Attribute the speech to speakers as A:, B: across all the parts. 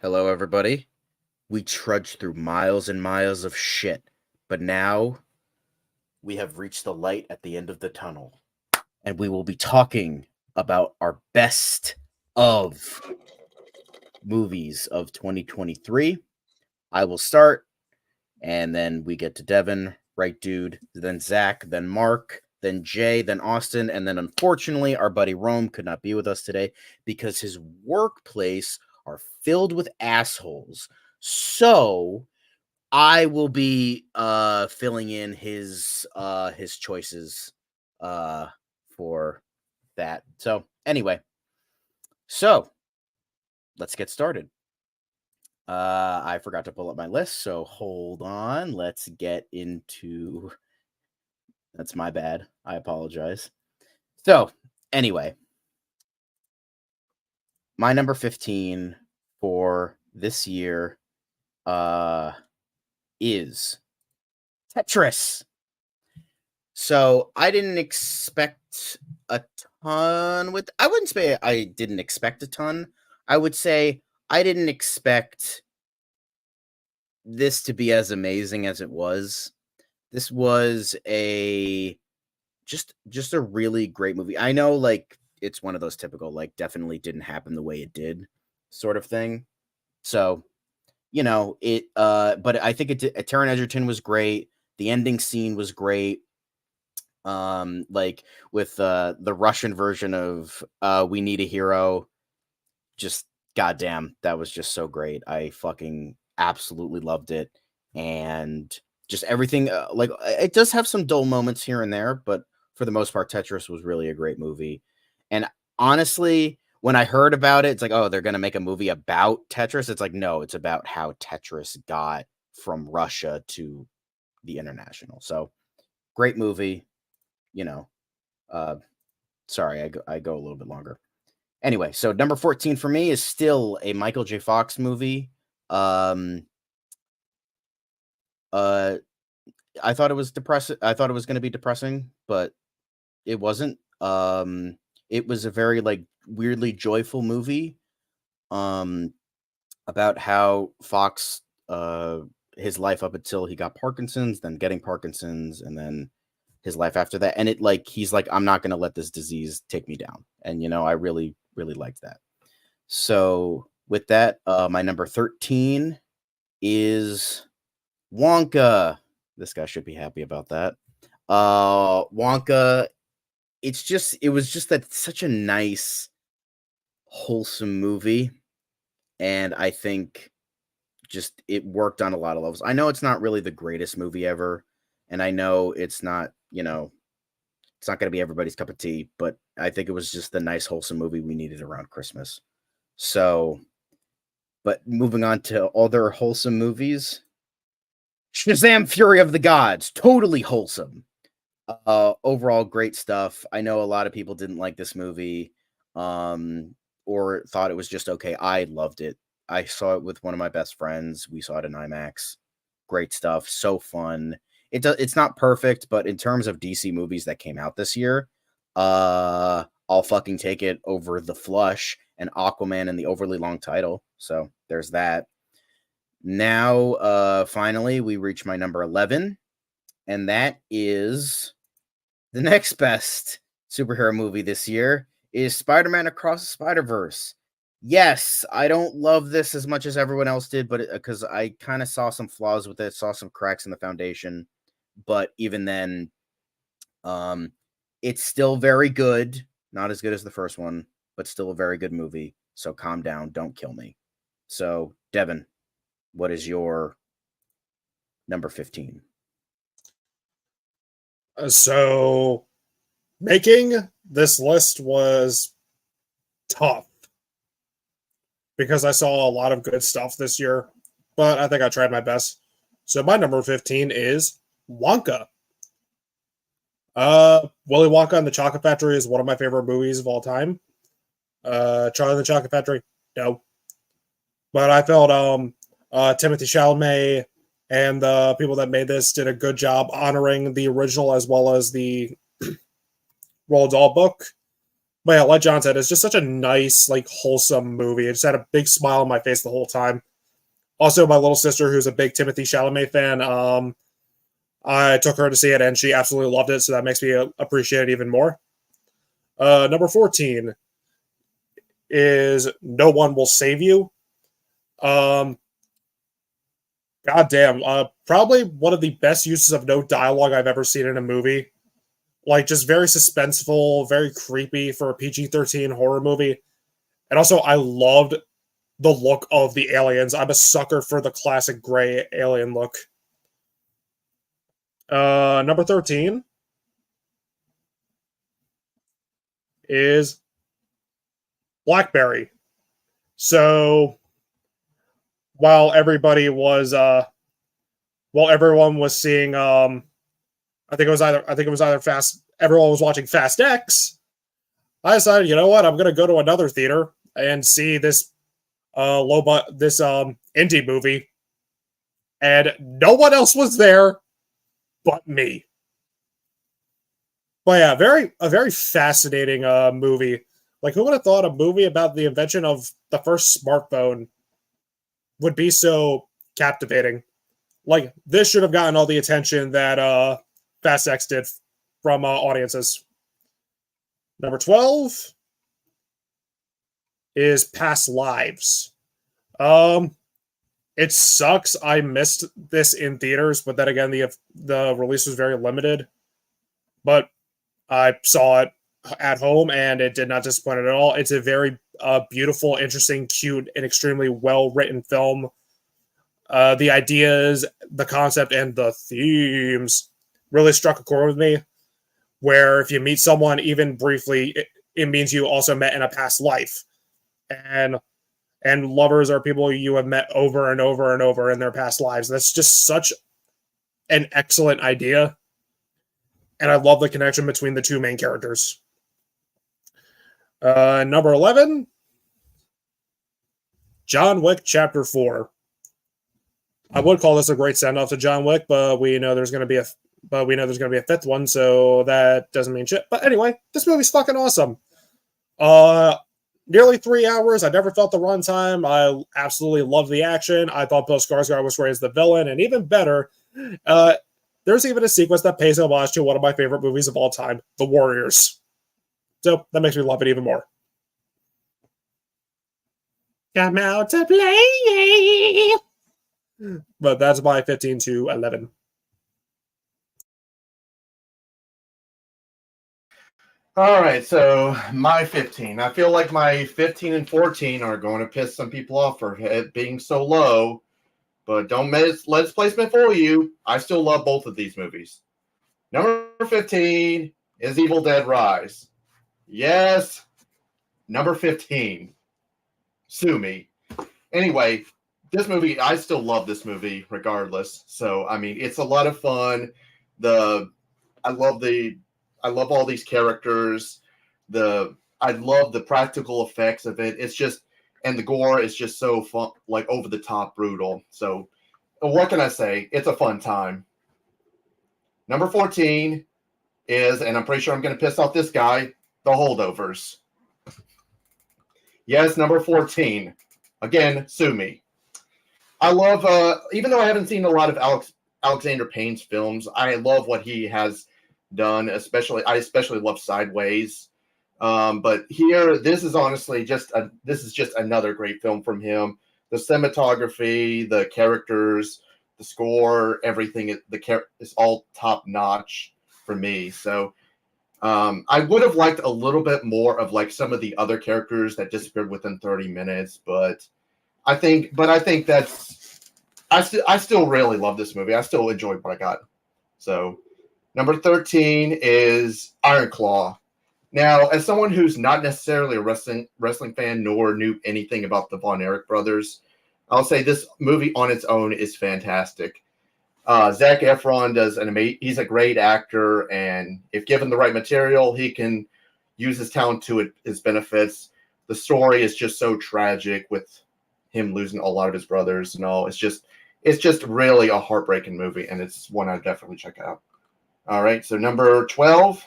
A: Hello, everybody. We trudged through miles and miles of shit, but now we have reached the light at the end of the tunnel, and we will be talking about our best of movies of 2023. I will start, and then we get to Devin, right, dude, then Zach, then Mark, then Jay, then Austin, and then unfortunately, our buddy Rome could not be with us today because his workplace are filled with assholes. So I will be filling in his choices for that. So anyway, so let's get started. I forgot to pull up my list, so hold on. Let's get into that's my bad. I apologize. So anyway, my number 15 for this year is Tetris. So I didn't expect a ton with I wouldn't say I didn't expect a ton. I would say I didn't expect this to be as amazing as it was. This was a just a really great movie. I know like it's one of those typical like definitely didn't happen the way it did sort of thing. So, it but I think Taron Egerton was great. The ending scene was great. Like with the Russian version of We Need a Hero, just goddamn, that was just so great. I fucking absolutely loved it. And just everything like it does have some dull moments here and there, but for the most part Tetris was really a great movie. And honestly, when I heard about it, it's like, oh, they're going to make a movie about Tetris. It's like, no, it's about how Tetris got from Russia to the international. So, great movie, you know. Uh sorry, I go a little bit longer. Anyway, so number 14 for me is still a Michael J. Fox movie. Um uh I thought it was depressing. I thought it was going to be depressing, but it wasn't. It was a very like weirdly joyful movie um about how Fox his life up until he got Parkinson's, then getting Parkinson's, and then his life after that. And it like he's like, I'm not gonna let this disease take me down. And I really, really liked that. So with that, my number 13 is Wonka. This guy should be happy about that. Wonka, it was just that such a nice, wholesome movie. And I think just it worked on a lot of levels. I know it's not really the greatest movie ever, and I know it's not, it's not going to be everybody's cup of tea, but I think it was just the nice wholesome movie we needed around Christmas. So, but moving on to other wholesome movies, Shazam! Fury of the Gods, totally wholesome. Overall great stuff. I know a lot of people didn't like this movie, or thought it was just okay. I loved it. I saw it with one of my best friends. We saw it in IMAX. Great stuff. So fun. It's not perfect, but in terms of DC movies that came out this year, I'll fucking take it over The Flush and Aquaman and the overly long title. So there's that. Now, finally, we reach my number 11, and that is the next best superhero movie this year is Spider-Man Across the Spider-Verse. Yes, I don't love this as much as everyone else did, but because I kind of saw some flaws with it, saw some cracks in the foundation, but even then, it's still very good. Not as good as the first one, but still a very good movie. So calm down, don't kill me. So, Devin, what is your number 15?
B: So making this list was tough because I saw a lot of good stuff this year, but I think I tried my best. So my number 15 is Wonka. Willy Wonka and the Chocolate Factory is one of my favorite movies of all time. Charlie and the Chocolate Factory, no. But I felt Timothy Chalamet and the people that made this did a good job honoring the original as well as the Roald Dahl book. But yeah, like John said, it's just such a nice, like, wholesome movie. It just had a big smile on my face the whole time. Also, my little sister, who's a big Timothy Chalamet fan, I took her to see it, and she absolutely loved it, so that makes me appreciate it even more. Number 14 is No One Will Save You. Um, goddamn, probably one of the best uses of no dialogue I've ever seen in a movie. Like, just very suspenseful, very creepy for a PG-13 horror movie. And also, I loved the look of the aliens. I'm a sucker for the classic gray alien look. Number 13 is Blackberry. So while everybody was while everyone was seeing I think it was either Fast everyone was watching Fast X, I decided, you know what, I'm gonna go to another theater and see this this indie movie. And no one else was there but me. But yeah, a very fascinating movie. Like, who would have thought a movie about the invention of the first smartphone would be so captivating? Like, this should have gotten all the attention that Fast X did from audiences. Number 12 is Past Lives. It sucks. I missed this in theaters, but then again, the release was very limited. But I saw it at home, and it did not disappoint at all. It's a very beautiful, interesting, cute, and extremely well written film. The ideas, the concept, and the themes really struck a chord with me. Where if you meet someone even briefly, it means you also met in a past life, and lovers are people you have met over and over and over in their past lives. That's just such an excellent idea, and I love the connection between the two main characters. Number 11, John Wick Chapter 4. I would call this a great send-off to John Wick, but we know there's going to be a fifth one, so that doesn't mean shit. But anyway, this movie's fucking awesome. Nearly 3 hours. I never felt the runtime. I absolutely love the action. I thought Bill Skarsgård was great as the villain, and even better, there's even a sequence that pays homage to one of my favorite movies of all time, The Warriors. So that makes me love it even more. Come out to play. But that's my 15 to 11.
A: All right, so my 15. I feel like my 15 and 14 are going to piss some people off for it being so low, but don't let its placement fool you. I still love both of these movies. Number 15 is Evil Dead Rise. Yes, number 15. Sue me. Anyway, this movie, I still love this movie regardless. So, I mean, it's a lot of fun. I love all these characters. I love the practical effects of it. It's just, and the gore is just so fun, like over the top brutal. So, what can I say? It's a fun time. Number 14 is, and I'm pretty sure I'm going to piss off this guy, The Holdovers. Yes, number 14. Again, sue me. I love, even though I haven't seen a lot of Alexander Payne's films, I love what he has done. I especially love Sideways. But here, this is honestly just another great film from him. The cinematography, the characters, the score, everything is all top notch for me. So I would have liked a little bit more of like some of the other characters that disappeared within 30 minutes, but I think I still really love this movie. I still enjoyed what I got. So number 13 is Iron Claw. Now, as someone who's not necessarily a wrestling fan nor knew anything about the Von Erich brothers, I'll say this movie on its own is fantastic. Zac Efron he's a great actor, and if given the right material, he can use his talent to his benefits. The story is just so tragic with him losing a lot of his brothers and all. It's just really a heartbreaking movie, and it's one I'd definitely check out. All right, so number 12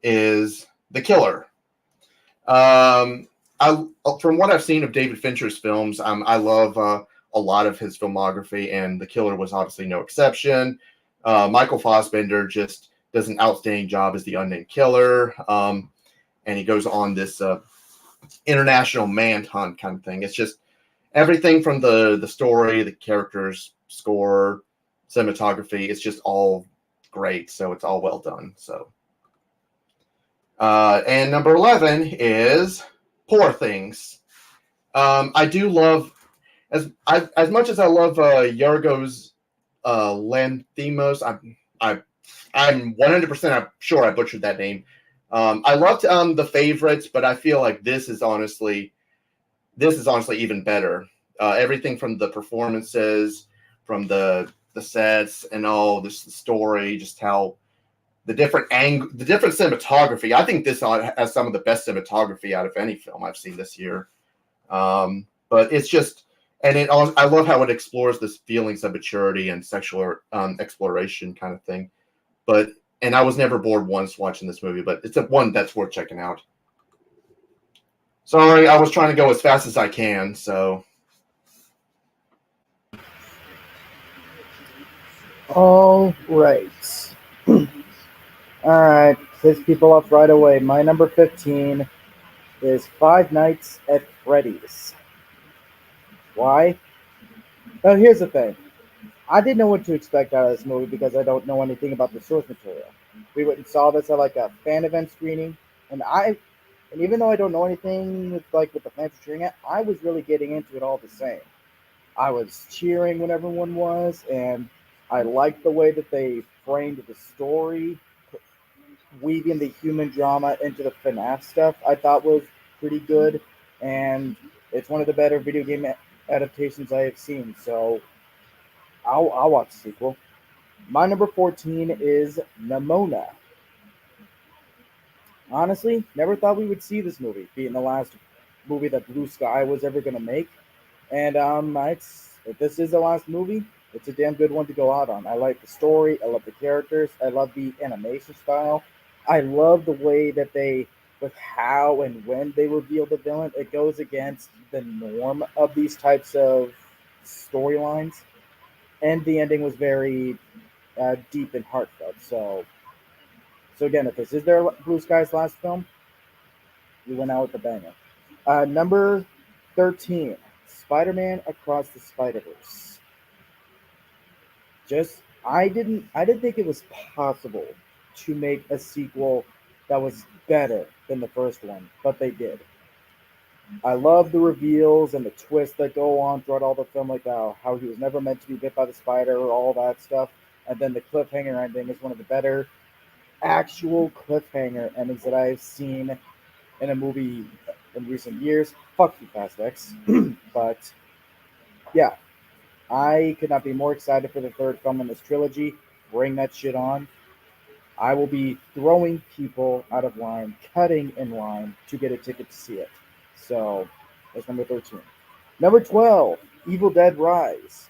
A: is The Killer.
C: I from what I've seen of David Fincher's films, I love a lot of his filmography, and The Killer was obviously no exception. Michael Fassbender just does an outstanding job as the unnamed killer, and he goes on this international manhunt kind of thing. It's just everything from the story, the characters, score, cinematography. It's just all great. So it's all well done. So, and number 11 is Poor Things. I do love as much as I love Yorgos Lanthimos. I'm 100% sure I butchered that name. I loved The Favorites, but I feel like this is honestly even better. Everything from the performances, from the sets, and all this the story, just how the different the different cinematography. I think this has some of the best cinematography out of any film I've seen this year. But it's just, and it also, I love how it explores this feelings of maturity and sexual exploration kind of thing. And I was never bored once watching this movie, but it's one that's worth checking out. Sorry, I was trying to go as fast as I can, so.
D: All right. All right, piss people off right away. My number 15 is Five Nights at Freddy's. Why? Well, here's the thing. I didn't know what to expect out of this movie because I don't know anything about the source material. We went and saw this at like a fan event screening, and even though I don't know anything with the fans cheering it, I was really getting into it all the same. I was cheering when everyone was, and I liked the way that they framed the story, weaving the human drama into the FNAF stuff. I thought was pretty good, and it's one of the better video game adaptations I have seen. So I'll watch the sequel. My number 14 is Nimona. Honestly, never thought we would see this movie being the last movie that Blue Sky was ever going to make. And if this is the last movie, it's a damn good one to go out on. I like the story. I love the characters. I love the animation style. I love the way that with how and when they reveal the villain, it goes against the norm of these types of storylines. And the ending was very deep and heartfelt. So again, if this is their Blue Sky's last film, we went out with a banger. Number 13, Spider-Man Across the Spider-Verse. I didn't think it was possible to make a sequel that was better than the first one, but they did. I love the reveals and the twists that go on throughout all the film, like how he was never meant to be bit by the spider, or all that stuff. And then the cliffhanger ending is one of the better actual cliffhanger endings that I've seen in a movie in recent years. Fuck you, Fast X. But yeah, I could not be more excited for the third film in this trilogy. Bring that shit on. I will be throwing people out of line, cutting in line to get a ticket to see it. So that's number 13. Number 12, Evil Dead Rise.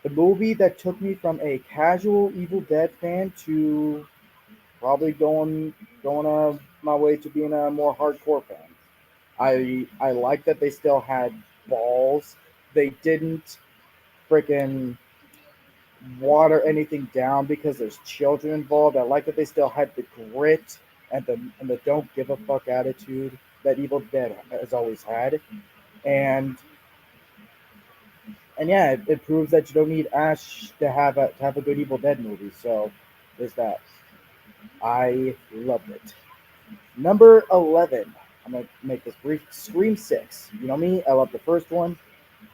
D: The movie that took me from a casual Evil Dead fan to probably going my way to being a more hardcore fan. I like that they still had balls. They didn't freaking water anything down because there's children involved. I like that they still had the grit and the don't give a fuck attitude that Evil Dead has always had. And yeah, it proves that you don't need Ash to have a good Evil Dead movie. So there's that. I loved it. Number 11. I'm gonna make this brief. Scream 6. You know me. I love the first one,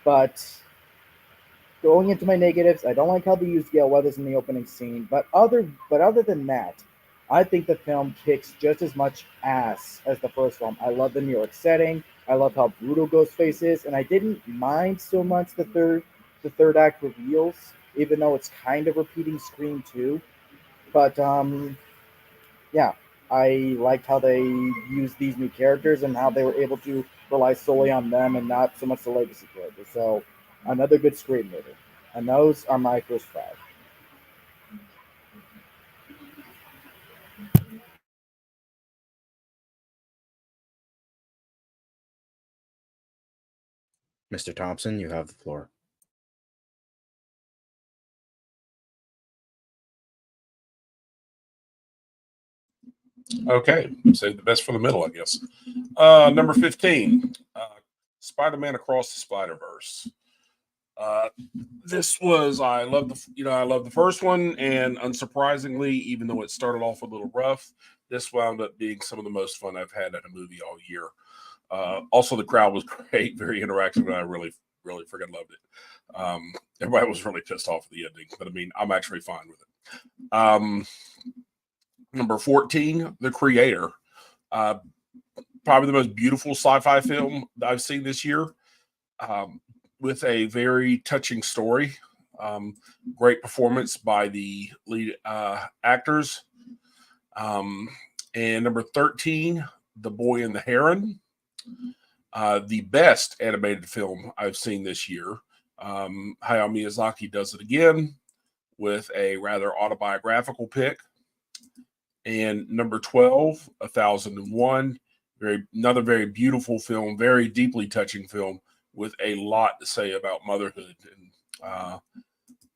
D: but going into my negatives, I don't like how they used Gail Weathers in the opening scene. But other than that, I think the film kicks just as much ass as the first one. I love the New York setting. I love how brutal Ghostface is, and I didn't mind so much the third act reveals, even though it's kind of repeating Scream 2. But yeah, I liked how they used these new characters and how they were able to rely solely on them and not so much the legacy characters. So another good Scream movie. And those are my first five.
A: Mr. Thompson, you have the floor.
E: Okay, save the best for the middle, I guess. Number 15, Spider-Man Across the Spider-Verse. This was I love the first one, and unsurprisingly, even though it started off a little rough, this wound up being some of the most fun I've had at a movie all year. Also, the crowd was great, very interactive, and I really freaking loved it. Everybody was really pissed off at the ending, but I mean, I'm actually fine with it. Number 14, The Creator. Probably the most beautiful sci-fi film that I've seen this year, with a very touching story. Great performance by the lead actors. And number 13, The Boy and the Heron. The best animated film I've seen this year. Hayao Miyazaki does it again with a rather autobiographical pick. And number 12, 1001, another very beautiful film, very deeply touching film with a lot to say about motherhood.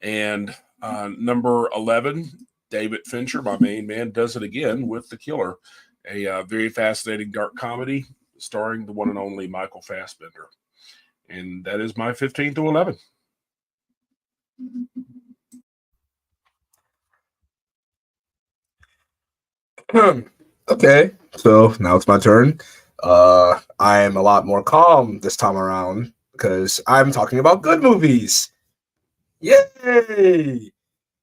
E: And number 11, David Fincher, my main man, does it again with The Killer, a very fascinating dark comedy starring the one and only Michael Fassbender. And that is my 15 to 11.
F: Okay, so now it's my turn. I am a lot more calm this time around because I'm talking about good movies. Yay!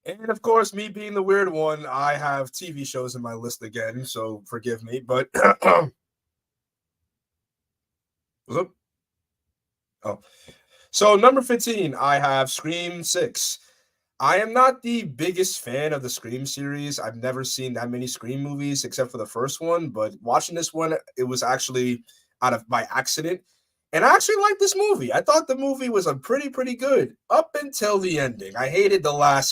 F: And of course, me being the weird one, I have TV shows in my list again, so forgive me. But what's up? Oh, so number 15, I have Scream 6. I am not the biggest fan of the Scream series. I've never seen that many Scream movies except for the first one, but watching this one, it was actually by accident. And I actually liked this movie. I thought the movie was pretty good up until the ending. I hated I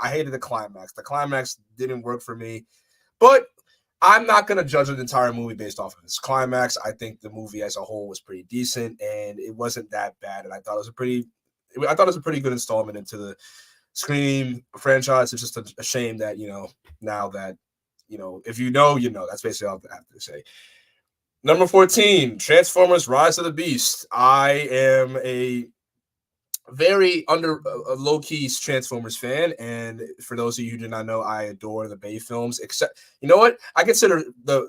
F: hated the climax. The climax didn't work for me. But I'm not going to judge an entire movie based off of its climax. I think the movie as a whole was pretty decent and it wasn't that bad. And I thought it was a pretty good installment into the Scream franchise. It's just a shame that, now that, if you know, that's basically all I have to say. Number 14, Transformers Rise of the Beast. I am a very a low-key Transformers fan, and for those of you who do not know, I adore the Bay films, except, you know what? I consider the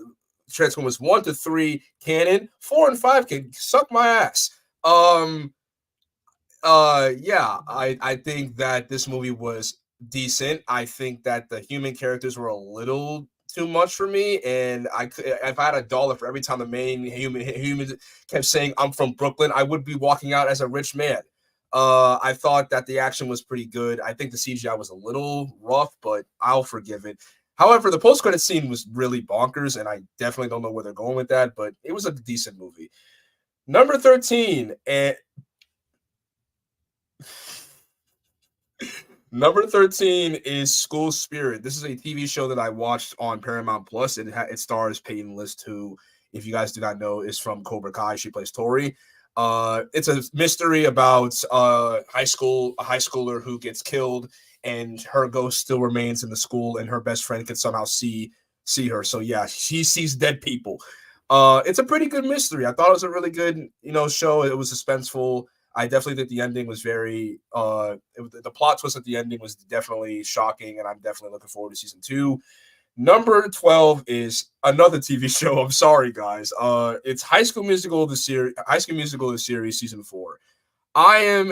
F: Transformers 1 to 3 canon. 4 and 5 can suck my ass. Yeah, I think that this movie was decent. I think that the human characters were a little too much for me, and if I had $1 for every time the main human kept saying I'm from Brooklyn, I would be walking out as a rich man. I thought that the action was pretty good. I think the CGI was a little rough, but I'll forgive it. However, the post-credit scene was really bonkers, and I definitely don't know where they're going with that, but it was a decent movie. Number 13, and Number 13 is School Spirit. This is a TV show that I watched on Paramount Plus. It stars Peyton List, who, if you guys do not know, is from Cobra Kai. She plays Tori. It's a mystery about a high schooler who gets killed, and her ghost still remains in the school, and her best friend can somehow see her. So yeah, she sees dead people. It's a pretty good mystery. I thought it was a really good, show. It was suspenseful. I definitely think the ending was very the plot twist at the ending was definitely shocking, and I'm definitely looking forward to season 2. Number 12 is another TV show. I'm sorry, guys. It's High School Musical the series season 4. I am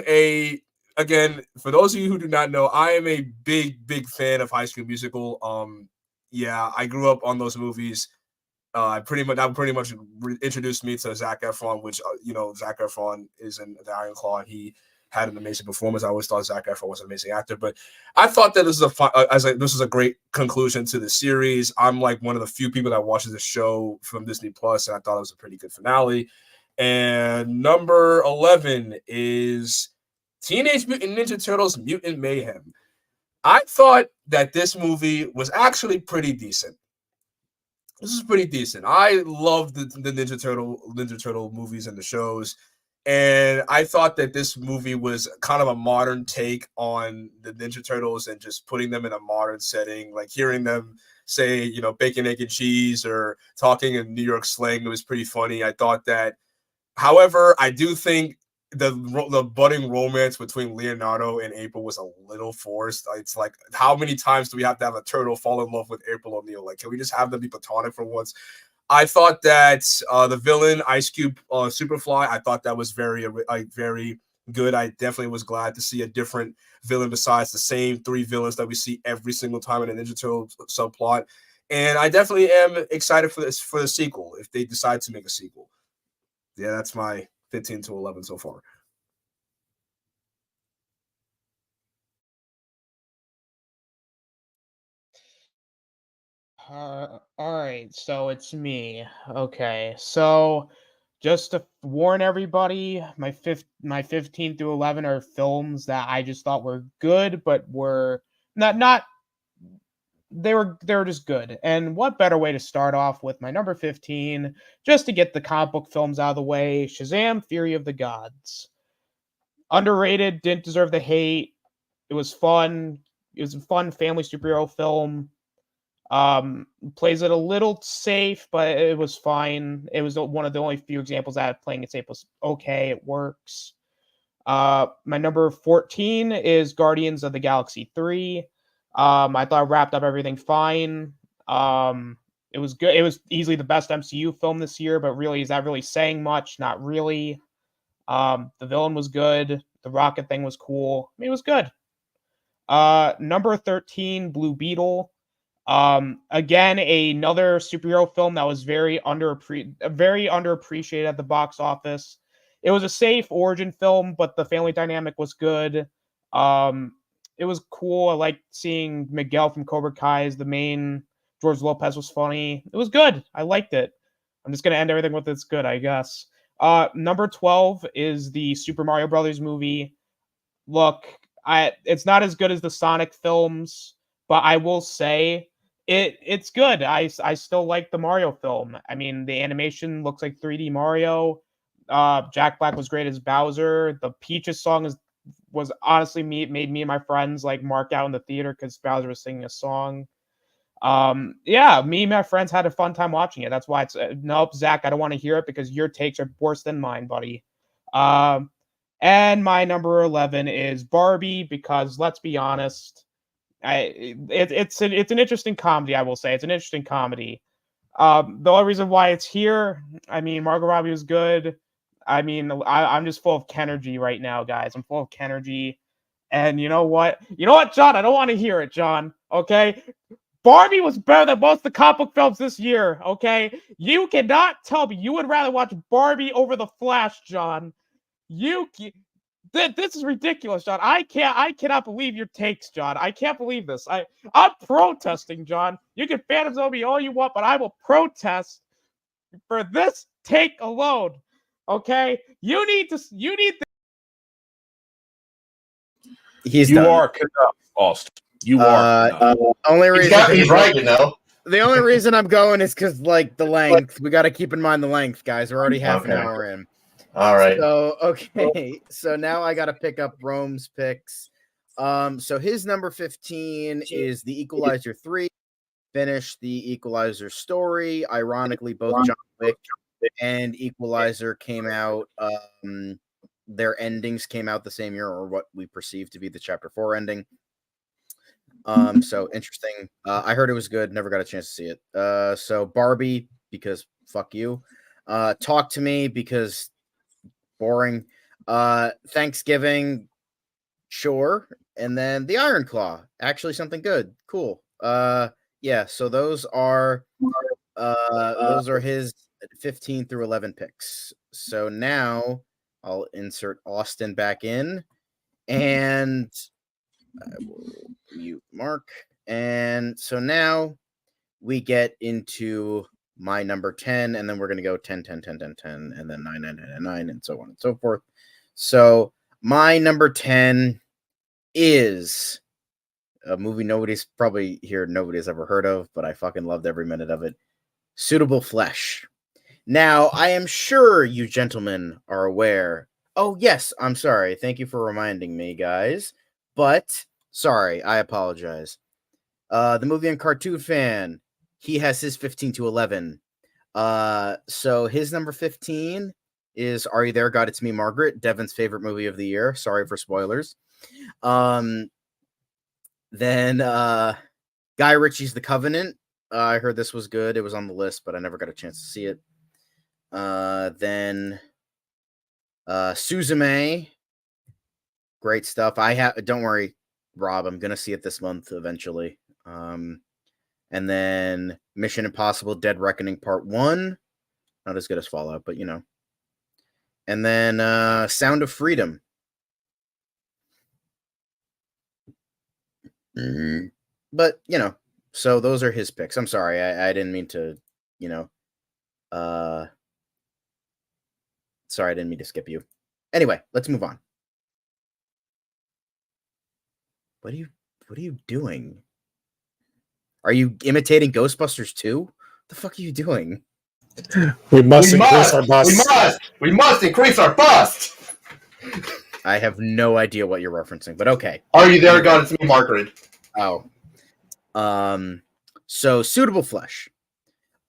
F: again, for those of you who do not know, I am a big fan of High School Musical. Yeah, I grew up on those movies. That pretty much introduced me to Zac Efron, which Zac Efron is in the Iron Claw. He had an amazing performance. I always thought Zac Efron was an amazing actor, but I thought that this is a great conclusion to the series. I'm like one of the few people that watches the show from Disney Plus, and I thought it was a pretty good finale. And number 11 is Teenage Mutant Ninja Turtles: Mutant Mayhem. I thought that this movie was actually pretty decent. This is pretty decent. I love the Ninja Turtle movies and the shows. And I thought that this movie was kind of a modern take on the Ninja Turtles and just putting them in a modern setting, like hearing them say, you know, bacon, egg, and cheese or talking in New York slang. It was pretty funny. I thought that, however, I do think the budding romance between Leonardo and April was a little forced. It's like, how many times do we have to have a turtle fall in love with April O'Neil? Like, can we just have them be platonic for once? I thought that the villain, Ice Cube, Superfly, I thought that was very good. I definitely was glad to see a different villain besides the same three villains that we see every single time in a Ninja Turtle subplot. And I definitely am excited for the sequel if they decide to make a sequel. Yeah, that's my 15 to 11 so far.
G: All right, so it's me. Okay, so just to warn everybody, my 15 through 11 are films that I just thought were good, but were not they were just good. And what better way to start off with my number 15, just to get the comic book films out of the way? Shazam! Fury of the Gods. Underrated, didn't deserve the hate. It was fun. It was a fun family superhero film. Plays it a little safe, but it was fine. It was one of the only few examples that playing it safe was okay. It works. My number 14 is Guardians of the Galaxy 3. I thought it wrapped up everything fine. It was good. It was easily the best MCU film this year, but really, is that really saying much? Not really. The villain was good. The rocket thing was cool. I mean, it was good. Number 13, Blue Beetle. Again, another superhero film that was very underappreciated at the box office. It was a safe origin film, but the family dynamic was good. It was cool. I liked seeing Miguel from Cobra Kai as the main. George Lopez was funny. It was good. I liked it. I'm just gonna end everything with it's good, I guess. Number 12 is the Super Mario Brothers movie. Look, it's not as good as the Sonic films, but I will say it's good. I still like the Mario film. I mean, the animation looks like 3D Mario. Jack Black was great as Bowser. The Peaches song was honestly made me and my friends like mark out in the theater because Bowser was singing a song. Yeah, me and my friends had a fun time watching it. That's why it's nope, Zach, I don't want to hear it because your takes are worse than mine, buddy. And my number 11 is Barbie because let's be honest, it's an interesting comedy. I will say it's an interesting comedy. The only reason why it's here, I mean, Margot Robbie was good. I mean, I'm just full of Kenergy right now, guys. I'm full of Kenergy. And you know what? You know what, John? I don't want to hear it, John. Okay? Barbie was better than most of the comic book films this year, okay? You cannot tell me you would rather watch Barbie over The Flash, John. This is ridiculous, John. I cannot believe your takes, John. I can't believe this. I'm protesting, John. You can phantom me all you want, but I will protest for this take alone. Okay? You need
A: He's
E: You
A: done.
E: are enough, Austin. You are enough.
A: Only reason
C: He's right, you know.
A: the only reason I'm going is because like the length. We got to keep in mind the length, guys. We're already half an
C: Okay.
A: hour in.
C: All right.
A: So okay, so now I got to pick up Rome's picks. So his number 15 is The Equalizer 3. Finished The Equalizer story. Ironically, both John Wick and Equalizer came out. Their endings came out the same year, or what we perceive to be the chapter 4 ending. So interesting. I heard it was good. Never got a chance to see it. So Barbie, because fuck you. Talk to Me, because boring. Thanksgiving, sure. And then The Iron Claw, actually something good. Cool. Yeah, so those are his 15 through 11 picks. So now I'll insert Austin back in, and I will mute Mark. And so now we get into my number 10, and then we're going to go 10, 10, 10, 10, 10, and then 9, 9, 9, 9, 9, and so on and so forth. So my number 10 is a movie nobody's ever heard of, but I fucking loved every minute of it. Suitable Flesh. Now, I am sure you gentlemen are aware Oh, yes, I'm sorry. Thank you for reminding me, guys. But, sorry, I apologize. The movie and cartoon fan, he has his 15 to 11. So his number 15 is Are You There, God? It's Me, Margaret, Devin's favorite movie of the year. Sorry for spoilers. Then Guy Ritchie's The Covenant. I heard this was good. It was on the list, but I never got a chance to see it. Then Suzume. Great stuff. Don't worry, Rob, I'm gonna see it this month eventually. And then Mission Impossible Dead Reckoning Part 1. Not as good as Fallout, but you know. And then Sound of Freedom. But, you know, so those are his picks. I'm sorry. I didn't mean to, you know, sorry, I didn't mean to skip you. Anyway, let's move on. What are you doing? Are you imitating Ghostbusters 2? What the fuck are you doing?
B: We must increase our bust.
C: We must increase our bust.
A: I have no idea what you're referencing, but okay.
C: Are You There, God? It's Me, Margaret.
A: Oh. So Suitable Flesh.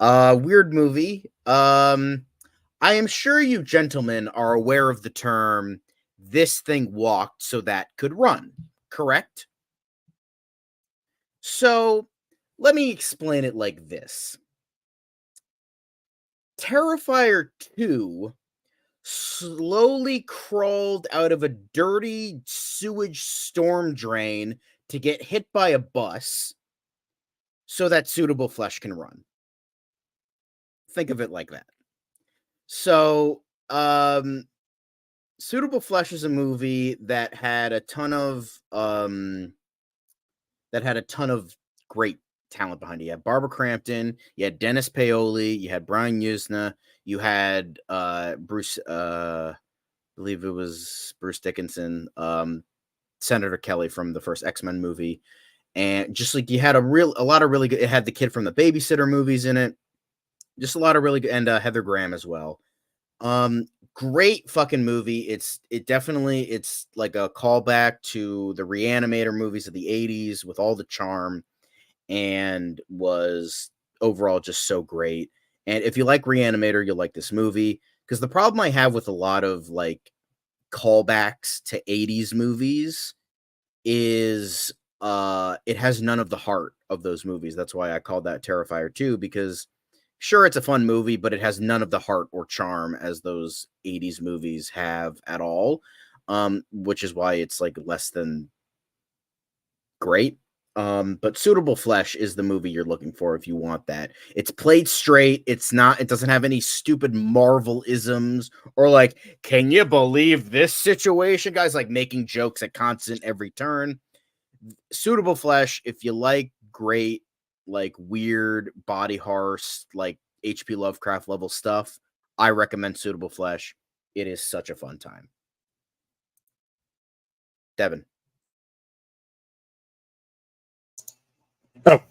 A: Weird movie. I am sure you gentlemen are aware of the term "this thing walked so that could run," correct? So let me explain it like this. Terrifier 2 slowly crawled out of a dirty sewage storm drain to get hit by a bus so that Suitable Flesh can run. Think of it like that. So, Suitable Flesh is a movie that had a ton of great talent behind it. You had Barbara Crampton, you had Dennis Paoli, you had Brian Usna, you had Bruce, I believe it was Bruce Dickinson, Senator Kelly from the first X-Men movie, and just like you had a lot of really good. It had the kid from the Babysitter movies in it, just a lot of really good, and Heather Graham as well. Great fucking movie. It's like a callback to the Reanimator movies of the 80s with all the charm, and was overall just so great. And if you like Reanimator, you'll like this movie, because the problem I have with a lot of like callbacks to 80s movies is it has none of the heart of those movies. That's why I called that Terrifier 2, because sure, it's a fun movie, but it has none of the heart or charm as those 80s movies have at all, which is why it's like less than great. But Suitable Flesh is the movie you're looking for if you want that. It's played straight. It doesn't have any stupid Marvel-isms or like, can you believe this situation? Guys like making jokes at constant every turn. Suitable Flesh, if you like great, like weird body horror, like HP Lovecraft level stuff, I recommend Suitable Flesh. It is such a fun time. Devin.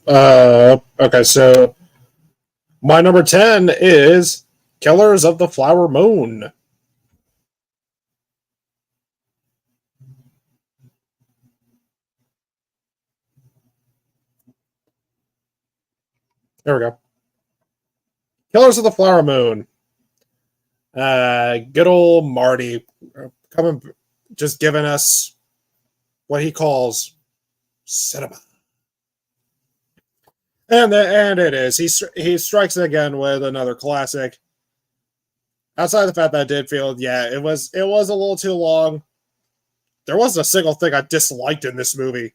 B: Okay, so my number 10 is Killers of the Flower Moon. There we go. Killers of the Flower Moon. Good old Marty coming, just giving us what he calls cinema. And it is. He strikes again with another classic. Outside of the fact that I did feel, yeah, it was a little too long. There wasn't a single thing I disliked in this movie.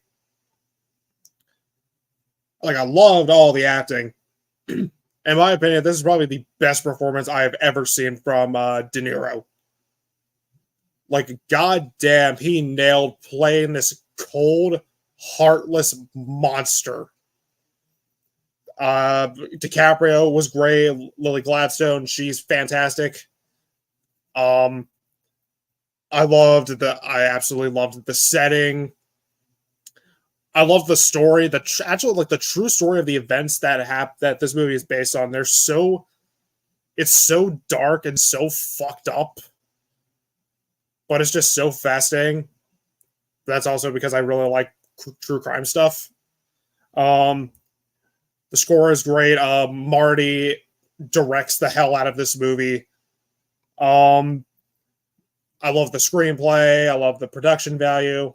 B: Like, I loved all the acting. In my opinion, this is probably the best performance I have ever seen from De Niro. Like, goddamn, he nailed playing this cold, heartless monster. DiCaprio was great. Lily Gladstone, she's fantastic. I absolutely loved the setting. I love the story. Actually, like the true story of the events that this movie is based on. It's so dark and so fucked up. but it's just so fascinating. That's also because I really like true crime stuff. The score is great. Marty directs the hell out of this movie. I love the screenplay. I love the production value.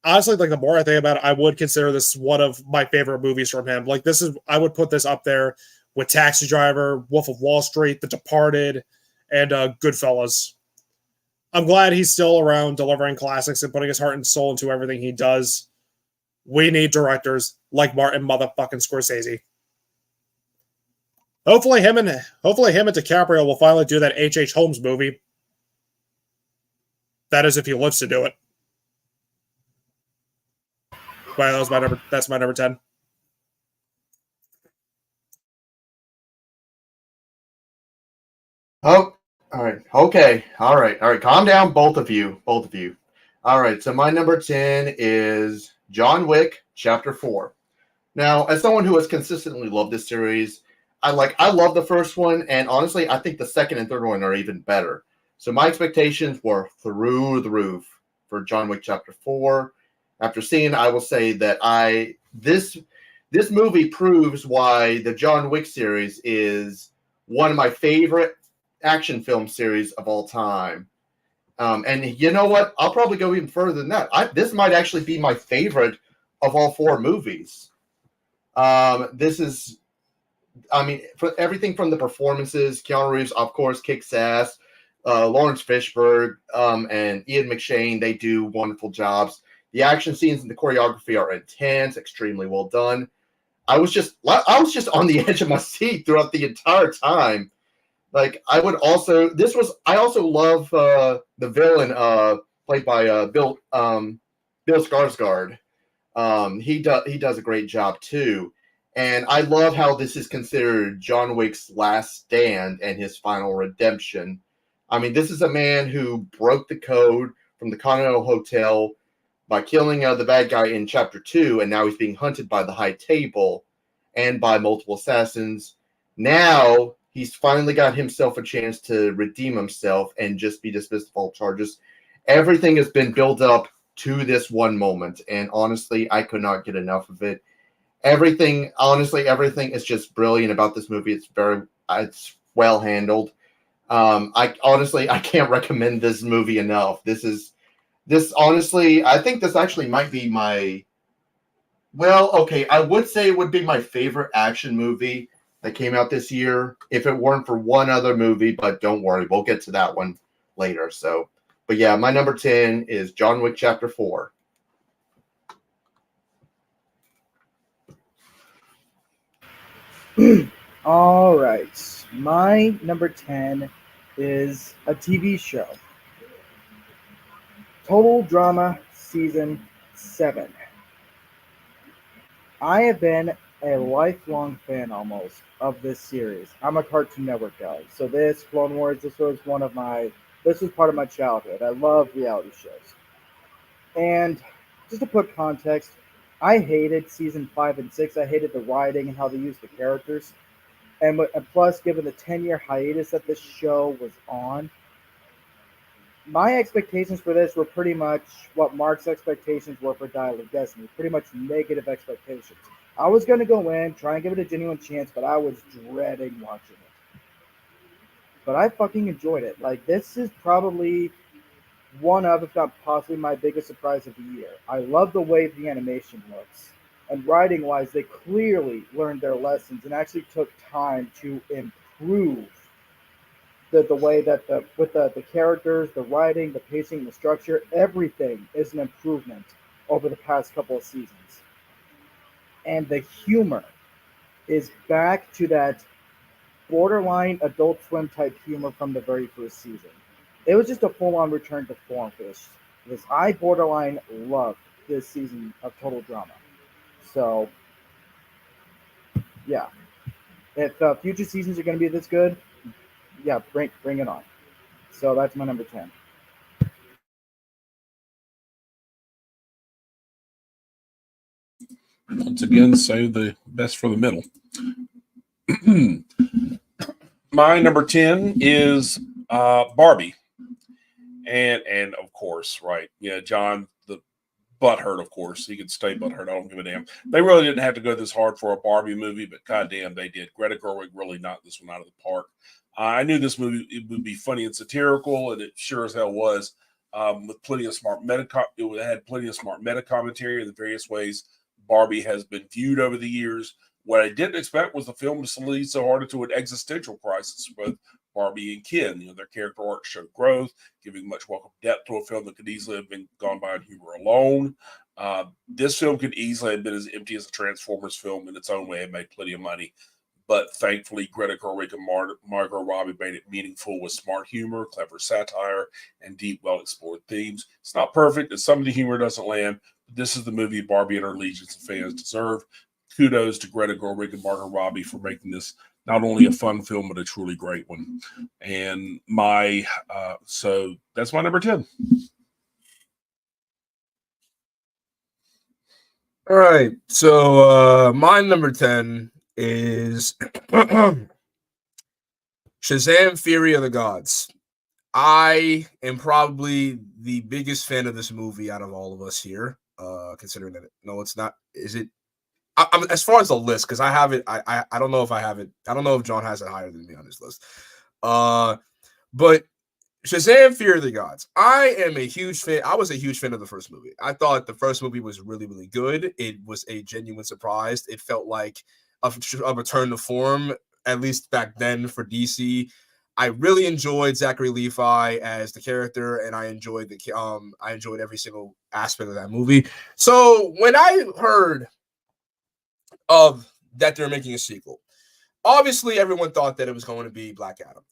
B: Honestly, like the more I think about it, I would consider this one of my favorite movies from him. Like I would put this up there with Taxi Driver, Wolf of Wall Street, The Departed, and Goodfellas. I'm glad he's still around delivering classics and putting his heart and soul into everything he does. We need directors like Martin motherfucking Scorsese. Hopefully him and DiCaprio will finally do that H.H. Holmes movie. That is if he lives to do it. Wow, that's my number 10.
C: Oh, all right. Okay. All right. All right. Calm down, both of you. Both of you. All right. So my number 10 is John Wick, Chapter 4. Now, as someone who has consistently loved this series, I love the first one, and honestly, I think the second and third one are even better. So my expectations were through the roof for John Wick Chapter 4. After seeing, I will say that this movie proves why the John Wick series is one of my favorite action film series of all time. And you know what? I'll probably go even further than that. This might actually be my favorite of all four movies. This is, for everything from the performances, Keanu Reeves, of course, kicks ass. Lawrence Fishburne and Ian McShane, they do wonderful jobs. The action scenes and the choreography are intense, extremely well done. I was just on the edge of my seat throughout the entire time. Like I also love the villain played by Bill Skarsgård. He does a great job too. And I love how this is considered John Wick's last stand and his final redemption. I mean, this is a man who broke the code from the Continental Hotel by killing the bad guy in Chapter 2, and now he's being hunted by the High Table and by multiple assassins. Now he's finally got himself a chance to redeem himself and just be dismissed of all charges. Everything has been built up to this one moment, and honestly, I could not get enough of it. Everything is just brilliant about this movie. It's well handled. I can't recommend this movie enough. I think this actually might be I would say it would be my favorite action movie that came out this year if it weren't for one other movie, but don't worry, we'll get to that one later. So, but yeah, my number 10 is John Wick Chapter 4.
D: All right. My number 10 is a TV show. Total Drama Season 7. I have been a lifelong fan almost of this series. I'm a Cartoon Network guy. So this, Clone Wars, this was part of my childhood. I love reality shows. And just to put context, I hated season 5 and 6. I hated the writing and how they used the characters. And plus, given the 10-year hiatus that this show was on, my expectations for this were pretty much what Mark's expectations were for Dial of Destiny. Pretty much negative expectations. I was going to go in, try and give it a genuine chance, but I was dreading watching it. But I fucking enjoyed it. Like, this is probably one of, if not possibly, my biggest surprise of the year. I love the way the animation looks. And writing-wise, they clearly learned their lessons and actually took time to improve the way that the characters, the writing, the pacing, the structure, everything is an improvement over the past couple of seasons. And the humor is back to that borderline Adult Swim type humor from the very first season. It was just a full-on return to form for this. Because I borderline loved this season of Total Drama. So, yeah. If future seasons are going to be this good, yeah, bring it on. So that's my number 10.
E: Once again, save the best for the middle. My number 10 is Barbie. And of course, right? Yeah, John the butthurt, of course. He could stay butthurt. I don't give a damn. They really didn't have to go this hard for a Barbie movie, but goddamn, they did. Greta Gerwig really knocked this one out of the park. I knew this movie it would be funny and satirical, and it sure as hell was. With plenty of smart it had plenty of smart meta commentary in the various ways Barbie has been viewed over the years. What I didn't expect was the film to lead so hard into an existential crisis for both Barbie and Ken. Their character arcs showed growth, giving much welcome depth to a film that could easily have been gone by on humor alone. This film could easily have been as empty as a Transformers film in its own way and made plenty of money. But thankfully, Greta Gerwig and Margot Robbie made it meaningful with smart humor, clever satire, and deep, well-explored themes. It's not perfect, and some of the humor doesn't land, but this is the movie Barbie and her legions of fans deserve. Kudos to Greta Gerwig and Margot Robbie for making this not only a fun film, but a truly great one. And so that's my number 10.
F: All right. So my number 10 is Shazam! Fury of the Gods. I am probably the biggest fan of this movie out of all of us here. Considering that it's not. Is it? I'm as far as the list, because I have it. I don't know if I have it. I don't know if John has it higher than me on his list. But Shazam! Fury of the Gods. I am a huge fan. I was a huge fan of the first movie. I thought the first movie was really, really good. It was a genuine surprise. It felt like a return to form, at least back then for DC. I really enjoyed Zachary Levi as the character, and I enjoyed every single aspect of that movie. So when I heard of that they're making a sequel, obviously everyone thought that it was going to be Black Adam,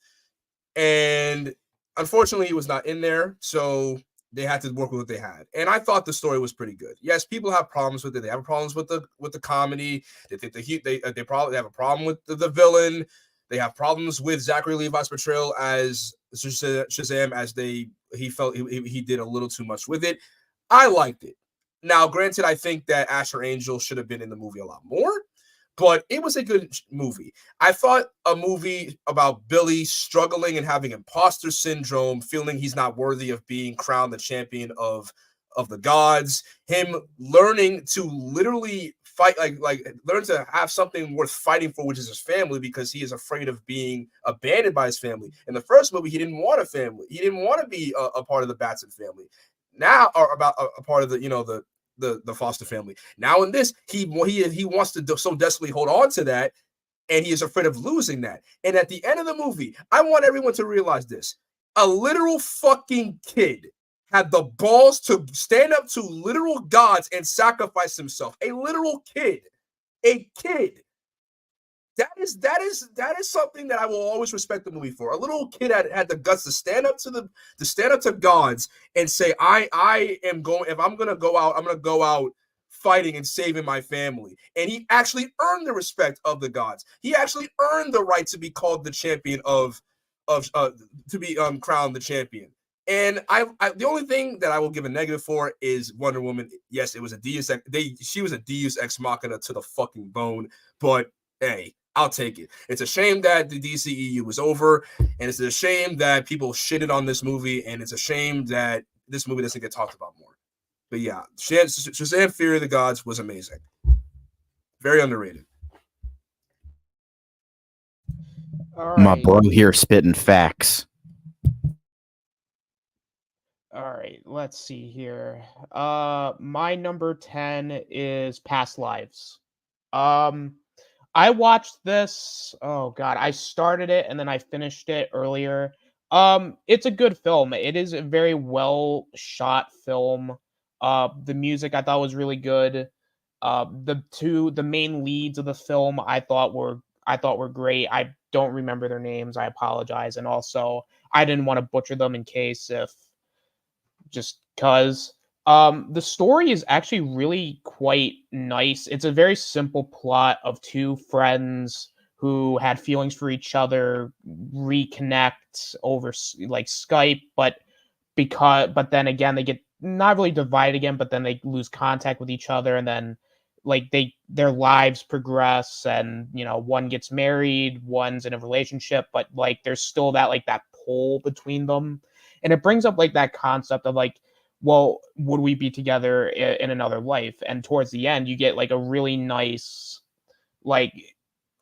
F: and unfortunately, he was not in there, so they had to work with what they had. And I thought the story was pretty good. Yes, people have problems with it. They have problems with the comedy. They probably have a problem with the villain. They have problems with Zachary Levi's portrayal as Shazam, as he felt he did a little too much with it. I liked it. Now, granted, I think that Asher Angel should have been in the movie a lot more, but it was a good movie. I thought a movie about Billy struggling and having imposter syndrome, feeling he's not worthy of being crowned the champion of the gods, him learning to literally fight, learn to have something worth fighting for, which is his family, because he is afraid of being abandoned by his family. In the first movie, he didn't want a family. He didn't want to be a part of the Batson family. Now, or about a part of the foster family. Now in this, he wants to so desperately hold on to that, and he is afraid of losing that. And at the end of the movie, I want everyone to realize this: a literal fucking kid had the balls to stand up to literal gods and sacrifice himself. A literal kid, a kid. That is something that I will always respect the movie for. A little kid had the guts to stand up to gods and say, I am going, if I'm gonna go out, I'm gonna go out fighting and saving my family. And he actually earned the respect of the gods. He actually earned the right to be called the champion to be crowned the champion. And I the only thing that I will give a negative for is Wonder Woman. Yes, it was she was a Deus Ex Machina to the fucking bone, but hey, I'll take it. It's a shame that the DCEU was over, and it's a shame that people shitted on this movie, and it's a shame that this movie doesn't get talked about more. But yeah, Shazam! Fury of the Gods was amazing. Very underrated.
G: All
A: My
G: right.
A: bro here spitting facts.
G: All right, let's see here. My number 10 is Past Lives. I watched this. Oh god, I started it and then I finished it earlier. It's a good film. It is a very well shot film. The music I thought was really good. The main leads of the film I thought were great. I don't remember their names. I apologize. And also, I didn't want to butcher them in case if just cuz the story is actually really quite nice. It's a very simple plot of two friends who had feelings for each other reconnect over like Skype, but then again they get not really divided again, but then they lose contact with each other, and then like their lives progress, and one gets married, one's in a relationship, but like there's still that pull between them. and it brings up like that concept of like, well, would we be together in another life? And towards the end, you get like a really nice, like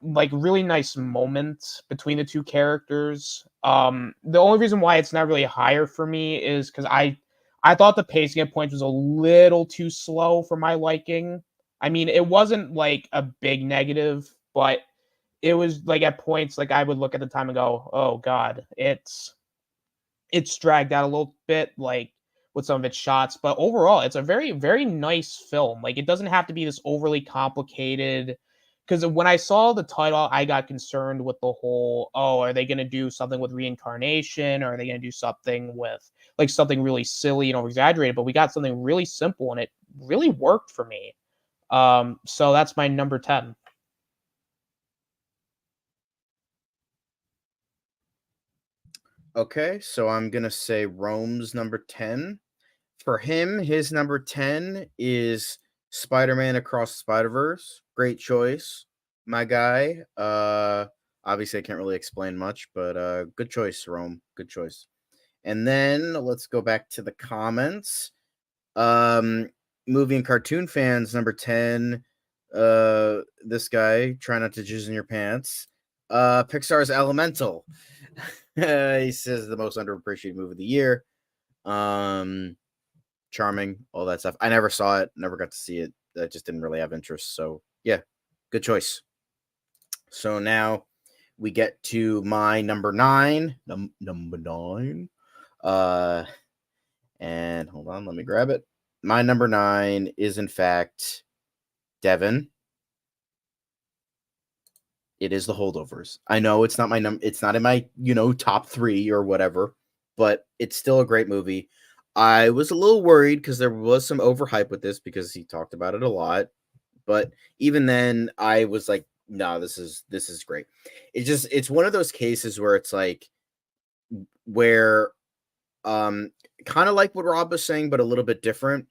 G: really nice moment between the two characters. The only reason why it's not really higher for me is because I thought the pacing at points was a little too slow for my liking. I mean, it wasn't like a big negative, but it was like at points like I would look at the time and go, "Oh God, it's dragged out a little bit, like with some of its shots." But overall, it's a very very nice film. Like it doesn't have to be this overly complicated. Because when I saw the title, I got concerned with the whole, oh, are they going to do something with reincarnation? Or are they going to do something with like something really silly and over exaggerated? But we got something really simple, and it really worked for me. So that's my number 10.
A: Okay, so I'm gonna say Rome's number 10. For him, his number 10 is Spider-Man Across the Spider-Verse. Great choice, my guy. Obviously I can't really explain much, but good choice, Rome. Good choice. And then let's go back to the comments. Movie and cartoon fans, number 10. This guy, try not to jizz in your pants. Pixar's Elemental. He says the most underappreciated movie of the year. Charming, all that stuff. I never saw it, never got to see it. I just didn't really have interest. So yeah, good choice. So now we get to my number 9. Number 9. And hold on, let me grab it. My number 9 is in fact Devin. It is The Holdovers. I know it's not my it's not in my, top 3 or whatever, but it's still a great movie. I was a little worried because there was some overhype with this because he talked about it a lot. But even then, I was like, no, this is great. It's one of those cases where it's like where kind of like what Rob was saying, but a little bit different,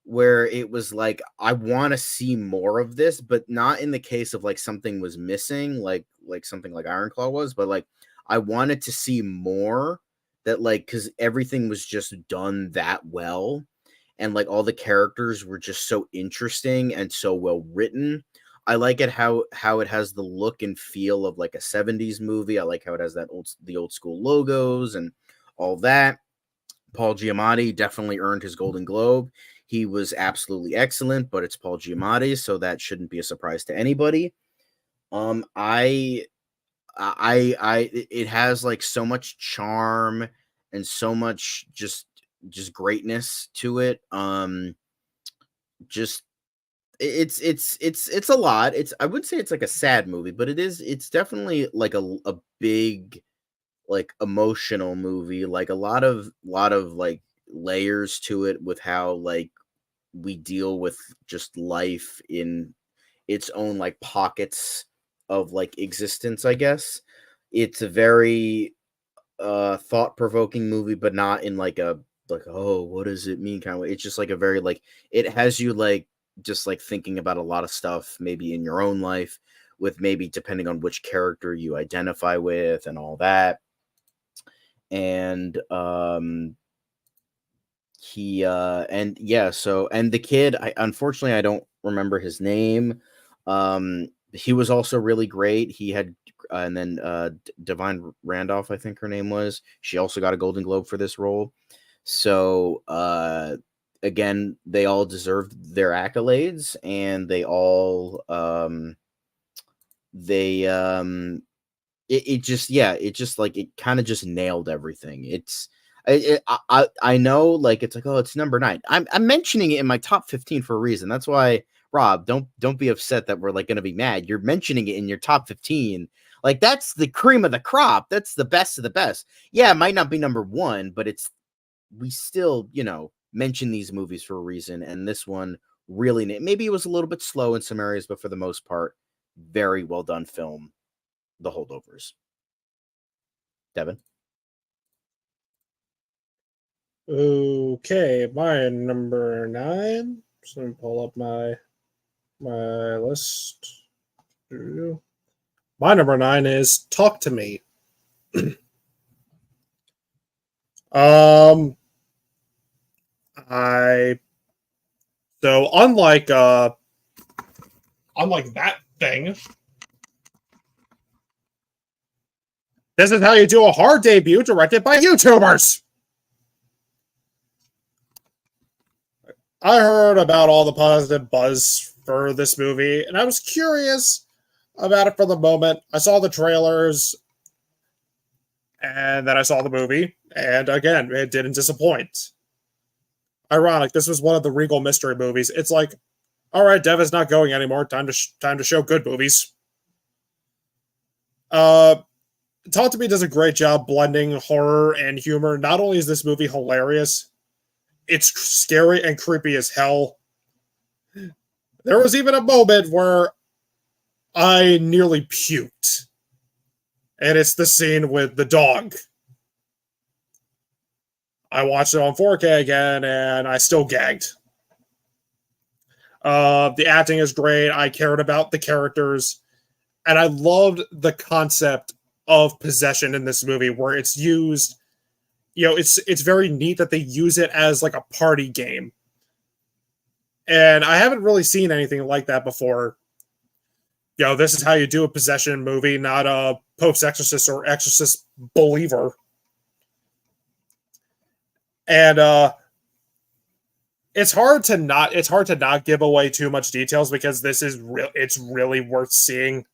A: where it was like, I want to see more of this, but not in the case of like something was missing, like something like Iron Claw was, but like I wanted to see more that like, because everything was just done that well. And like all the characters were just so interesting and so well written. I like it how it has the look and feel of like a 70s movie. I like how it has the old school logos and all that. Paul Giamatti definitely earned his Golden Globe. He was absolutely excellent, but it's Paul Giamatti, so that shouldn't be a surprise to anybody. It has like so much charm and so much just greatness to it. Just it's a lot. I wouldn't say it's like a sad movie, but it's definitely like a big like emotional movie, like a lot of like layers to it with how like we deal with just life in its own like pockets of like existence, I guess. It's a very thought-provoking movie, but not in like a like, oh, what does it mean kind of way. It's just like a very like, it has you like just like thinking about a lot of stuff maybe in your own life, with maybe depending on which character you identify with and all that. And he and yeah, so and the kid, I unfortunately I don't remember his name. He was also really great. He had and then Divine Randolph, I think her name was. She also got a Golden Globe for this role. So again, they all deserved their accolades, and they all they it just, yeah, it just like it kind of just nailed everything. I know, like it's like, oh, it's number 9. I'm mentioning it in my top 15 for a reason. That's why, Rob, don't be upset that we're like gonna be mad. You're mentioning it in your top 15. Like that's the cream of the crop. That's the best of the best. Yeah, it might not be number 1, but we still, mention these movies for a reason. And this one really, maybe it was a little bit slow in some areas, but for the most part, very well done film. The Holdovers. Devin.
B: Okay, my number 9. So let me pull up my list. My number 9 is Talk to Me. Um, I so unlike that thing, this is how you do a horror debut directed by YouTubers. I heard about all the positive buzz for this movie, and I was curious about it for the moment. I saw the trailers, and then I saw the movie, and again, it didn't disappoint. Ironic, this was one of the Regal mystery movies. It's like, all right, Dev is not going anymore. Time to show good movies. Talk to Me does a great job blending horror and humor. Not only is this movie hilarious, it's scary and creepy as hell. There was even a moment where I nearly puked. And it's the scene with the dog. I watched it on 4K again, and I still gagged. The acting is great. I cared about the characters. And I loved the concept of possession in this movie, where it's used, it's very neat that they use it as like a party game. And I haven't really seen anything like that before. This is how you do a possession movie, not a post-exorcist or exorcist believer. And it's hard to not give away too much details, because this is it's really worth seeing.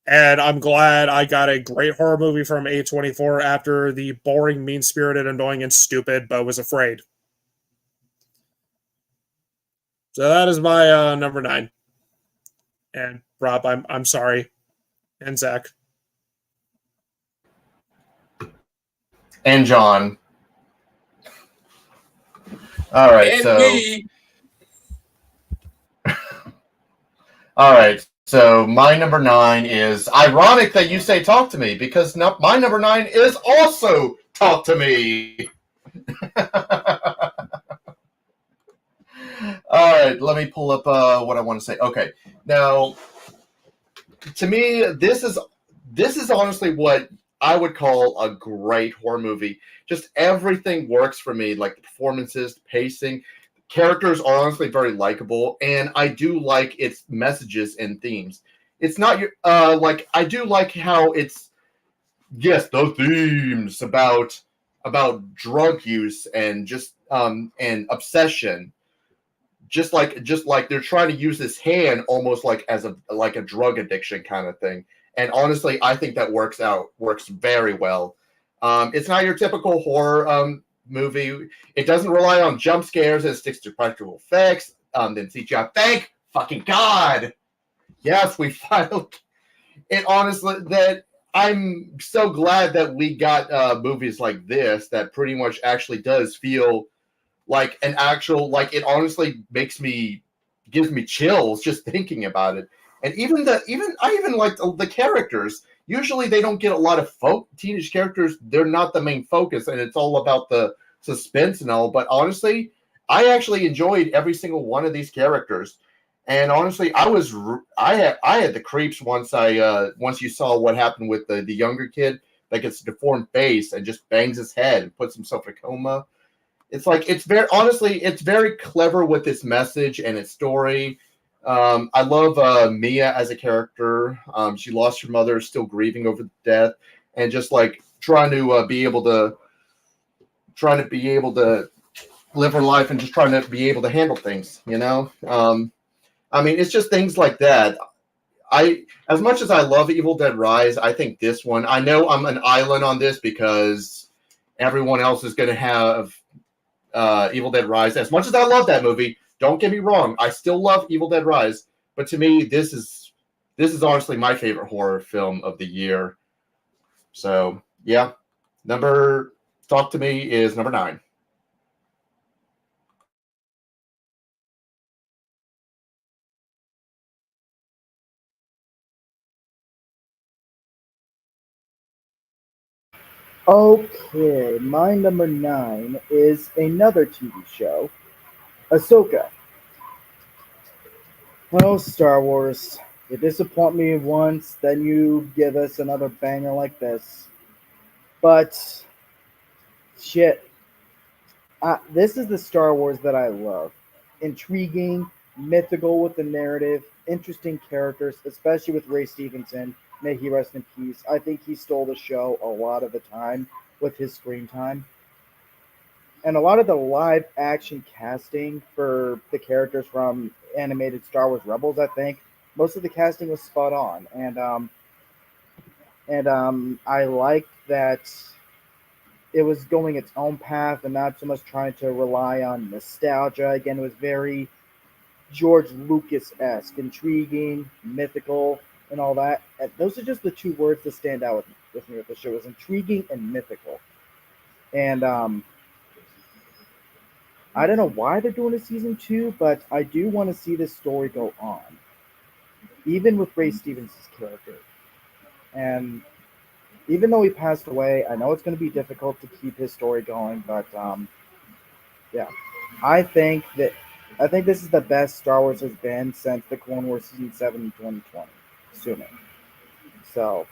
B: And I'm glad I got a great horror movie from A24 after the boring, mean-spirited, annoying, and stupid Beau Was Afraid. So that is my number 9. And Rob, I'm sorry. And Zach.
C: And John. All right,
F: And
C: so
F: me.
C: all right, so my number 9 is ironic that you say "Talk to Me," because my number 9 is also "Talk to Me." All right, let me pull up what I want to say. Okay, now to me, this is honestly what I would call a great horror movie. Just everything works for me, like the performances, the pacing. Characters are honestly very likable, and I do like its messages and themes. It's not your like I do like how it's the themes about drug use and just and obsession. Just like they're trying to use this hand almost like as a drug addiction kind of thing. And honestly, I think that works very well. It's not your typical horror movie. It doesn't rely on jump scares. It sticks to practical effects. Then CGI. Thank fucking God. Yes, we finally. And honestly, that I'm so glad that we got movies like this that pretty much actually does feel like an actual, like, it honestly gives me chills just thinking about it. And I even like the characters. Usually they don't get a lot of teenage characters. They're not the main focus, and it's all about the suspense and all. But honestly, I actually enjoyed every single one of these characters. And honestly, I had the creeps once you saw what happened with the younger kid that gets a deformed face and just bangs his head and puts himself in a coma. It's like it's very clever with its message and its story. I love Mia as a character. She lost her mother, still grieving over the death, and just like trying to be able to live her life and just trying to be able to handle things. I mean, it's just things like that. As much as I love Evil Dead Rise, I think this one. I know I'm an island on this because everyone else is going to have Evil Dead Rise. As much as I love that movie, don't get me wrong, I still love Evil Dead Rise, but to me, this is honestly my favorite horror film of the year. So yeah, Talk to Me is number 9.
D: Okay, my number 9 is another TV show, Ahsoka. Oh, Star Wars. You disappoint me once, then you give us another banger like this. But shit, this is the Star Wars that I love. Intriguing, mythical with the narrative, interesting characters, especially with Ray Stevenson. May he rest in peace. I think he stole the show a lot of the time with his screen time. And a lot of the live action casting for the characters from animated Star Wars Rebels, I think most of the casting was spot on. I liked that it was going its own path and not so much trying to rely on nostalgia. Again, it was very George Lucas esque, intriguing, mythical, and all that. And those are just the two words that stand out with me with the show. It was intriguing and mythical. And I don't know why they're doing a season two, but I do want to see this story go on, even with Ray Stevens' character. And even though he passed away, I know it's going to be difficult to keep his story going, but yeah, I think that I think this is the best Star Wars has been since the Clone Wars season 7 in 2020, assuming. So,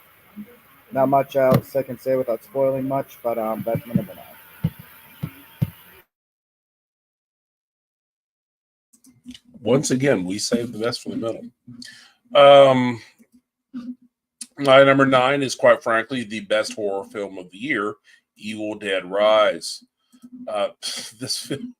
D: not much else I can say without spoiling much, but that's my number 9.
E: Once again, we saved the best for the middle. My number 9 is quite frankly the best horror film of the year, Evil Dead Rise. This film,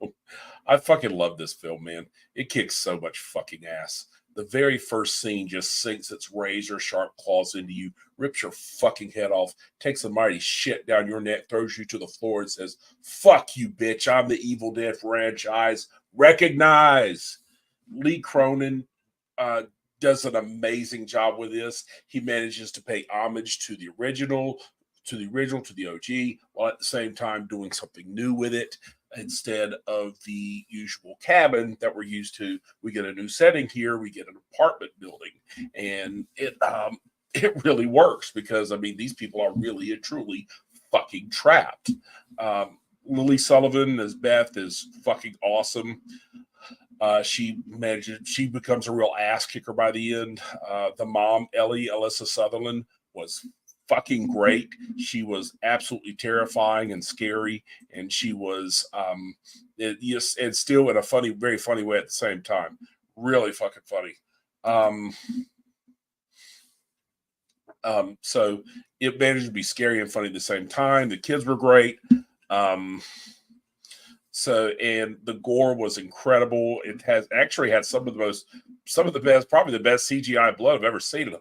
E: I fucking love this film, man. It kicks so much fucking ass. The very first scene just sinks its razor sharp claws into you, rips your fucking head off, takes a mighty shit down your neck, throws you to the floor, and says, "Fuck you, bitch. I'm the Evil Dead franchise. Recognize." Lee Cronin does an amazing job with this. He manages to pay homage to the original, to the OG, while at the same time doing something new with it. Instead of the usual cabin that we're used to, we get a new setting here. We get an apartment building, and it really works because I mean these people are really and truly fucking trapped. Lily Sullivan as Beth is fucking awesome. She becomes a real ass kicker by the end. The mom, Ellie, Alyssa Sutherland, was fucking great. She was absolutely terrifying and scary, and she was yes, and still in a funny, very funny way at the same time. Really fucking funny. So it managed to be scary and funny at the same time. The kids were great. And the gore was incredible. It has actually had some of the best, probably the best CGI blood I've ever seen in a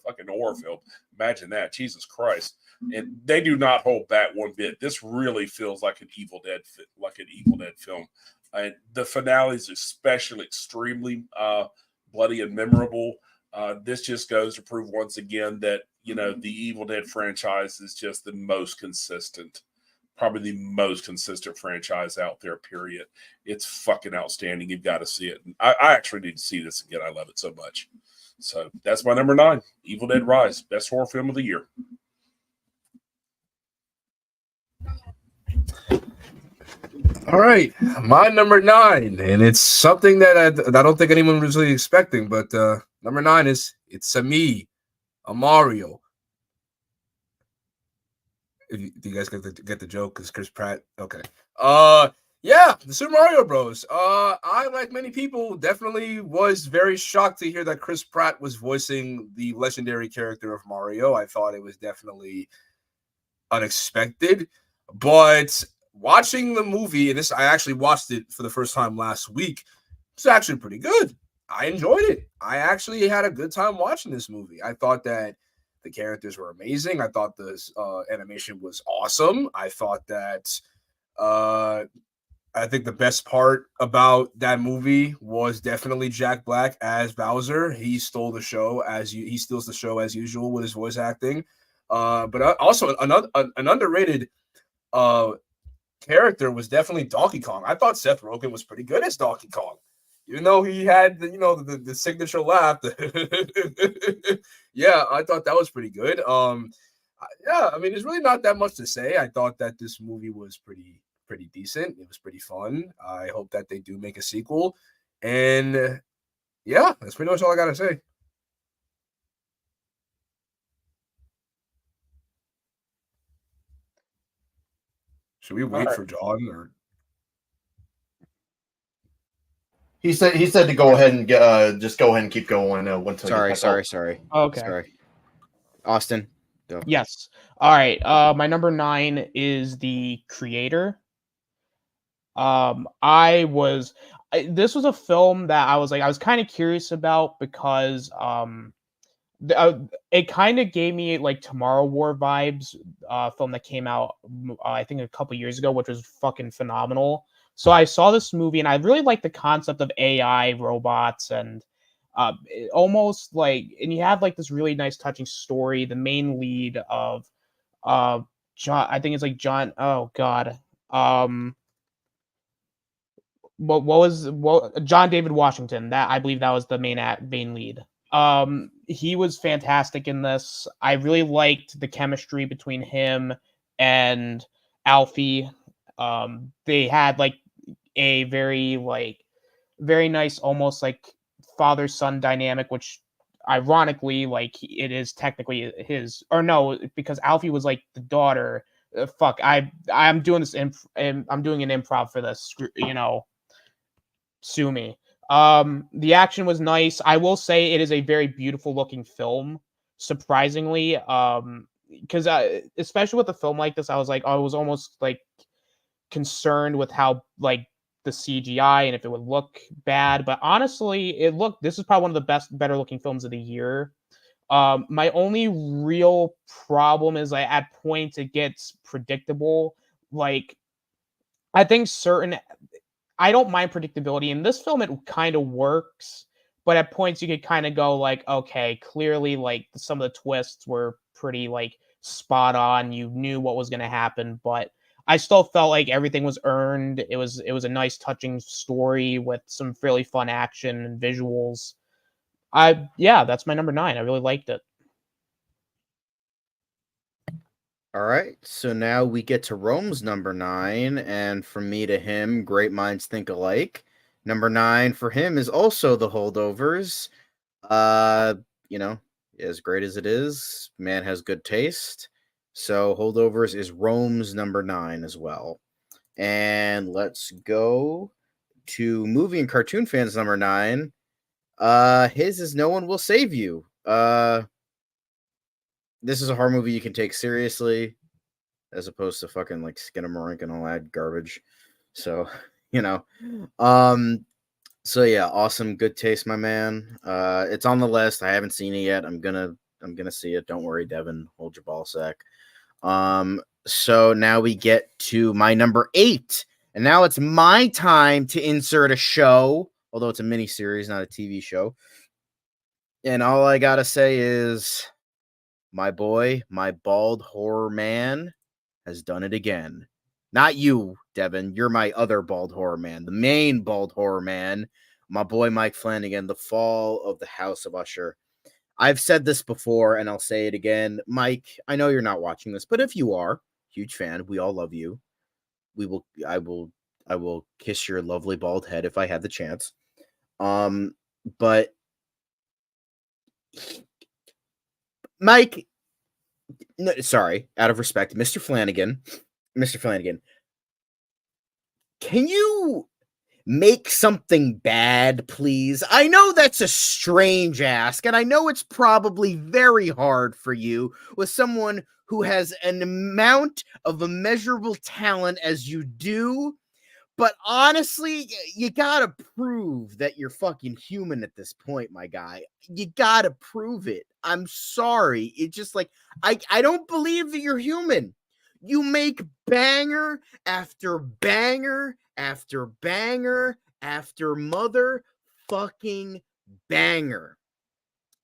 E: fucking horror film. Imagine that, Jesus Christ! And they do not hold back one bit. This really feels like an Evil Dead film. And the finale is especially extremely bloody and memorable. This just goes to prove once again that the Evil Dead franchise is just the most consistent. Probably the most consistent franchise out there, period. It's fucking outstanding. You've got to see it. I actually need to see this again. I love it so much. So that's my number 9, Evil Dead Rise, best horror film of the year.
F: All right, my number 9, and it's something that I don't think anyone was really expecting, but number 9 is It's a Mario. Do you guys get the joke? Because Chris Pratt. Okay. Yeah, the Super Mario Bros. I, like many people, definitely was very shocked to hear that Chris Pratt was voicing the legendary character of Mario. I thought it was definitely unexpected, but watching the movie, and I actually watched it for the first time last week. It's actually pretty good. I enjoyed it. I actually had a good time watching this movie. I thought that the characters were amazing. I thought the animation was awesome. I thought that I think the best part about that movie was definitely Jack Black as Bowser. He stole the show he steals the show as usual with his voice acting. But also an underrated character was definitely Donkey Kong. I thought Seth Rogen was pretty good as Donkey Kong. Even though he had the signature laugh. Yeah, I thought that was pretty good. Yeah, I mean, there's really not that much to say. I thought that this movie was pretty decent. It was pretty fun. I hope that they do make a sequel. And yeah, that's pretty much all I gotta say. Should we wait
B: Alright.
F: for John or?
C: He said to go ahead and just go ahead and keep going until he gets back up.
A: Sorry.
G: Okay.
A: Sorry. Austin, go.
G: Yes. All right. My number 9 is The Creator. This was a film that I was kind of curious about because it kind of gave me like Tomorrow War vibes. Film that came out I think a couple years ago, which was fucking phenomenal. So I saw this movie and I really liked the concept of AI robots and almost like, and you have like this really nice touching story. The main lead of John, I think it's like John. Oh God. What John David Washington? That I believe that was the main lead. He was fantastic in this. I really liked the chemistry between him and Alfie. They had like a very nice, almost like father-son dynamic, which ironically, like it is technically his, or no, because Alfie was like the daughter. I'm doing this. I'm doing an improv for this. Sue me. The action was nice. I will say it is a very beautiful looking film. Surprisingly, because especially with a film like this, I was almost like concerned with how like the CGI and if it would look bad. But honestly, this is probably one of the better looking films of the year. My only real problem is like at points it gets predictable. Like I think I don't mind predictability. In this film, it kind of works, but at points you could kind of go like, okay, clearly like some of the twists were pretty like spot on. You knew what was going to happen, but I still felt like everything was earned. It was a nice, touching story with some fairly fun action and visuals. That's my number 9. I really liked it.
A: All right, so now we get to Rome's number 9, and from me to him, great minds think alike. Number 9 for him is also The Holdovers. As great as it is, man has good taste. So Holdovers is Rome's number 9 as well. And let's go to movie and cartoon fans number 9. His is No One Will Save You. This is a horror movie you can take seriously, as opposed to fucking like Skinamarink and all that garbage. So, So yeah, awesome, good taste, my man. It's on the list. I haven't seen it yet. I'm gonna see it. Don't worry, Devin. Hold your ball sack. So now we get to my number 8, and now it's my time to insert a show, although it's a mini series, not a TV show. And all I gotta say is, my boy, my bald horror man, has done it again. Not you, Devin. You're my other bald horror man. The main bald horror man, my boy Mike Flanagan, The Fall of the House of Usher. I've said this before, and I'll say it again. Mike, I know you're not watching this, but if you are, huge fan, we all love you. I will kiss your lovely bald head if I had the chance. But Mike, no, sorry, out of respect, Mr. Flanagan, can you make something bad, please? I know that's a strange ask, and I know it's probably very hard for you with someone who has an amount of immeasurable talent as you do. But honestly, you gotta prove that you're fucking human at this point, my guy. You gotta prove it. I'm sorry. It's just like, I don't believe that you're human. You make banger after banger after banger after mother fucking banger.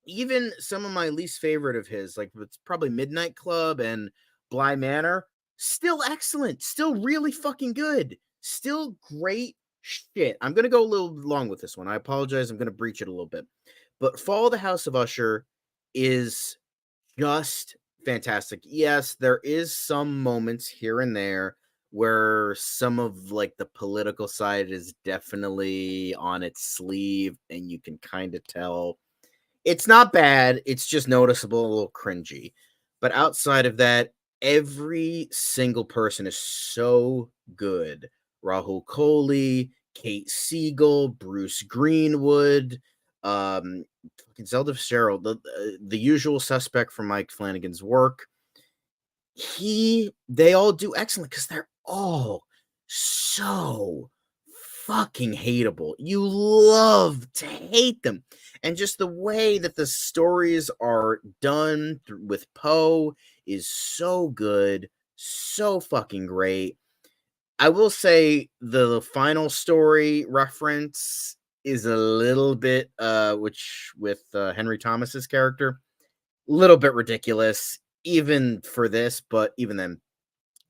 A: Even some of my least favorite of his, like it's probably Midnight Club and Bly Manor, still excellent. Still really fucking good. Still great shit. I'm going to go a little long with this one. I apologize. I'm going to breach it a little bit. But Fall of the House of Usher is just fantastic. Yes, there is some moments here and there where some of like the political side is definitely on its sleeve, and you can kind of tell. It's not bad. It's just noticeable, a little cringy. But outside of that, every single person is so good. Rahul Kohli, Kate Siegel, Bruce Greenwood, Zelda Fitzgerald, the usual suspect from Mike Flanagan's work. They all do excellent because they're all so fucking hateable. You love to hate them. And just the way that the stories are done with Poe is so good, so fucking great. I will say the final story reference is a little bit, which with Henry Thomas's character, a little bit ridiculous, even for this, but even then,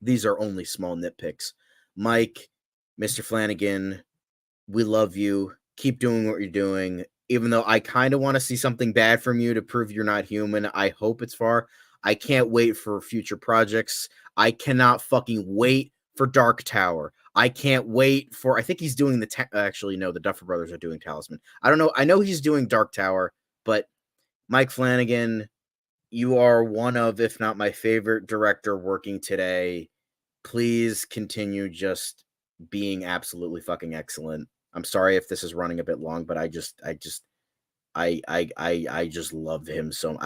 A: these are only small nitpicks. Mike, Mr. Flanagan, we love you. Keep doing what you're doing. Even though I kind of want to see something bad from you to prove you're not human, I hope it's far. I can't wait for future projects. I cannot fucking wait for Dark Tower. I can't wait for. I think he's doing actually, no, the Duffer Brothers are doing Talisman. I don't know. I know he's doing Dark Tower, but Mike Flanagan, you are one of, if not my favorite director working today. Please continue just being absolutely fucking excellent. I'm sorry if this is running a bit long, but I just love him so.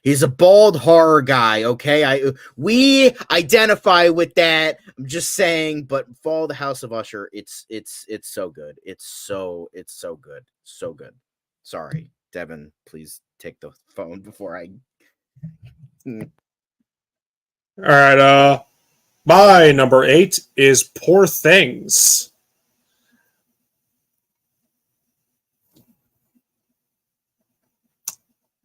A: He's a bald horror guy, okay? We identify with that. I'm just saying, but Fall of the House of Usher, it's so good. It's so good. So good. Sorry, Devin, please take the phone before I.
B: All right, my number 8 is Poor Things.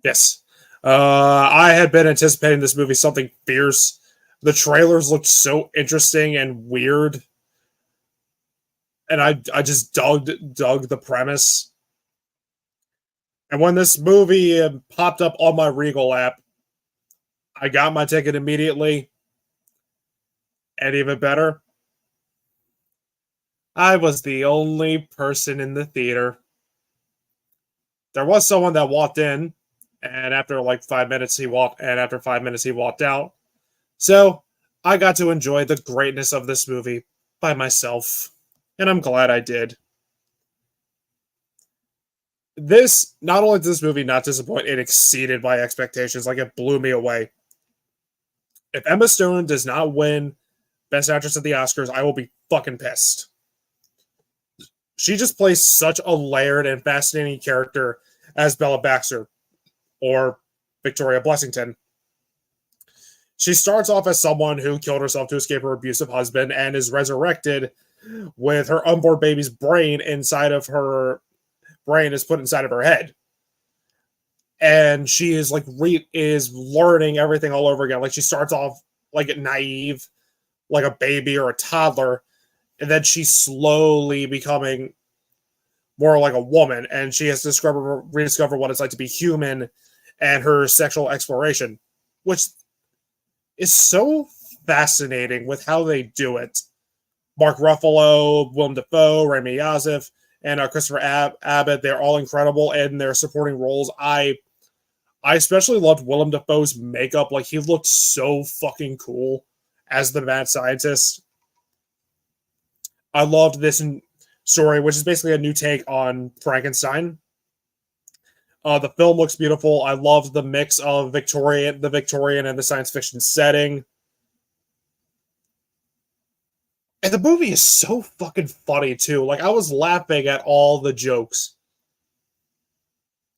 B: Yes. I had been anticipating this movie something fierce. The trailers looked so interesting and weird. And I just dug the premise. And when this movie popped up on my Regal app, I got my ticket immediately. And even better, I was the only person in the theater. There was someone that walked in, and after like 5 minutes he walked out. So I got to enjoy the greatness of this movie by myself, and I'm glad I did. Not only did this movie not disappoint, it exceeded my expectations. Like, it blew me away. If Emma Stone does not win Best Actress at the Oscars, I will be fucking pissed. She just plays such a layered and fascinating character as Bella Baxter, or Victoria Blessington. She starts off as someone who killed herself to escape her abusive husband and is resurrected with her unborn baby's brain inside of her brain is put inside of her head. And she is like is learning everything all over again. Like, she starts off like naive, like a baby or a toddler, and then she's slowly becoming more like a woman, and she has to rediscover what it's like to be human and her sexual exploration, which is so fascinating with how they do it. Mark Ruffalo, Willem Dafoe, Rami Malek, and Christopher Abbott, they're all incredible in their supporting roles. I especially loved Willem Dafoe's makeup. Like, he looked so fucking cool as the mad scientist. I loved this story, which is basically a new take on Frankenstein. The film looks beautiful. I loved the mix of the Victorian and the science fiction setting. And the movie is so fucking funny, too. Like, I was laughing at all the jokes.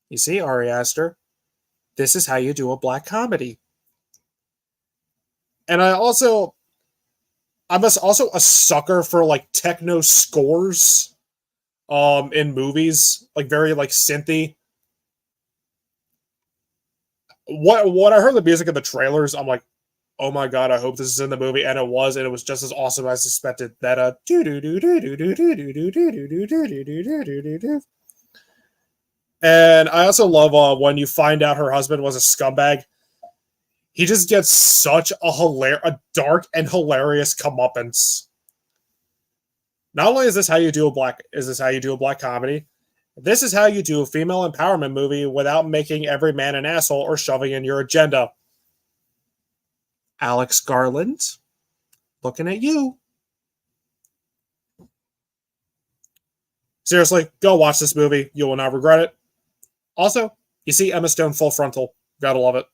B: You see, Ari Aster, this is how you do a black comedy. And I'm also a sucker for, like, techno scores in movies. Like, very, like, synthy. When I heard the music in the trailers, I'm like, oh my god, I hope this is in the movie, and it was just as awesome as I suspected. That and I also love when you find out her husband was a scumbag. He just gets such a dark and hilarious comeuppance. Not only is this how you do a black comedy, this is how you do a female empowerment movie without making every man an asshole or shoving in your agenda. Alex Garland, looking at you. Seriously, go watch this movie. You will not regret it. Also, you see Emma Stone full frontal. Gotta love it.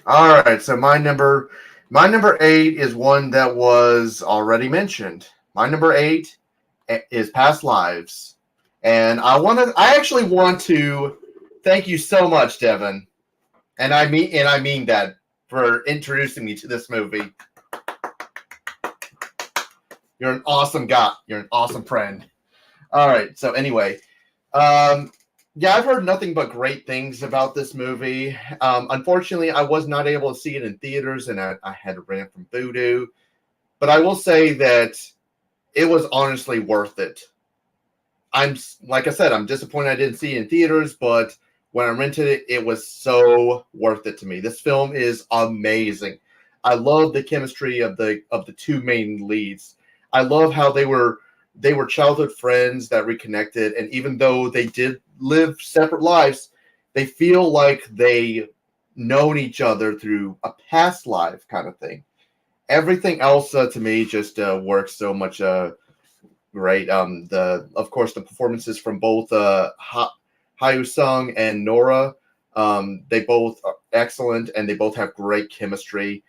C: All right, so my number 8 is one that was already mentioned. My number 8 is Past Lives, and I actually want to thank you so much, Devin, and I mean that, for introducing me to this movie. You're an awesome guy. You're an awesome friend. All right, so anyway, yeah, I've heard nothing but great things about this movie. Unfortunately, I was not able to see it in theaters, and I had to rent it from Vudu. But I will say that it was honestly worth it. Like I said, I'm disappointed I didn't see it in theaters, but when I rented it, it was so worth it to me. This film is amazing. I love the chemistry of the two main leads. I love how they were childhood friends that reconnected, and even though they did live separate lives, they feel like they known each other through a past life kind of thing. Everything else to me just works so much great. Of course the performances from both Hayu Sung and Nora, they both are excellent, and they both have great chemistry.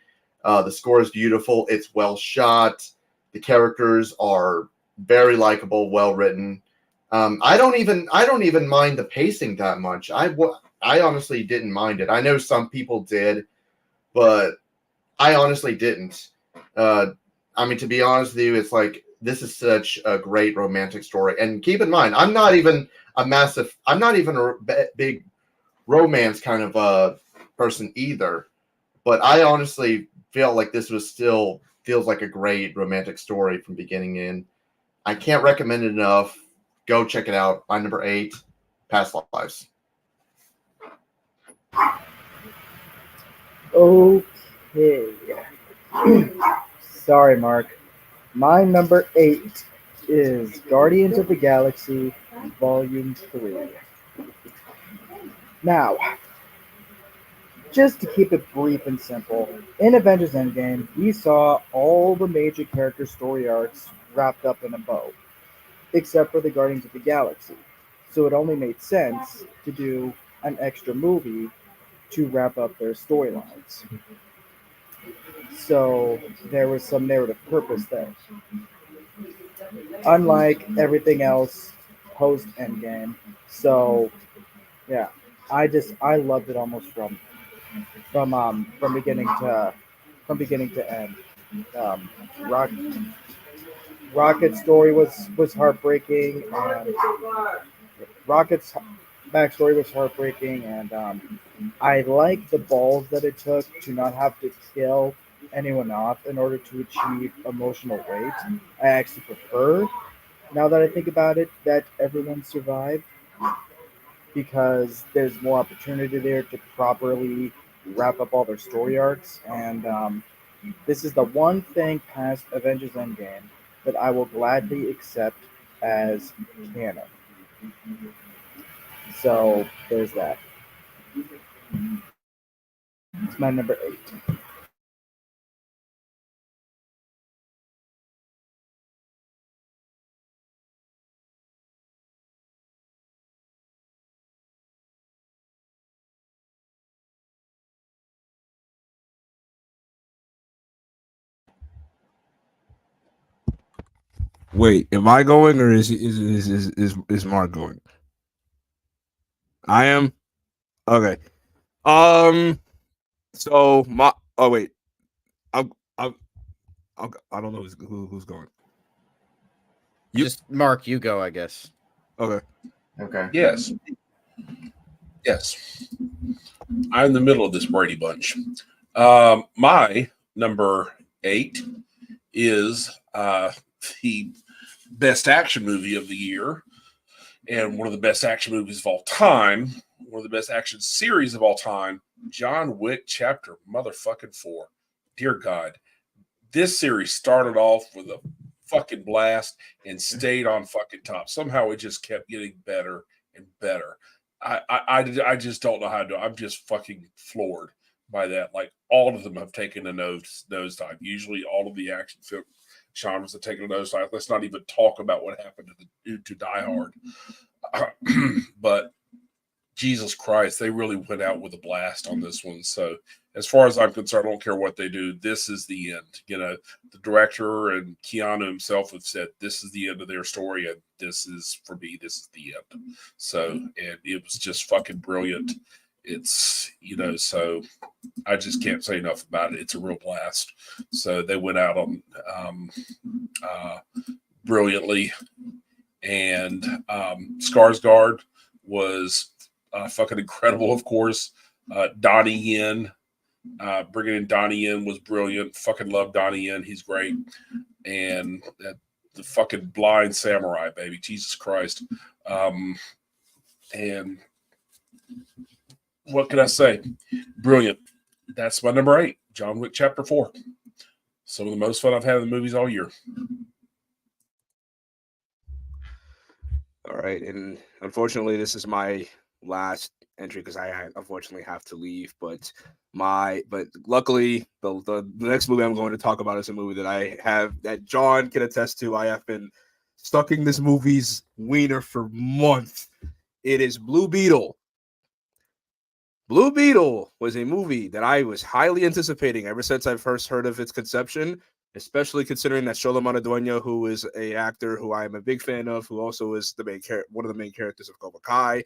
C: The score is beautiful. It's well shot. The characters are very likable, well written. I don't even mind the pacing that much. I honestly didn't mind it. I know some people did, but I honestly didn't. I mean, to be honest with you, it's like, this is such a great romantic story. And keep in mind, I'm not even a big romance kind of person either. But I honestly feel like this feels like a great romantic story from beginning to end. I can't recommend it enough. Go check it out. My number 8, Past Lives.
D: Okay. Sorry, Mark. My number 8 is Guardians of the Galaxy Volume 3. Now, just to keep it brief and simple, in Avengers Endgame, we saw all the major character story arcs wrapped up in a bow, except for the Guardians of the Galaxy. So it only made sense to do an extra movie to wrap up their storylines. So there was some narrative purpose there. Unlike everything else post Endgame. So yeah, I loved it almost from beginning to end. Um, Rock, Rocket's story was heartbreaking, and Rocket's backstory was heartbreaking, and I like the balls that it took to not have to kill anyone off in order to achieve emotional weight. I actually prefer, now that I think about it, that everyone survived, because there's more opportunity there to properly wrap up all their story arcs. And this is the one thing past Avengers Endgame that I will gladly accept as canon. So there's that. It's my number 8.
F: Wait, am I going or is Mark going? I am. Okay. So my. Oh wait. I'm. I'm. I don't know who's going. You-
A: Just Mark, you go, I guess.
F: Okay.
C: Okay.
E: Yes. I'm in the middle of this Brady Bunch. My number 8 is the best action movie of the year, and one of the best action movies of all time, one of the best action series of all time, John Wick Chapter motherfucking 4. Dear God, this series started off with a fucking blast and stayed on fucking top. Somehow it just kept getting better and better. I just don't know how to do it. I'm just fucking floored by that. Like all of them have taken a nosedive. Usually all of the action film genres have taken a nosedive. Let's not even talk about what happened to Die Hard. But Jesus Christ, they really went out with a blast on this one. So as far as I'm concerned, I don't care what they do. This is the end. You know, the director and Keanu himself have said this is the end of their story, and this is, for me, this is the end. So, and it was just fucking brilliant. It's, you know, so I just can't say enough about it. It's a real blast. So they went out on brilliantly, and Skarsgård was fucking incredible, of course. Donnie Yen, bringing in Donnie Yen was brilliant. Fucking love Donnie Yen. He's great. And the fucking blind samurai, baby. Jesus Christ. And what can I say? Brilliant. That's my number 8, John Wick Chapter 4. Some of the most fun I've had in the movies all year.
F: All right, and unfortunately, this is my last entry because I unfortunately have to leave. But luckily, the next movie I'm going to talk about is a movie that John can attest to. I have been sucking this movie's wiener for months. It is Blue Beetle. Blue Beetle was a movie that I was highly anticipating ever since I first heard of its conception, especially considering that Xolo Maridueña, who is an actor who I am a big fan of, who also is one of the main characters of Cobra Kai.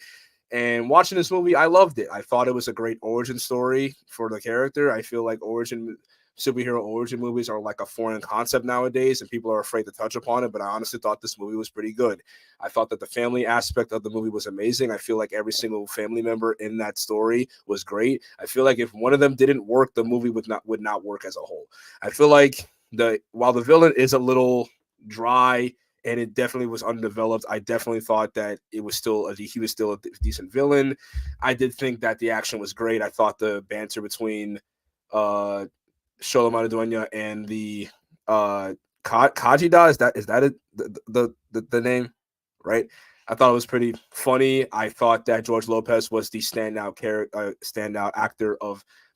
F: And watching this movie, I loved it. I thought it was a great origin story for the character. I feel like superhero origin movies are like a foreign concept nowadays, and people are afraid to touch upon it. But I honestly thought this movie was pretty good. I thought that the family aspect of the movie was amazing. I feel like every single family member in that story was great. I feel like if one of them didn't work, the movie would not work as a whole. I feel like while the villain is a little dry and it definitely was undeveloped, I definitely thought that he was still a decent villain. I did think that the action was great. I thought the banter between Xolo Maridueña and the Kajida, is that it, the name, right? I thought it was pretty funny. I thought that George Lopez was the standout actor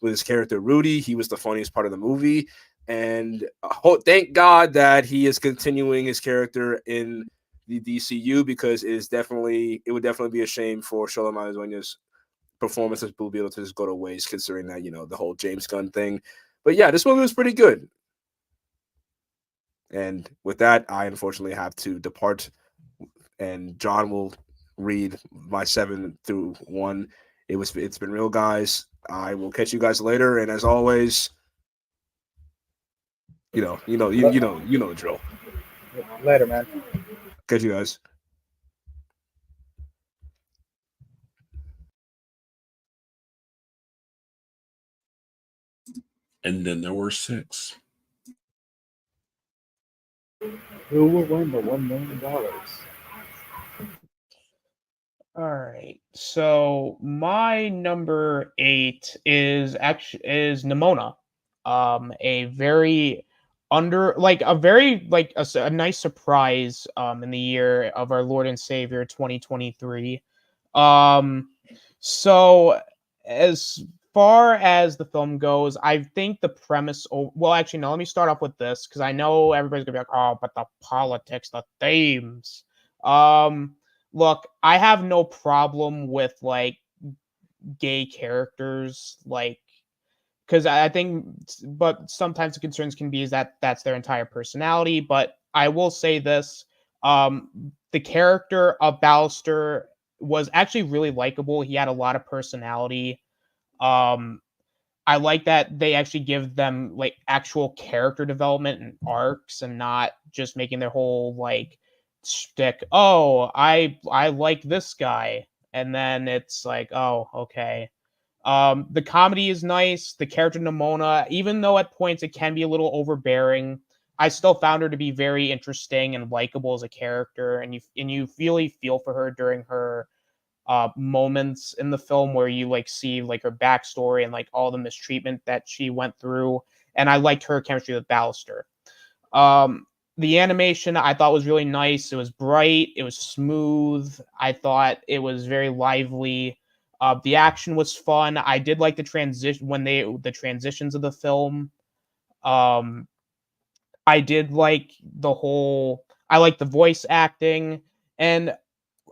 F: with his character Rudy. He was the funniest part of the movie, and thank God that he is continuing his character in the DCU, because it would definitely be a shame for Xolo Maridueña's performance as Blue Beetle to just go to waste, considering that, you know, the whole James Gunn thing. But yeah, this movie was pretty good. And with that, I unfortunately have to depart, and John will read my 7 through 1. It's been real, guys. I will catch you guys later, and as always, you know the drill.
D: Later, man.
F: Catch you guys.
E: And then there were 6.
D: Who will win the $1 million?
G: All right. So my number 8 is Nimona. A very a nice surprise in the year of our Lord and Savior 2023. So as far as the film goes, I think the premise. Well, actually, no. Let me start off with this, because I know everybody's gonna be like, "Oh, but the politics, the themes." Look, I have no problem with like gay characters, like, because I think, but sometimes the concerns can be is that that's their entire personality. But I will say this: the character of Ballister was actually really likable. He had a lot of personality. I like that they actually give them like actual character development and arcs, and not just making their whole like shtick. Oh, I like this guy, and then it's like, oh, okay. The comedy is nice. The character Nimona, even though at points it can be a little overbearing, I still found her to be very interesting and likable as a character, and you really feel for her during her moments in the film where you like see like her backstory and like all the mistreatment that she went through. And I liked her chemistry with Ballister. The The animation I thought was really nice. It was bright. It was smooth. I thought it was very lively. The action was fun. I did like the transition the transitions of the film. Um, I did like I like the voice acting, and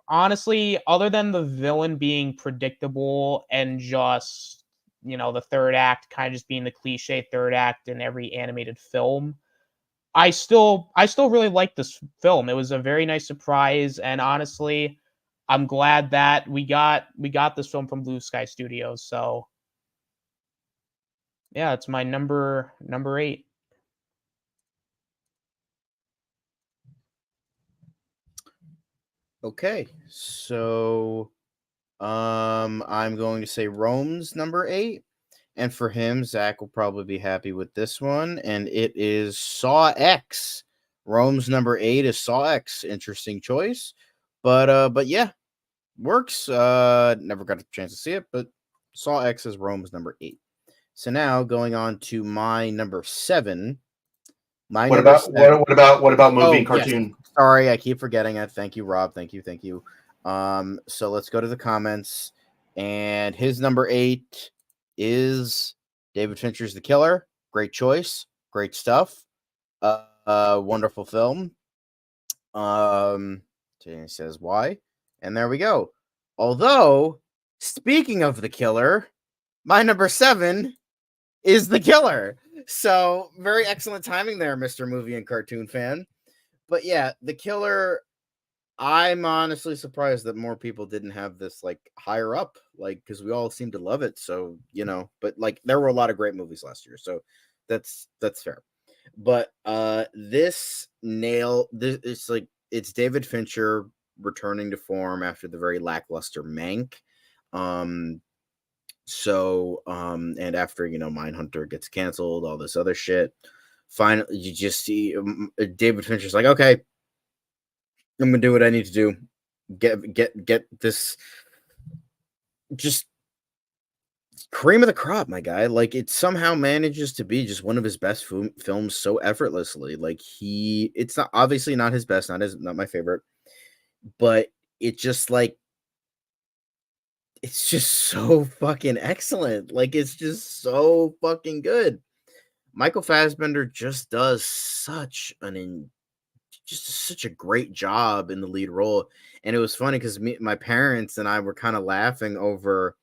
G: honestly, other than the villain being predictable and just, the third act kind of just being the cliche third act in every animated film, I still really like this film. It was a very nice surprise, and honestly, I'm glad that we got this film from Blue Sky Studios. So yeah, it's my number 8.
A: Okay, so I'm going to say Rome's number 8. And for him, Zach will probably be happy with this one. And it is Saw X. Rome's number 8 is Saw X. Interesting choice. But yeah, works. Never got a chance to see it, but Saw X is Rome's number 8. So now going on to my number 7. My
C: What
A: number
C: about
A: 7.
C: what about movie and
A: yes.
C: cartoon?
A: Sorry, I keep forgetting it. Thank you, Rob. Thank you. So let's go to the comments. And his number 8 is David Fincher's The Killer. Great choice. Great stuff. Wonderful film. Jane says why. And there we go. Although, speaking of The Killer, my number 7 is The Killer. So, very excellent timing there, Mr. Movie and Cartoon fan. But yeah, The Killer, I'm honestly surprised that more people didn't have this like higher up, like because we all seem to love it. So, but like there were a lot of great movies last year. So that's fair. But it's David Fincher returning to form after the very lackluster Mank. And after Mindhunter gets canceled, all this other shit, finally you just see David Fincher's like, okay, I'm gonna do what I need to do, get this just cream of the crop, my guy. Like it somehow manages to be just one of his best films so effortlessly. Like it's not obviously not his best, not my favorite, but it just like it's just so fucking excellent. Like it's just so fucking good. Michael Fassbender just does such a great job in the lead role. And it was funny because my parents and I were kind of laughing over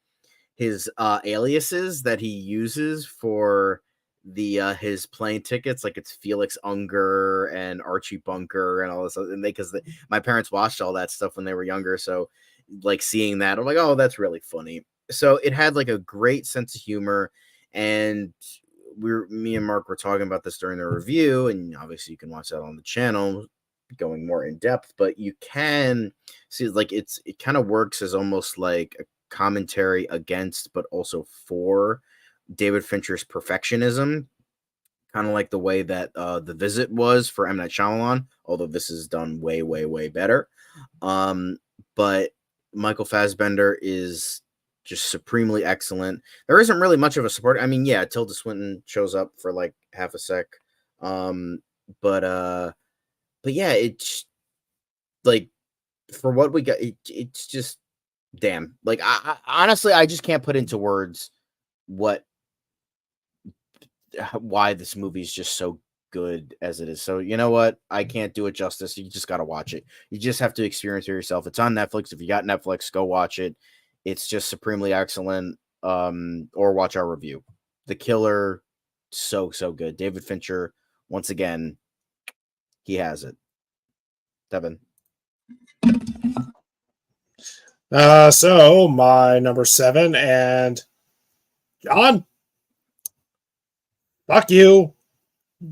A: his aliases that he uses for the his plane tickets, like it's Felix Unger and Archie Bunker and all this, and because my parents watched all that stuff when they were younger, so like seeing that, I'm like, oh, that's really funny. So it had like a great sense of humor, and me and Mark were talking about this during the review, and obviously you can watch that on the channel going more in depth, but you can see like it kind of works as almost like a commentary against but also for David Fincher's perfectionism, kind of like the way that The Visit was for M. Night Shyamalan, although this is done way, way, way better. But Michael Fassbender is just supremely excellent. There isn't really much of a support. I mean, yeah, Tilda Swinton shows up for like half a sec. But yeah, it's like for what we got, it's just damn. Like I honestly, I just can't put into words why this movie is just so good as it is. So you know what? I can't do it justice. You just got to watch it. You just have to experience it yourself. It's on Netflix. If you got Netflix, go watch it. It's just supremely excellent. Or watch our review. The Killer, so good. David Fincher, once again, he has it. Devin.
B: So my number 7, and John, fuck you.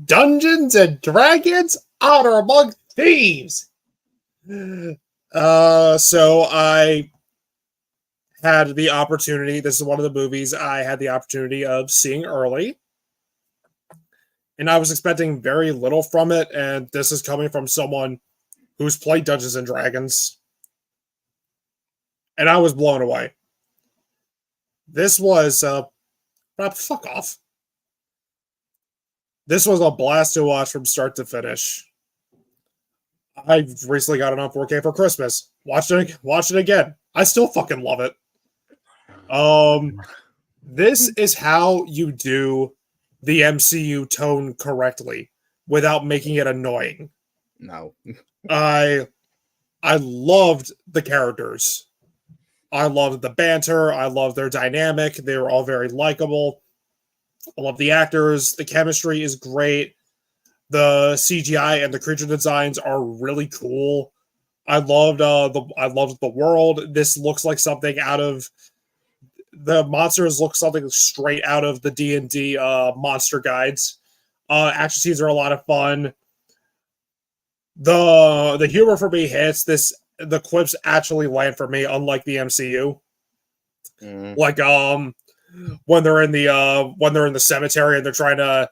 B: Dungeons and Dragons: Honor Among Thieves. So I had the opportunity. This is one of the movies I had the opportunity of seeing early, and I was expecting very little from it. And this is coming from someone who's played Dungeons and Dragons, and I was blown away. This was fuck off. This was a blast to watch from start to finish. I recently got it on 4K for Christmas. Watched it again. I still fucking love it. This is how you do the MCU tone correctly without making it annoying.
A: No.
B: I loved the characters. I loved the banter. I loved their dynamic. They were all very likable. I love the actors. The chemistry is great. The CGI and the creature designs are really cool. I loved the world. This looks like something out of the monsters look something straight out of the D&D monster guides. Action scenes are a lot of fun. The humor for me hits. The quips actually land for me, unlike the MCU.
A: Mm.
B: Like when they're in the cemetery and they're trying to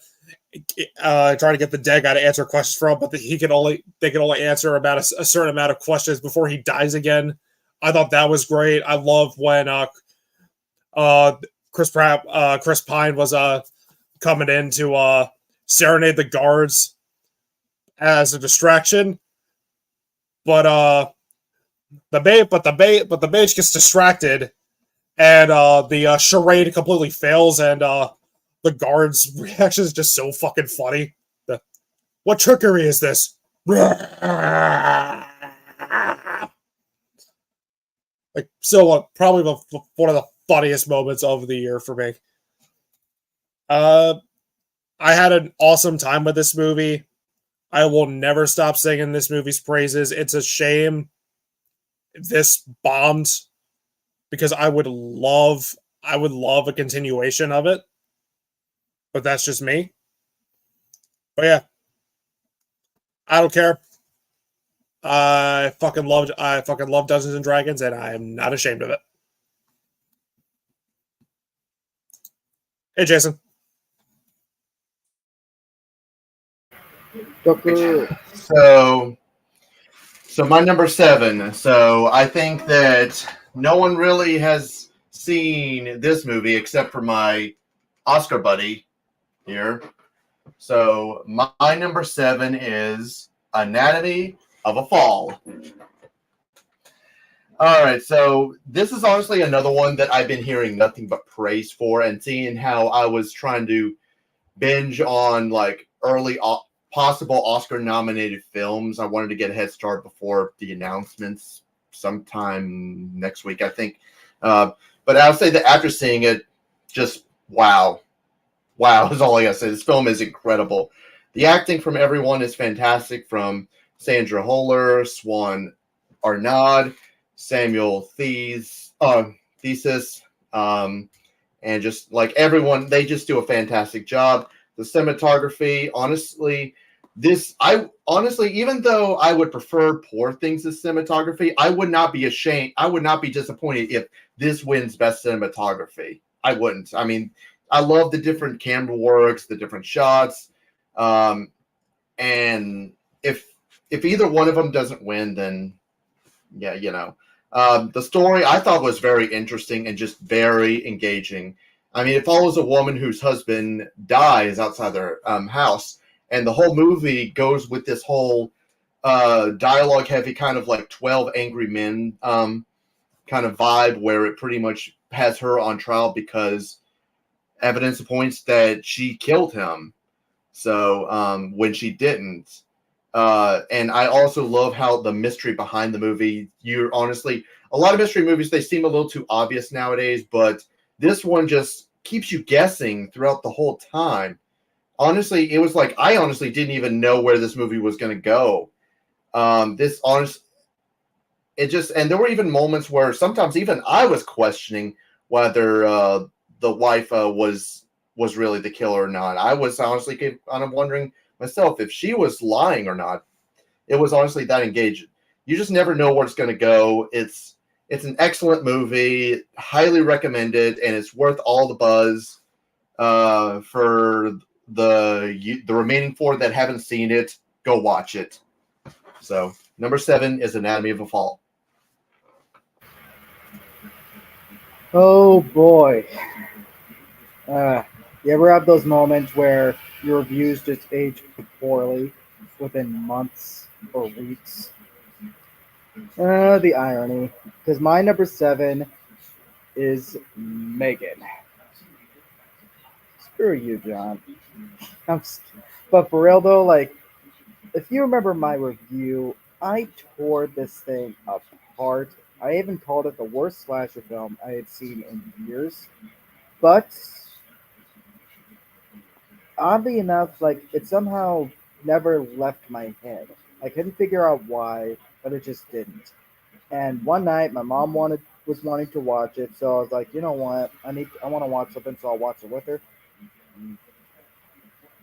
B: get the dead guy to answer questions from, but they can only answer about a certain amount of questions before he dies again. I thought that was great. I love when Chris Pine was coming in to serenade the guards as a distraction, but the mage gets distracted, and the charade completely fails, and the guards' reaction is just so fucking funny. What trickery is this? Like, so probably one of the funniest moments of the year for me. I had an awesome time with this movie. I will never stop singing this movie's praises. It's a shame this bombed, because I would love a continuation of it. But that's just me. But yeah, I don't care. I fucking love Dungeons and Dragons, and I am not ashamed of it. Hey, Jason.
C: So my number 7. So I think that no one really has seen this movie except for my Oscar buddy here. So my number 7 is Anatomy of a Fall. All right, so this is honestly another one that I've been hearing nothing but praise for, and seeing how I was trying to binge on like early possible Oscar-nominated films. I wanted to get a head start before the announcements sometime next week, I think. But I would say that after seeing it, just wow is all I gotta say. This film is incredible. The acting from everyone is fantastic, from Sandra Holler, Swan Arnaud, Samuel Thesis, and just like everyone, they just do a fantastic job. The cinematography, honestly, even though I would prefer Poor Things' cinematography, I would not be ashamed. I would not be disappointed if this wins Best Cinematography. I wouldn't. I mean, I love the different camera works, the different shots, and if either one of them doesn't win, then yeah, the story I thought was very interesting and just very engaging. I mean, it follows a woman whose husband dies outside their house, and the whole movie goes with this whole dialogue-heavy kind of like 12 Angry Men kind of vibe, where it pretty much has her on trial because evidence points that she killed him. So when she didn't. And I also love how the mystery behind the movie, a lot of mystery movies, they seem a little too obvious nowadays, but this one just keeps you guessing throughout the whole time. Honestly, it was like, I honestly didn't even know where this movie was going to go. And there were even moments where sometimes even I was questioning whether the wife was really the killer or not. I was honestly kind of wondering myself if she was lying or not. It was honestly that engaging. You just never know where it's going to go. It's an excellent movie, highly recommended, and it's worth all the buzz. For the remaining 4 that haven't seen it, go watch it. So number 7 is Anatomy of a Fall.
D: Oh boy. You ever have those moments where your reviews just age poorly within months or weeks. The irony, because my number 7 is Megan. Screw you, John. But for real though, like, if you remember my review, I tore this thing apart. I even called it the worst slasher film I had seen in years. But oddly enough, like, it somehow never left my head. I couldn't figure out why, but it just didn't. And one night, my mom was wanting to watch it, so I was like, you know what, I want to watch something, so I'll watch it with her.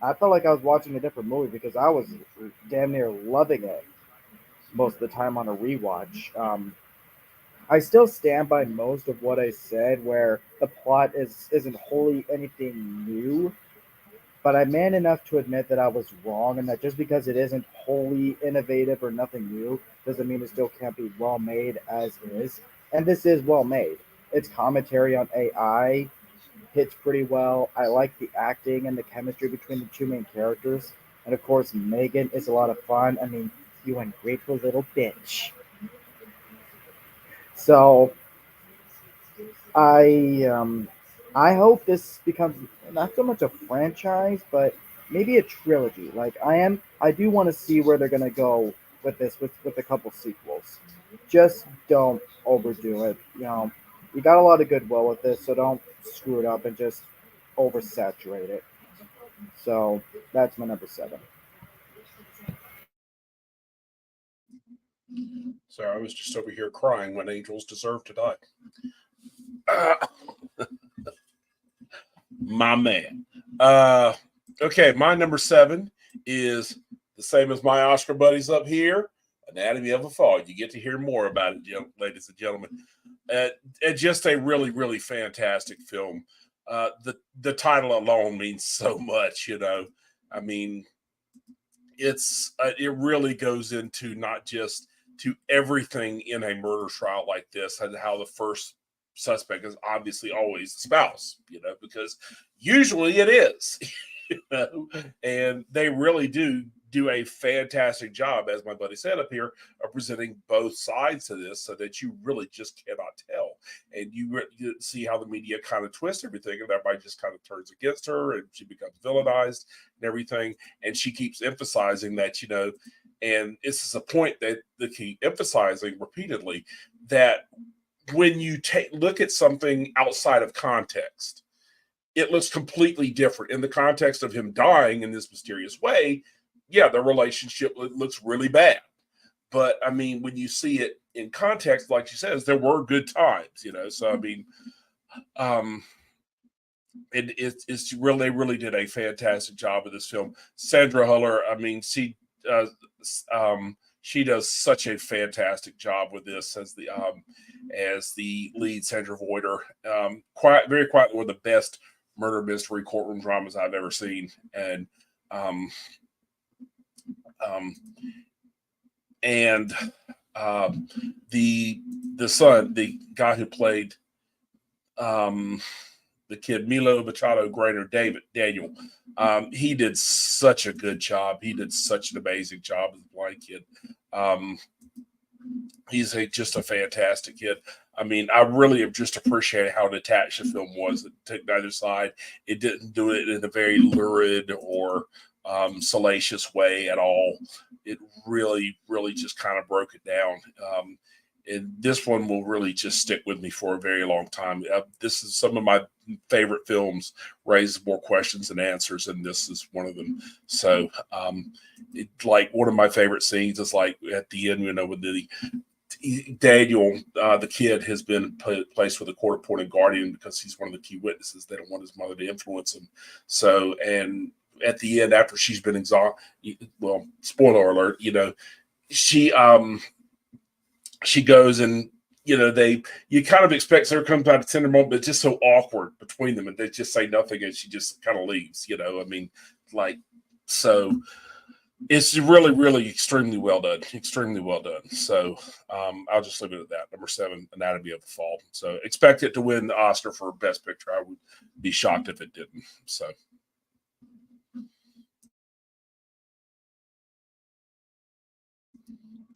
D: I felt like I was watching a different movie because I was damn near loving it most of the time on a rewatch. I still stand by most of what I said, where the plot isn't wholly anything new, but I'm man enough to admit that I was wrong, and that just because it isn't wholly innovative or nothing new doesn't mean it still can't be well made as is. And this is well made. Its commentary on AI hits pretty well. I like the acting and the chemistry between the two main characters. And of course, Megan is a lot of fun. I mean, you ungrateful little bitch. So I hope this becomes not so much a franchise, but maybe a trilogy. Like I do want to see where they're gonna go with this with a couple sequels. Just don't overdo it. You got a lot of goodwill with this, so don't screw it up and just oversaturate it. So that's my number 7.
E: So I was just over here crying when angels deserve to die. Uh, my man. Okay, my number 7 is the same as my Oscar buddies up here. Anatomy of a Fall. You get to hear more about it, ladies and gentlemen. Just a really, really fantastic film. The title alone means so much, I mean, it really goes into not just to everything in a murder trial like this, and how the first suspect is obviously always the spouse, because usually it is, and they really do a fantastic job, as my buddy said up here, of presenting both sides to this, so that you really just cannot tell, and you see how the media kind of twists everything, and everybody just kind of turns against her, and she becomes villainized and everything, and she keeps emphasizing that, and this is a point that they keep emphasizing repeatedly, that when you look at something outside of context, it looks completely different. In the context of him dying in this mysterious way, yeah, the relationship looks really bad. But I mean, when you see it in context, like she says, there were good times, So I mean, it's really, they really did a fantastic job of this film. Sandra Huller, I mean, she does such a fantastic job with this as the lead, Sandra Voider. Very quietly one of the best murder mystery courtroom dramas I've ever seen, and the son, the guy who played the kid, Milo Machado Grainer, Daniel, he did such a good job. He did such an amazing job as a blind kid. He's just a fantastic kid. I mean, I really have just appreciated how detached the film was. It took neither side. It didn't do it in a very lurid or salacious way at all. It really, really just kind of broke it down. And this one will really just stick with me for a very long time. This is some of my favorite films, raises more questions than answers, and this is one of them. So, like one of my favorite scenes is like at the end, when Daniel, the kid, has been placed with a court-appointed guardian because he's one of the key witnesses. They don't want his mother to influence him. So, and at the end, after she's been well, spoiler alert, she goes and you kind of expect there comes out a tender moment, but it's just so awkward between them, and they just say nothing, and she just kind of leaves. I mean, like, so it's really, really extremely well done. Extremely well done. So I'll just leave it at that. Number 7, Anatomy of a Fall. So expect it to win the Oscar for Best Picture. I would be shocked if it didn't. So.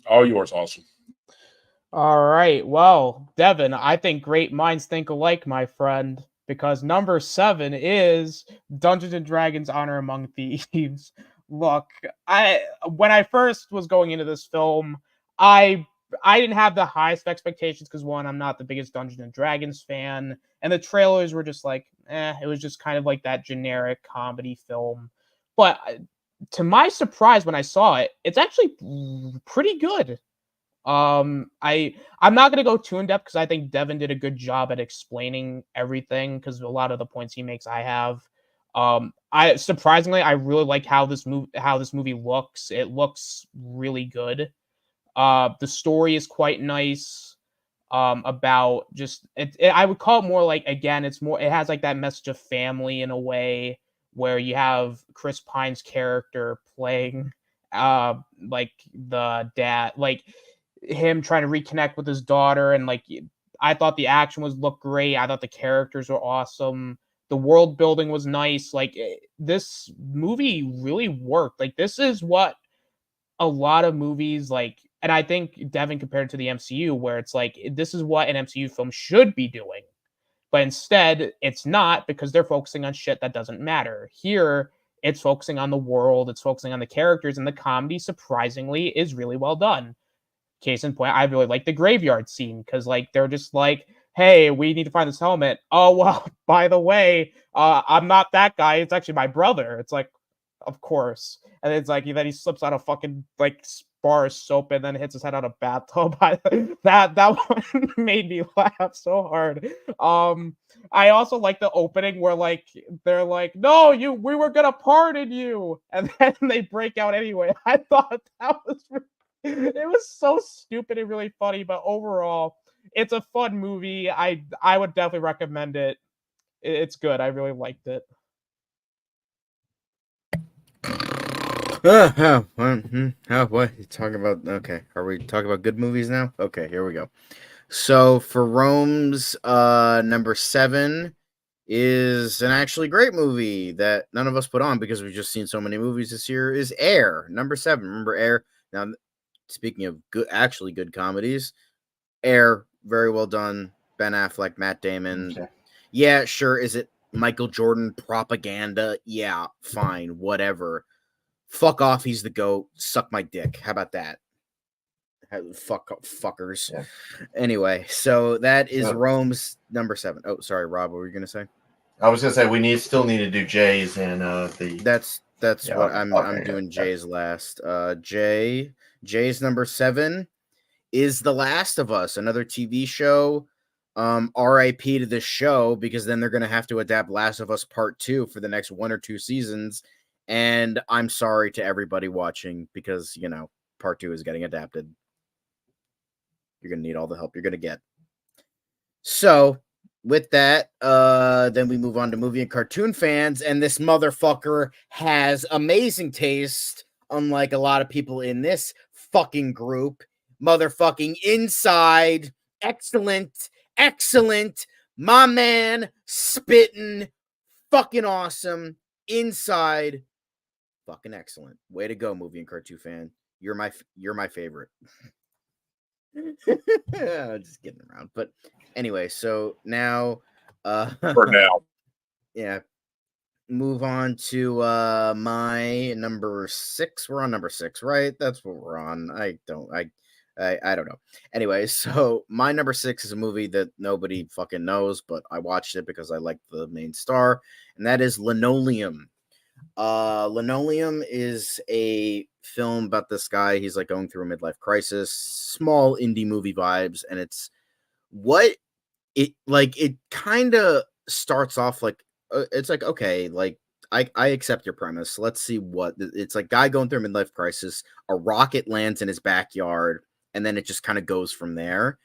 E: All yours, awesome.
G: All right. Well, Devin, I think great minds think alike, my friend, because number 7 is Dungeons and Dragons Honor Among Thieves. Look, when I first was going into this film, I I didn't have the highest expectations because one, I'm not the biggest Dungeons and Dragons fan, and the trailers were just like, it was just kind of like that generic comedy film. But to my surprise, when I saw it, it's actually pretty good. I'm not gonna go too in depth because I think Devin did a good job at explaining everything because a lot of the points he makes I have. I surprisingly I really like how this movie looks. It looks really good. The story is quite nice. About just I would call it more like, again, it's more, it has like that message of family in a way where you have Chris Pine's character playing like the dad, like him trying to reconnect with his daughter, and like I thought the action looked great. I thought the characters were awesome. The world building was nice. Like this movie really worked. Like this is what a lot of movies like, and I think Devin compared to the MCU, where it's like this is what an MCU film should be doing, but instead it's not because they're focusing on shit that doesn't matter. Here, it's focusing on the world, it's focusing on the characters, and the comedy surprisingly is really well done. Case in point, I really like the graveyard scene because like they're just like, hey, we need to find this helmet. Oh well, by the way, I'm not that guy. It's actually my brother. It's like, of course. And it's like then he slips out a fucking like bar of soap and then hits his head on a bathtub. That one made me laugh so hard. I also like the opening where like they're like, no, we were gonna pardon you, and then they break out anyway. I thought that was it was so stupid and really funny, but overall, it's a fun movie. I would definitely recommend it. It's good. I really liked it.
A: What you talking about? Okay, are we talking about good movies now? Okay, here we go. So for Rome's number 7 is an actually great movie that none of us put on because we've just seen so many movies this year. Is Air, number 7? Remember Air? Now, speaking of actually good comedies, Air, very well done. Ben Affleck, Matt Damon.
C: Okay.
A: Yeah, sure. Is it Michael Jordan propaganda? Yeah, fine, whatever. Fuck off, he's the GOAT. Suck my dick. How about that? Fuckers.
C: Yeah.
A: Anyway, so that is
C: So-
A: Rome's number 7. Oh, sorry, Rob, what were you gonna say?
C: I was gonna say we still need to do Jay's and the.
A: That's
C: Yeah,
A: what
C: okay,
A: I'm
C: okay,
A: doing.
C: yeah.
A: Jay's last. Jay's number 7 is The Last of Us, another TV show. RIP to this show because then they're gonna have to adapt Last of Us Part 2 for the next 1 or 2 seasons. And I'm sorry to everybody watching because Part 2 is getting adapted. You're gonna need all the help you're gonna get. So with that, then we move on to movie and cartoon fans, and this motherfucker has amazing taste, unlike a lot of people in this fucking group. Motherfucking Inside, excellent, my man, spitting, fucking awesome. Inside, fucking excellent. Way to go, movie and cartoon fan. You're my favorite. Just kidding around, but anyway, so now
E: For now.
A: yeah, move on to my number 6. We're on number 6, right? That's what we're on. I don't know. Anyway, so my number 6 is a movie that nobody fucking knows, but I watched it because I like the main star, and that is Linoleum. Linoleum is a film about this guy. He's like going through a midlife crisis, small indie movie vibes, and it's what it kind of starts off like. It's like, okay, like I accept your premise. Let's see what it's like. Guy going through a midlife crisis, a rocket lands in his backyard, and then it just kind of goes from there.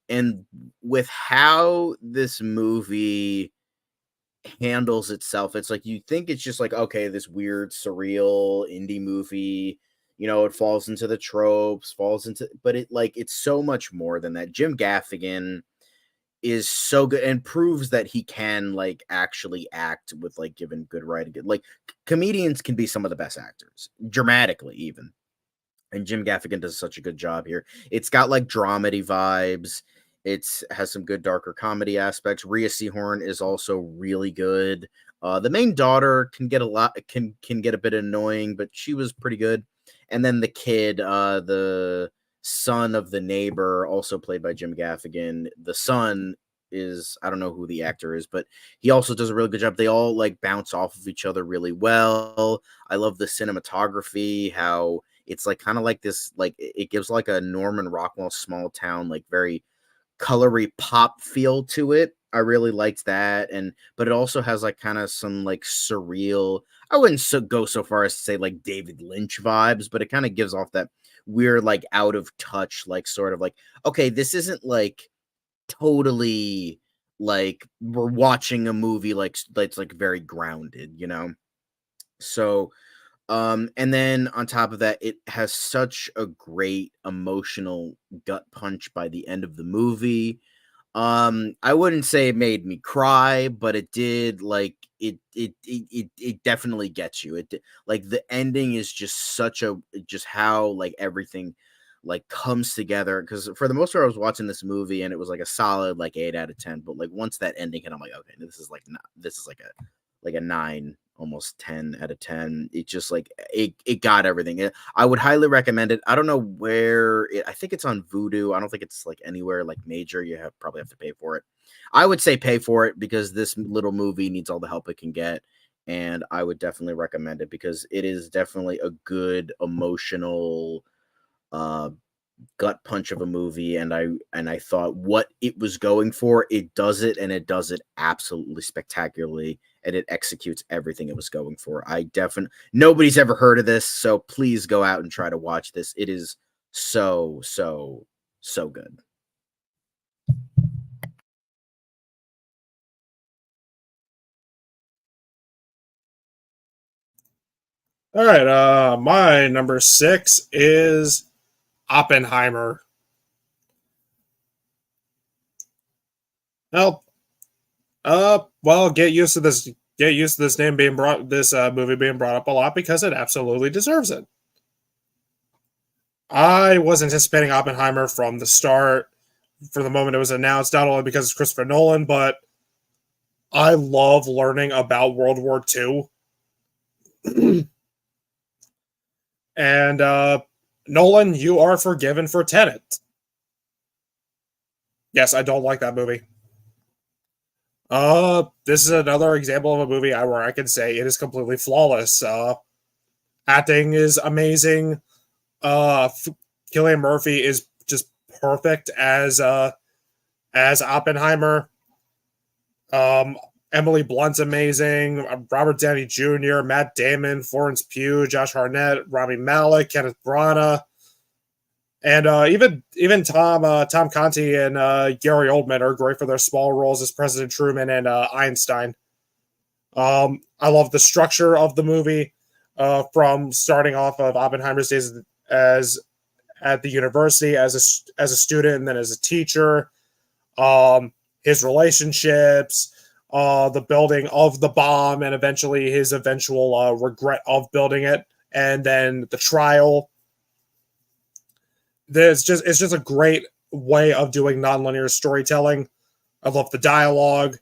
A: And with how this movie handles itself, it's like you think it's just like, okay, this weird surreal indie movie, it falls into the tropes, but it's so much more than that. Jim Gaffigan is so good and proves that he can actually act with given good writing. Comedians can be some of the best actors, dramatically even. And Jim Gaffigan does such a good job here. It's got like dramedy vibes. It's has some good darker comedy aspects. Rhea Seehorn is also really good. The main daughter can get can get a bit annoying, but she was pretty good. And then the kid, the son of the neighbor, also played by Jim Gaffigan. The son is, I don't know who the actor is, but he also does a really good job. They all like bounce off of each other really well. I love the cinematography, how it's like kind of like this, like it gives like a Norman Rockwell small town, like very colory pop feel to it. I really liked that. But it also has like kind of some like surreal, I wouldn't go so far as to say like David Lynch vibes, but it kind of gives off that weird, like out of touch, like sort of like, okay, this isn't like totally like we're watching a movie like that's like very grounded, you know? So and then on top of that, it has such a great emotional gut punch by the end of the movie. I wouldn't say it made me cry, but it did. Like it definitely gets you. Like the ending is just just how like everything like comes together. Because for the most part, I was watching this movie and it was like a solid like 8 out of 10. But like once that ending hit, I'm like, okay, this is like a 9, almost 10 out of 10. It just like it got everything. I would highly recommend it. I don't know where I think it's on Vudu. I don't think it's like anywhere like major. You probably have to pay for it. I would say pay for it because this little movie needs all the help it can get. And I would definitely recommend it because it is definitely a good emotional uh gut punch of a movie, and I thought what it was going for, it does it, and it does it absolutely spectacularly, and it executes everything it was going for. Nobody's ever heard of this, so please go out and try to watch this. It is so good.
B: All right, my number 6 is Oppenheimer. Well, get used to this. Get used to this movie being brought up a lot because it absolutely deserves it. I was anticipating Oppenheimer from the start, from the moment it was announced, not only because it's Christopher Nolan, but I love learning about World War II. And Nolan, you are forgiven for Tenet. Yes, I don't like that movie. This is another example of a movie where I can say it is completely flawless. Acting is amazing. Cillian Murphy is just perfect as Oppenheimer. Emily Blunt's amazing. Robert Downey Jr., Matt Damon, Florence Pugh, Josh Hartnett, Rami Malek, Kenneth Branagh, and even Tom Conti and Gary Oldman are great for their small roles as President Truman and Einstein. I love the structure of the movie, from starting off of Oppenheimer's days as at the university as a student and then as a teacher. His relationships, the building of the bomb, and eventually his eventual regret of building it, and then the trial. It's just a great way of doing nonlinear storytelling. I love the dialogue.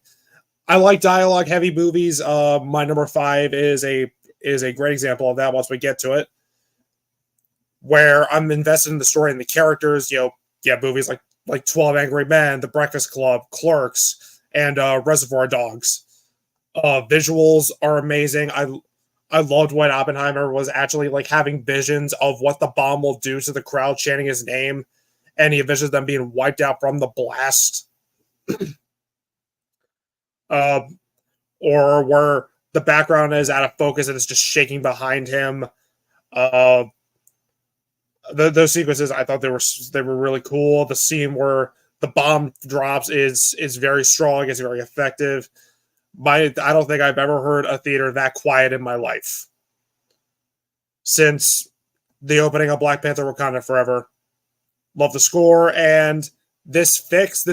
B: I like dialogue heavy movies. My number 5 is a great example of that once we get to it, where I'm invested in the story and the characters. Movies like 12 Angry Men, The Breakfast Club, Clerks, and Reservoir Dogs. Visuals are amazing. I loved when Oppenheimer was actually like having visions of what the bomb will do to the crowd chanting his name, and he envisions them being wiped out from the blast. Or where the background is out of focus and it's just shaking behind him. Those sequences, I thought they were really cool. The scene where the bomb drops is very strong. It's very effective. I don't think I've ever heard a theater that quiet in my life since the opening of Black Panther: Wakanda Forever. Love the score, and this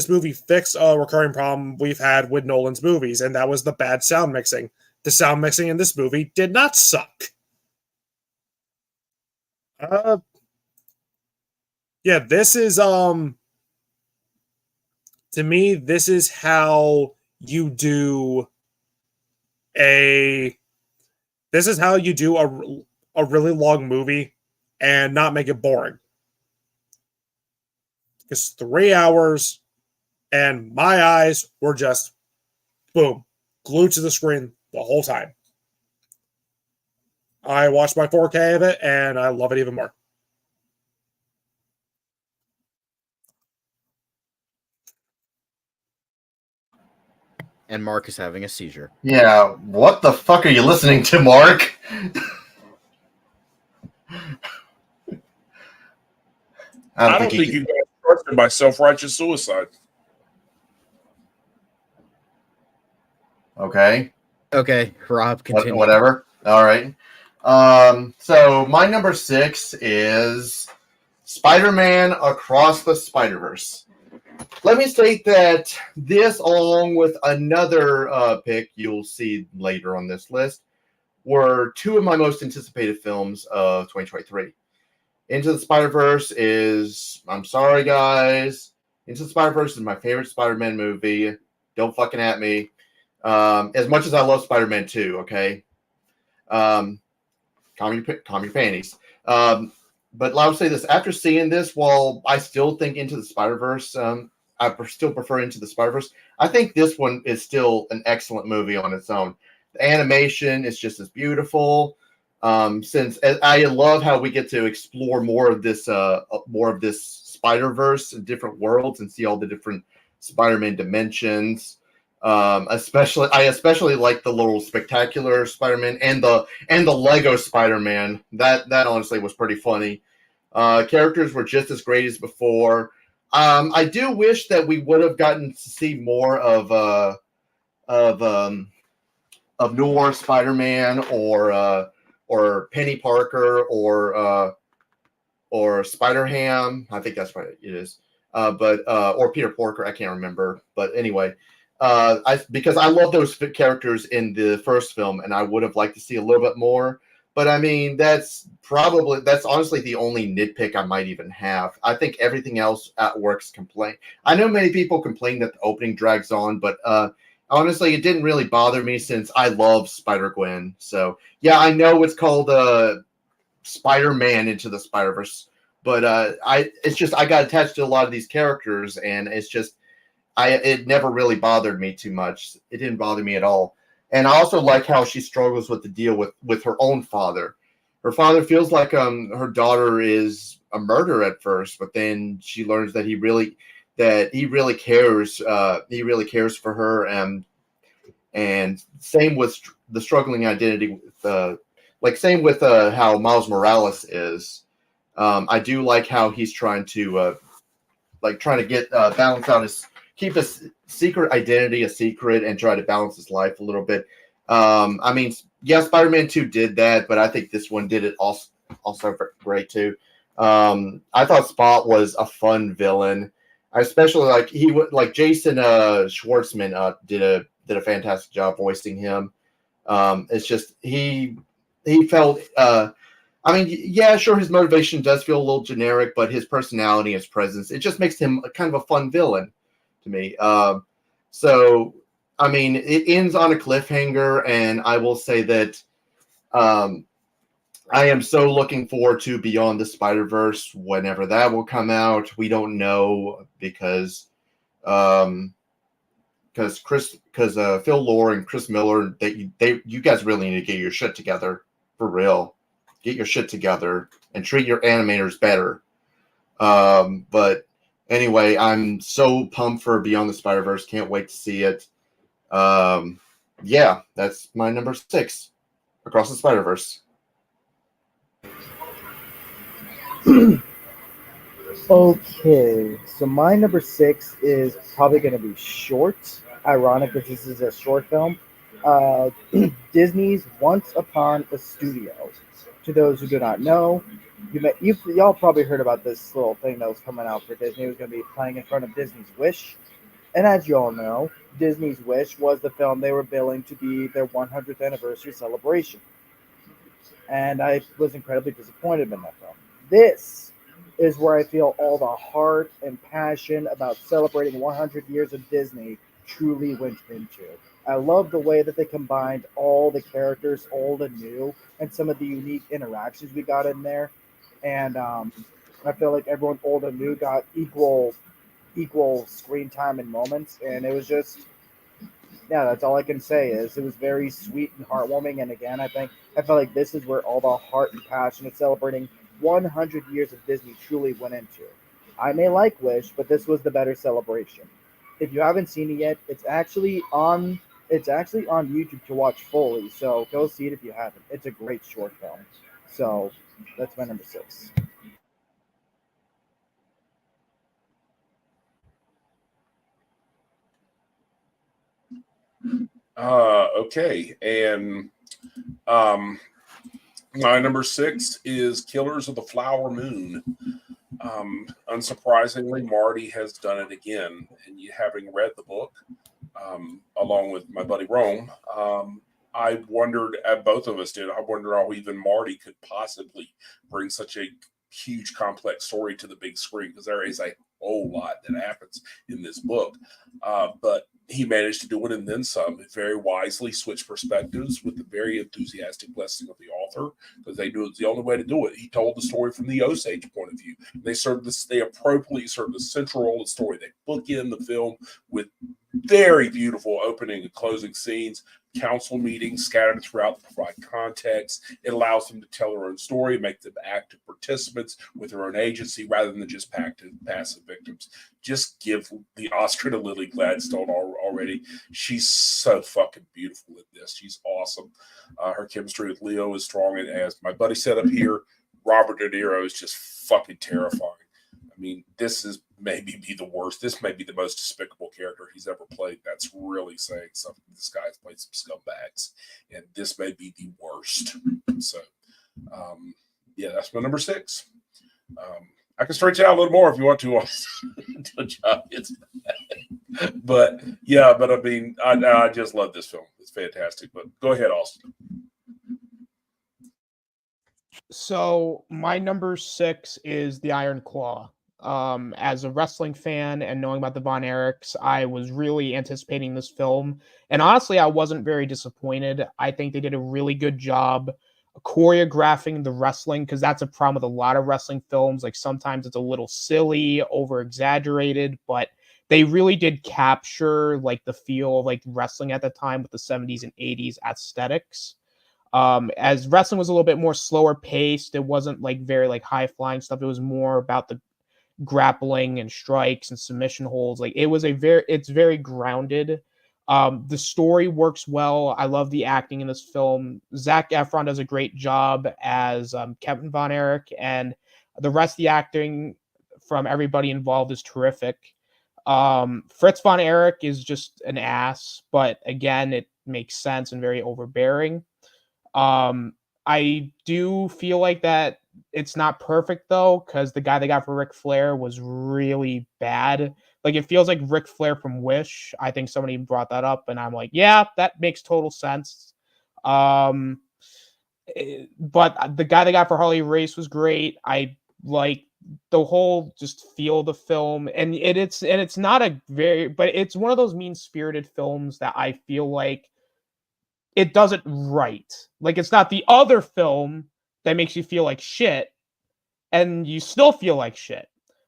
B: movie fixed a recurring problem we've had with Nolan's movies, and that was the bad sound mixing. The sound mixing in this movie did not suck. Yeah, this is to me, this is how you do a this is how you do a really long movie and not make it boring. It's 3 hours, and my eyes were just boom, glued to the screen the whole time. I watched my 4K of it, and I love it even more.
A: And Mark is having a seizure.
C: Yeah, what the fuck are you listening to, Mark?
E: I don't think you guys trusted by self-righteous suicide.
C: Okay.
A: Okay, Rob, continue.
C: Whatever. All right. So my number 6 is Spider-Man Across the Spider-Verse. Let me state that this, along with another pick you'll see later on this list, were two of my most anticipated films of 2023. Into the Spider-Verse is, I'm sorry guys, Into the Spider-Verse is my favorite Spider-Man movie. Don't fucking at me. As much as I love Spider-Man 2, okay? Calm your panties. But I would say this, after seeing this, while I still think Into the Spider-Verse, I still prefer Into the Spider-Verse, I think this one is still an excellent movie on its own. The animation is just as beautiful. Since I love how we get to explore more of this Spider-Verse in different worlds and see all the different Spider-Man dimensions. I especially like the little spectacular Spider-Man and the Lego Spider-Man. That honestly was pretty funny. Characters were just as great as before. I do wish that we would have gotten to see more of Noir Spider-Man or Penny Parker or Spider-Ham. I think that's what it is. Or Peter Porker. I can't remember. But anyway. Because I love those characters in the first film, and I would have liked to see a little bit more. But I mean, that's honestly the only nitpick I might even have. I think everything else at works complain. I know many people complain that the opening drags on, but honestly, it didn't really bother me since I love Spider-Gwen. So yeah, I know it's called Spider-Man Into the Spider-Verse, but it's just I got attached to a lot of these characters, and it's just. It never really bothered me too much. It didn't bother me at all. And I also like how she struggles with the deal with her own father. Her father feels like her daughter is a murderer at first, but then she learns that he really cares. He really cares for her, and same with the struggling identity. Same with how Miles Morales is. I do like how he's trying to get balance out keep his secret identity a secret and try to balance his life a little bit. I mean, yeah, Spider-Man 2 did that, but I think this one did it also great too. I thought Spot was a fun villain. I especially like Jason Schwartzman did a fantastic job voicing him. It's just he felt I mean, yeah, sure, his motivation does feel a little generic, but his personality, his presence, it just makes him kind of a fun villain to me. So, I mean, it ends on a cliffhanger, and I will say that I am so looking forward to Beyond the Spider-Verse whenever that will come out. We don't know because Phil Lord and Chris Miller, you guys really need to get your shit together for real. Get your shit together and treat your animators better. But anyway, I'm so pumped for Beyond the Spider-Verse. Can't wait to see it. Yeah, that's my number 6, Across the Spider-Verse.
D: Okay, so my number 6 is probably going to be short. Ironic that this is a short film. Disney's Once Upon a Studio. To those who do not know, y'all probably heard about this little thing that was coming out for Disney. It was going to be playing in front of Disney's Wish. And as you all know, Disney's Wish was the film they were billing to be their 100th anniversary celebration. And I was incredibly disappointed in that film. This is where I feel all the heart and passion about celebrating 100 years of Disney truly went into. I love the way that they combined all the characters, old and new, and some of the unique interactions we got in there. And I feel like everyone old and new got equal screen time and moments, and it was just yeah, that's all I can say is it was very sweet and heartwarming. And again, I felt like this is where all the heart and passion of celebrating 100 years of Disney truly went into. I may like Wish, but this was the better celebration. If you haven't seen it yet, it's actually on YouTube to watch fully. So go see it if you haven't. It's a great short film. So that's my number 6.
E: Okay, and um, my number 6 is Killers of the Flower Moon. Unsurprisingly, Marty has done it again, and you having read the book, along with my buddy Rome, I wondered, both of us did, I wondered how even Marty could possibly bring such a huge, complex story to the big screen, because there is a whole lot that happens in this book. But he managed to do it and then some. Very wisely switched perspectives with the very enthusiastic blessing of the author, because they knew it's the only way to do it. He told the story from the Osage point of view. They appropriately served the central role of the story. They bookend the film with very beautiful opening and closing scenes, council meetings scattered throughout to provide context. It allows them to tell their own story, make them active participants with their own agency rather than just passive victims. Just give the Oscar to Lily Gladstone already. She's so fucking beautiful in this. She's awesome. Her chemistry with Leo is strong, and as my buddy said up here, Robert De Niro is just fucking terrifying. I mean, this is maybe be the worst. This may be the most despicable character he's ever played. That's really saying something. This guy's played some scumbags, and this may be the worst. So, yeah, that's my number 6. I can stretch out a little more if you want to. But yeah, but I mean, I just love this film. It's fantastic. But go ahead, Austin.
G: So my number 6 is the Iron Claw. As a wrestling fan and knowing about the Von Erichs, I was really anticipating this film. And honestly, I wasn't very disappointed. I think they did a really good job choreographing the wrestling, because that's a problem with a lot of wrestling films. Like sometimes it's a little silly, over exaggerated, but they really did capture like the feel of like wrestling at the time with the 70s and 80s aesthetics. As wrestling was a little bit more slower paced, it wasn't like very like high flying stuff. It was more about the grappling and strikes and submission holds. Like it's very grounded. The story works well. I love the acting in this film. Zac Efron does a great job as Kevin Von Erich, and the rest of the acting from everybody involved is terrific. Fritz Von Erich is just an ass, but again, it makes sense and very overbearing. I do feel like that it's not perfect though, because the guy they got for Ric Flair was really bad. Like it feels like Ric Flair from Wish. I think somebody brought that up, and I'm like, yeah, that makes total sense. Um, but the guy they got for Harley Race was great. I like the whole just feel of the film, and it's not a very, but it's one of those mean spirited films that I feel like it does it right. Like it's not the other film that makes you feel like shit and you still feel like shit.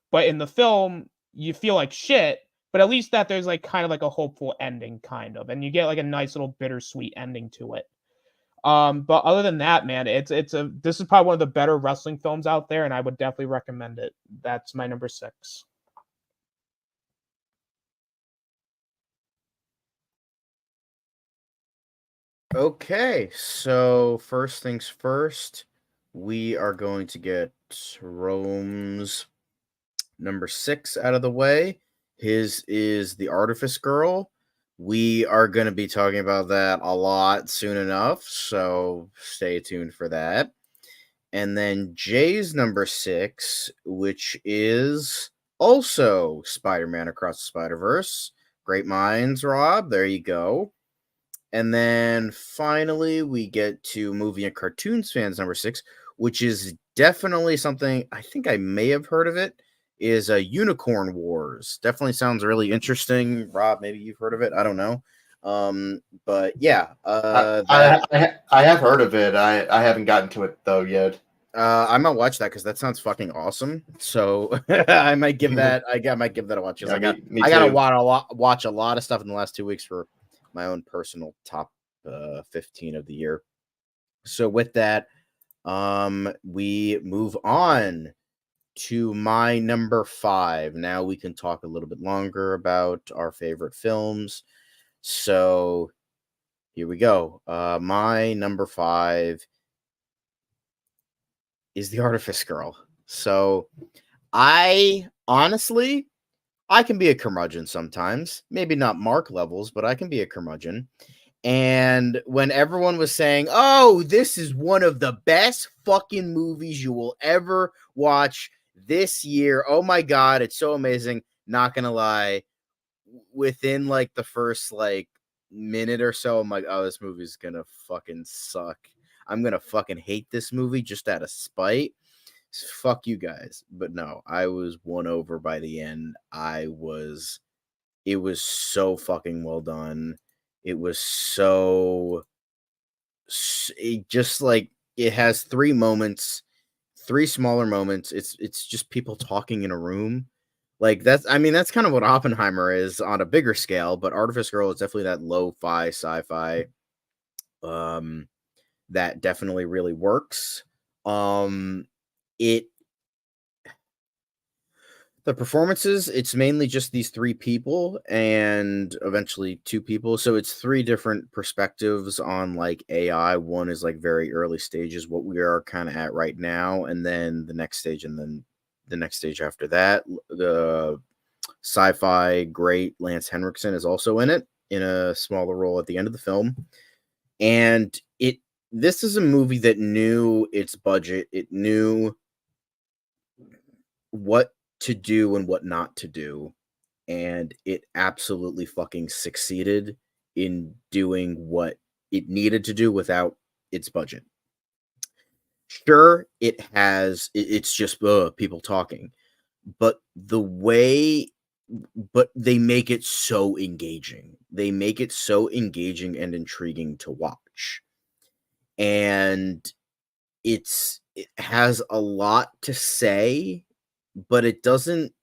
G: But in the film, you feel like shit, but at least that there's like kind of like a hopeful ending kind of, and you get like a nice little bittersweet ending to it. But other than that, man, this is probably one of the better wrestling films out there, and I would definitely recommend it. That's my number 6.
A: Okay, so first things first, we are going to get Rome's number 6 out of the way. His is The Artifice Girl. We are going to be talking about that a lot soon enough, so stay tuned for that. And then Jay's number 6, which is also Spider-Man Across the Spider-Verse. Great minds, Rob. There you go. And then finally, we get to movie and cartoons fans number 6, which is definitely something I think I may have heard of it. Is Unicorn Wars. Definitely sounds really interesting. Rob, maybe you've heard of it. I don't know. But yeah,
C: I have heard of it. I haven't gotten to it though yet.
A: I might watch that because that sounds fucking awesome. So I might give that. I might give that a watch because
C: Yeah, me
A: I got to
C: too.
A: watch a lot of stuff in the last 2 weeks for my own personal top 15 of the year. So with that, we move on to my number 5. Now we can talk a little bit longer about our favorite films. So here we go. My number 5 is The Artifice Girl. So I honestly, I can be a curmudgeon sometimes. Maybe not Mark levels, but I can be a curmudgeon. And when everyone was saying, "Oh, this is one of the best fucking movies you will ever watch this year. Oh my god, it's so amazing." Not gonna lie, within like the first like minute or so, I'm like, "Oh, this movie's gonna fucking suck. I'm gonna fucking hate this movie just out of spite. Fuck you guys." But no, I was won over by the end. It was so fucking well done. It was it just like it has 3 smaller moments. It's just people talking in a room. Like that's kind of what Oppenheimer is on a bigger scale, but Artifice Girl is definitely that lo-fi sci-fi that definitely really works. It The performances, it's mainly just these 3 people and eventually 2 people. So it's 3 different perspectives on like AI. One is like very early stages, what we are kind of at right now, and then the next stage, and then the next stage after that. The sci-fi great Lance Henriksen is also in it in a smaller role at the end of the film. And this is a movie that knew its budget. It knew what to do and what not to do, and it absolutely fucking succeeded in doing what it needed to do without its budget. Sure, it's just people talking, but they make it so engaging. They make it so engaging and intriguing to watch. And it has a lot to say, but it doesn't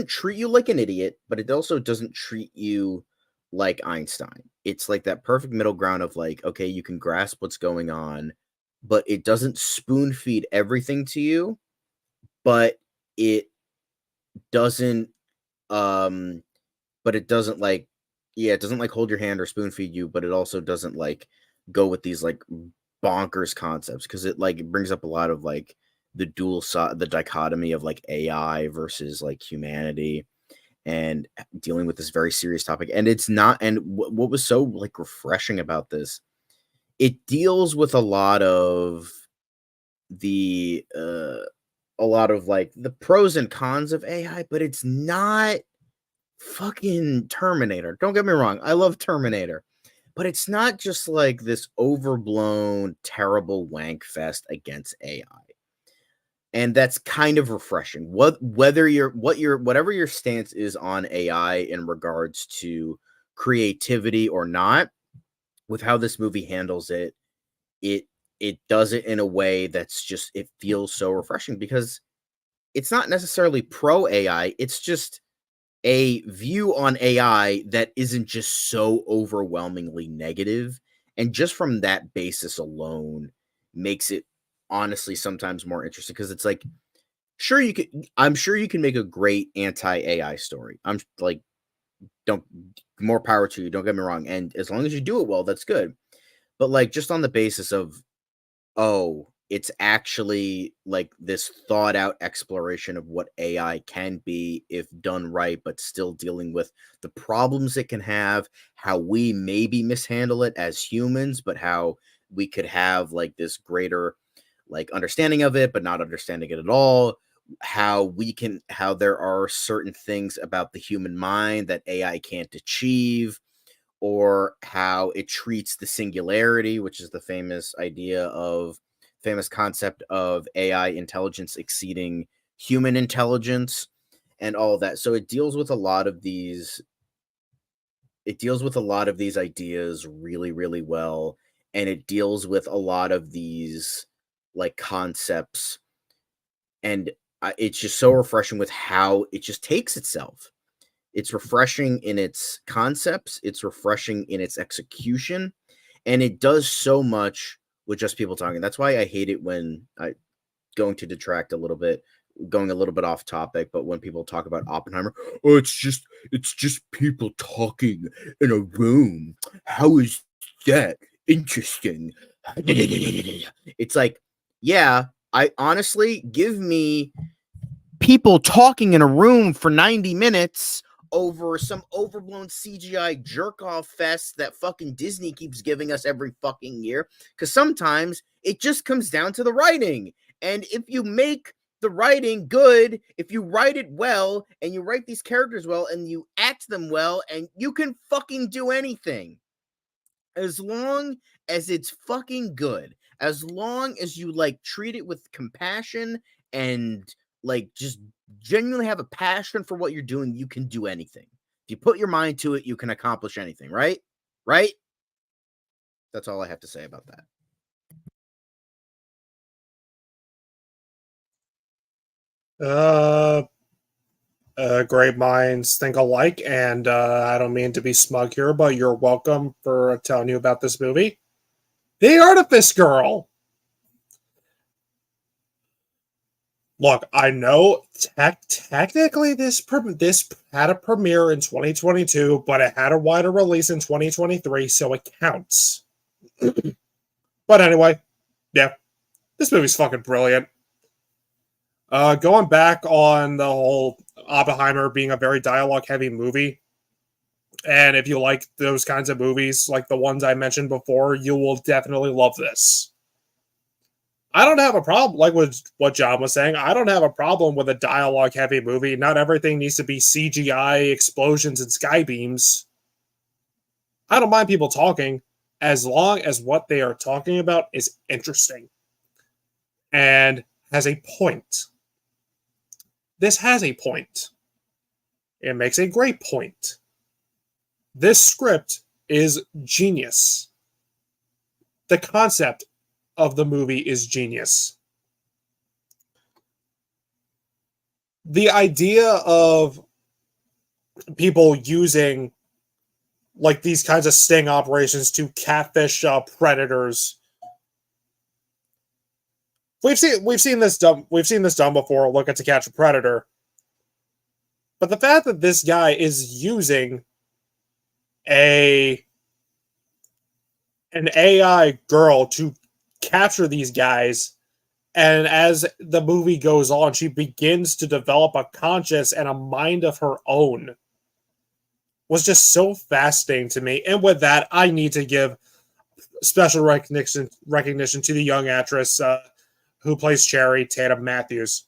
A: treat you like an idiot, but it also doesn't treat you like Einstein. It's like that perfect middle ground of like, okay, you can grasp what's going on, but it doesn't spoon feed everything to you, but it doesn't um it doesn't like it doesn't like hold your hand or spoon feed you, but it also doesn't like go with these like bonkers concepts because it brings up a lot of like the dichotomy of like AI versus like humanity and dealing with this very serious topic. And it's not, and what was so like refreshing about this, it deals with a lot of like the pros and cons of AI, but it's not fucking Terminator. Don't get me wrong, I love Terminator, but it's not just like this overblown, terrible wank fest against AI. And that's kind of refreshing. Whatever your stance is on AI in regards to creativity or not, with how this movie handles it, it does it in a way that's just it feels so refreshing because it's not necessarily pro AI, it's just a view on AI that isn't just so overwhelmingly negative. And just from that basis alone makes it honestly sometimes more interesting because it's like, I'm sure you can make a great anti-AI story. I'm like, don't more power to you, don't get me wrong. And as long as you do it well, that's good. But like just on the basis of, oh, it's actually like this thought out exploration of what AI can be if done right, but still dealing with the problems it can have, how we maybe mishandle it as humans, but how we could have like this greater like understanding of it, but not understanding it at all. How there are certain things about the human mind that AI can't achieve, or how it treats the singularity, which is the famous idea of famous concept of AI intelligence exceeding human intelligence and all of that. So it deals with a lot of these ideas really, really well, and it deals with a lot of these like concepts, and it's just so refreshing with how it just takes itself. It's refreshing in its concepts, it's refreshing in its execution, and it does so much with just people talking. That's why I hate it when going to detract a little bit, going a little bit off topic, but when people talk about Oppenheimer, oh, it's just people talking in a room. How is that interesting? It's like, yeah, I honestly give me people talking in a room for 90 minutes over some overblown CGI jerk off fest that fucking Disney keeps giving us every fucking year. Because sometimes it just comes down to the writing. And if you make the writing good, if you write it well, and you write these characters well, and you act them well, and you can fucking do anything. As long as it's fucking good, as long as you like treat it with compassion and like just genuinely have a passion for what you're doing, you can do anything. If you put your mind to it, you can accomplish anything, right? Right? That's all I have to say about that.
B: Great minds think alike, and I don't mean to be smug here, but you're welcome for telling you about this movie. The Artifice Girl! Look, I know technically this had a premiere in 2022, but it had a wider release in 2023, so it counts. But anyway, yeah, this movie's fucking brilliant. Going back on the whole Oppenheimer being a very dialogue-heavy movie, and if you like those kinds of movies, like the ones I mentioned before, you will definitely love this. I don't have a problem, like with what John was saying, I don't have a problem with a dialogue-heavy movie. Not everything needs to be CGI, explosions, and sky beams. I don't mind people talking, as long as what they are talking about is interesting and has a point. This has a point. It makes a great point. This script is genius. The concept of the movie is genius. The idea of people using like these kinds of sting operations to catfish predators. We've seen this done before. Look at To Catch a Predator. But the fact that this guy is using an AI girl to capture these guys, and as the movie goes on, she begins to develop a conscience and a mind of her own, was just so fascinating to me. And with that, I need to give special recognition to the young actress who plays Cherry, Tatum Matthews.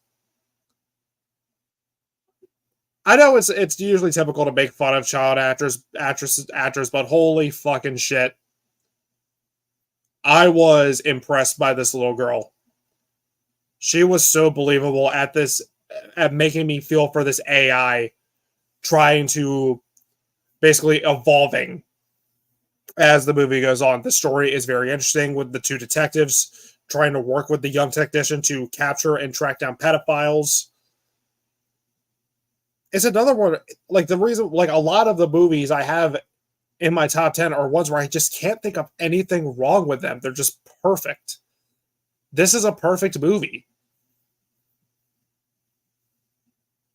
B: I know it's usually typical to make fun of child actors, but holy fucking shit. I was impressed by this little girl. She was so believable at making me feel for this AI trying to basically evolving as the movie goes on. The story is very interesting with the two detectives trying to work with the young technician to capture and track down pedophiles. It's another one, like the reason, like a lot of the movies I have in my top 10 are ones where I just can't think of anything wrong with them. They're just perfect. This is a perfect movie.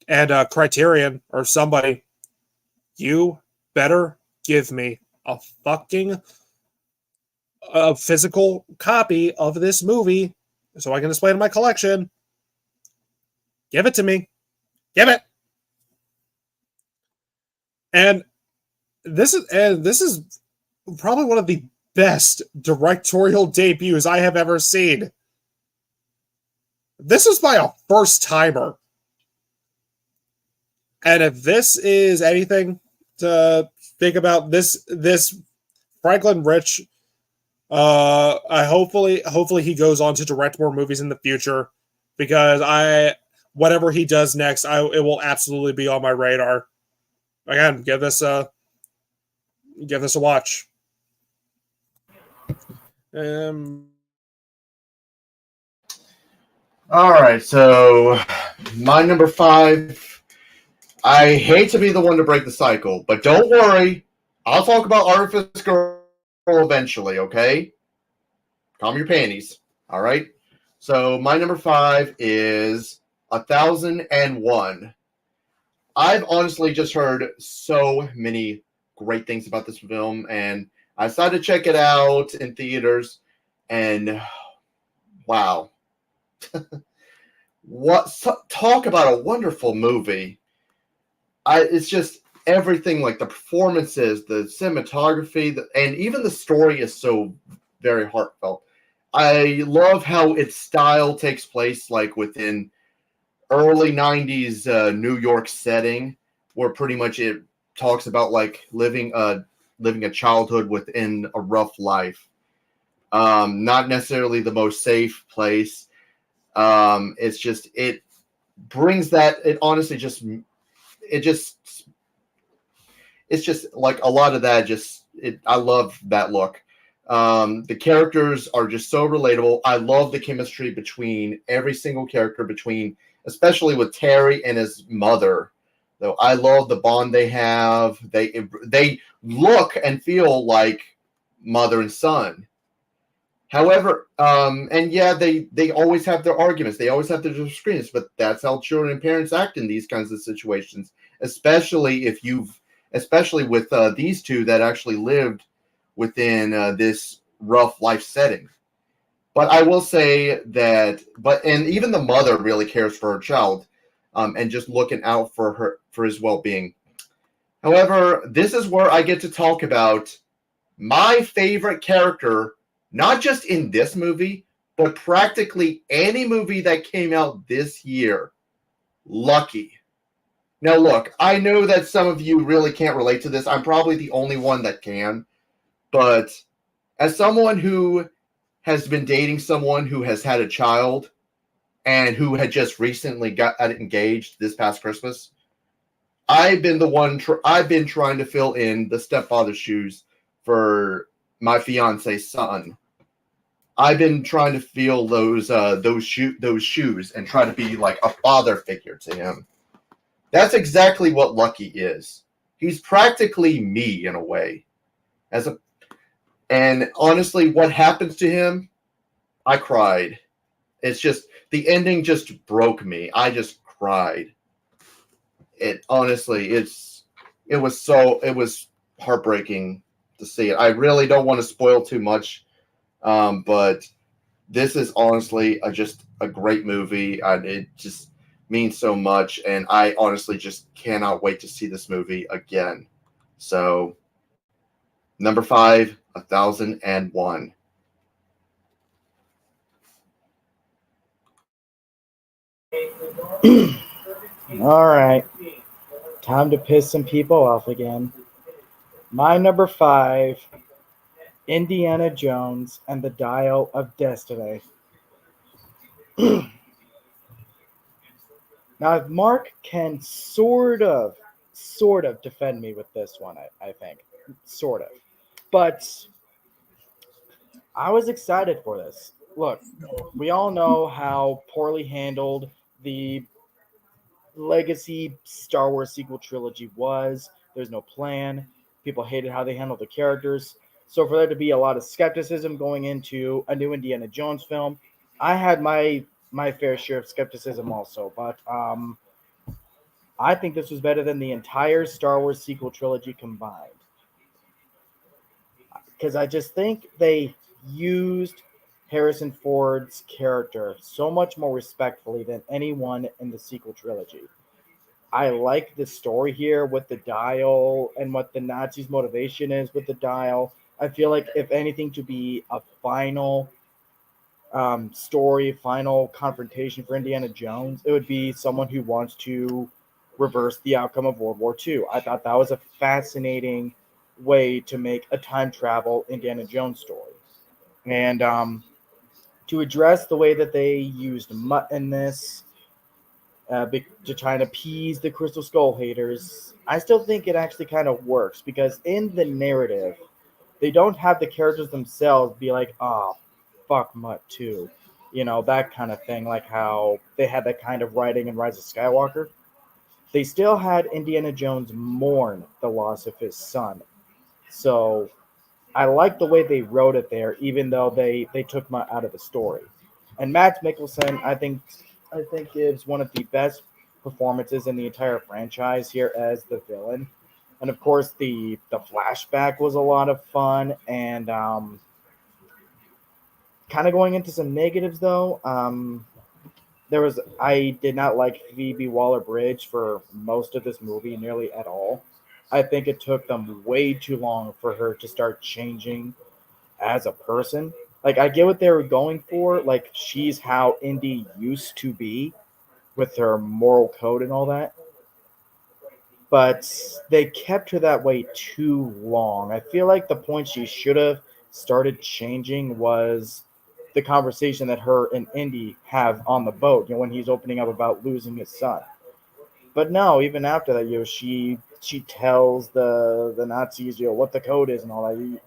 B: And Criterion or somebody, you better give me a fucking physical copy of this movie so I can display it in my collection. Give it to me. Give it. And this is probably one of the best directorial debuts I have ever seen. This is by a first timer. And if this is anything to think about, this Franklin Rich I hopefully he goes on to direct more movies in the future, because whatever he does next, it will absolutely be on my radar. Again, give this a watch.
C: All right, so my number 5. I hate to be the one to break the cycle, but don't worry. I'll talk about Artifice Girl eventually, okay? Calm your panties, all right? So my number 5 is 1001. I've honestly just heard so many great things about this film, and I decided to check it out in theaters, and wow. Talk about a wonderful movie. It's just everything, like the performances, the cinematography, and even the story is so very heartfelt. I love how its style takes place like within early 90s New York setting, where pretty much it talks about like living a childhood within a rough life. Not necessarily the most safe place. It's just it brings that it honestly just it just it's just like a lot of that I love that look. The characters are just so relatable. I love the chemistry between every single character, especially with Terry and his mother. Though I love the bond they have. They look and feel like mother and son. However, and yeah, they always have their arguments. They always have their disagreements, but that's how children and parents act in these kinds of situations, especially with these two that actually lived within this rough life setting. But I will say and even the mother really cares for her child, and just looking out for his well-being. However, this is where I get to talk about my favorite character, not just in this movie, but practically any movie that came out this year. Lucky. Now, look, I know that some of you really can't relate to this. I'm probably the only one that can. But as someone who has been dating someone who has had a child and who had just recently got engaged this past Christmas, I've been trying to fill in the stepfather's shoes for my fiance's son. I've been trying to feel those shoes and try to be like a father figure to him. That's exactly what Lucky is. He's practically me in a way. And honestly, what happens to him, I cried. It's just the ending just broke me. I just cried. It honestly, it was heartbreaking to see it. I really don't want to spoil too much, but this is honestly just a great movie, and it just means so much. And I honestly just cannot wait to see this movie again. So, number 5, 1001.
D: All right. Time to piss some people off again. My number 5, Indiana Jones and the Dial of Destiny. Now, Mark can sort of defend me with this one, I think. Sort of. But I was excited for this. Look, we all know how poorly handled the legacy Star Wars sequel trilogy was. There's no plan. People hated how they handled the characters. So for there to be a lot of skepticism going into a new Indiana Jones film, I had my fair share of skepticism also. But I think this was better than the entire Star Wars sequel trilogy combined. Because I just think they used Harrison Ford's character so much more respectfully than anyone in the sequel trilogy. I like the story here with the dial and what the Nazis' motivation is with the dial. I feel like, if anything, to be a final story, final confrontation for Indiana Jones, it would be someone who wants to reverse the outcome of World War II. I thought that was a fascinating way to make a time travel Indiana Jones story. And to address the way that they used Mutt in this, to try and appease the Crystal Skull haters, I still think it actually kind of works because in the narrative, they don't have the characters themselves be like, oh, fuck Mutt too. You know, that kind of thing, like how they had that kind of writing in Rise of Skywalker. They still had Indiana Jones mourn the loss of his son. So I like the way they wrote it there, even though they took Mutt out of the story. And Matt Mikkelsen, I think gives one of the best performances in the entire franchise here as the villain. And of course, the flashback was a lot of fun. And kind of going into some negatives though, I did not like Phoebe Waller Bridge for most of this movie, nearly at all. I think it took them way too long for her to start changing as a person. Like I get what they were going for. Like she's how Indy used to be with her moral code and all that. But they kept her that way too long. I feel like the point she should have started changing was the conversation that her and Indy have on the boat, when he's opening up about losing his son. But no, even after that, she tells the Nazis, what the code is and all that.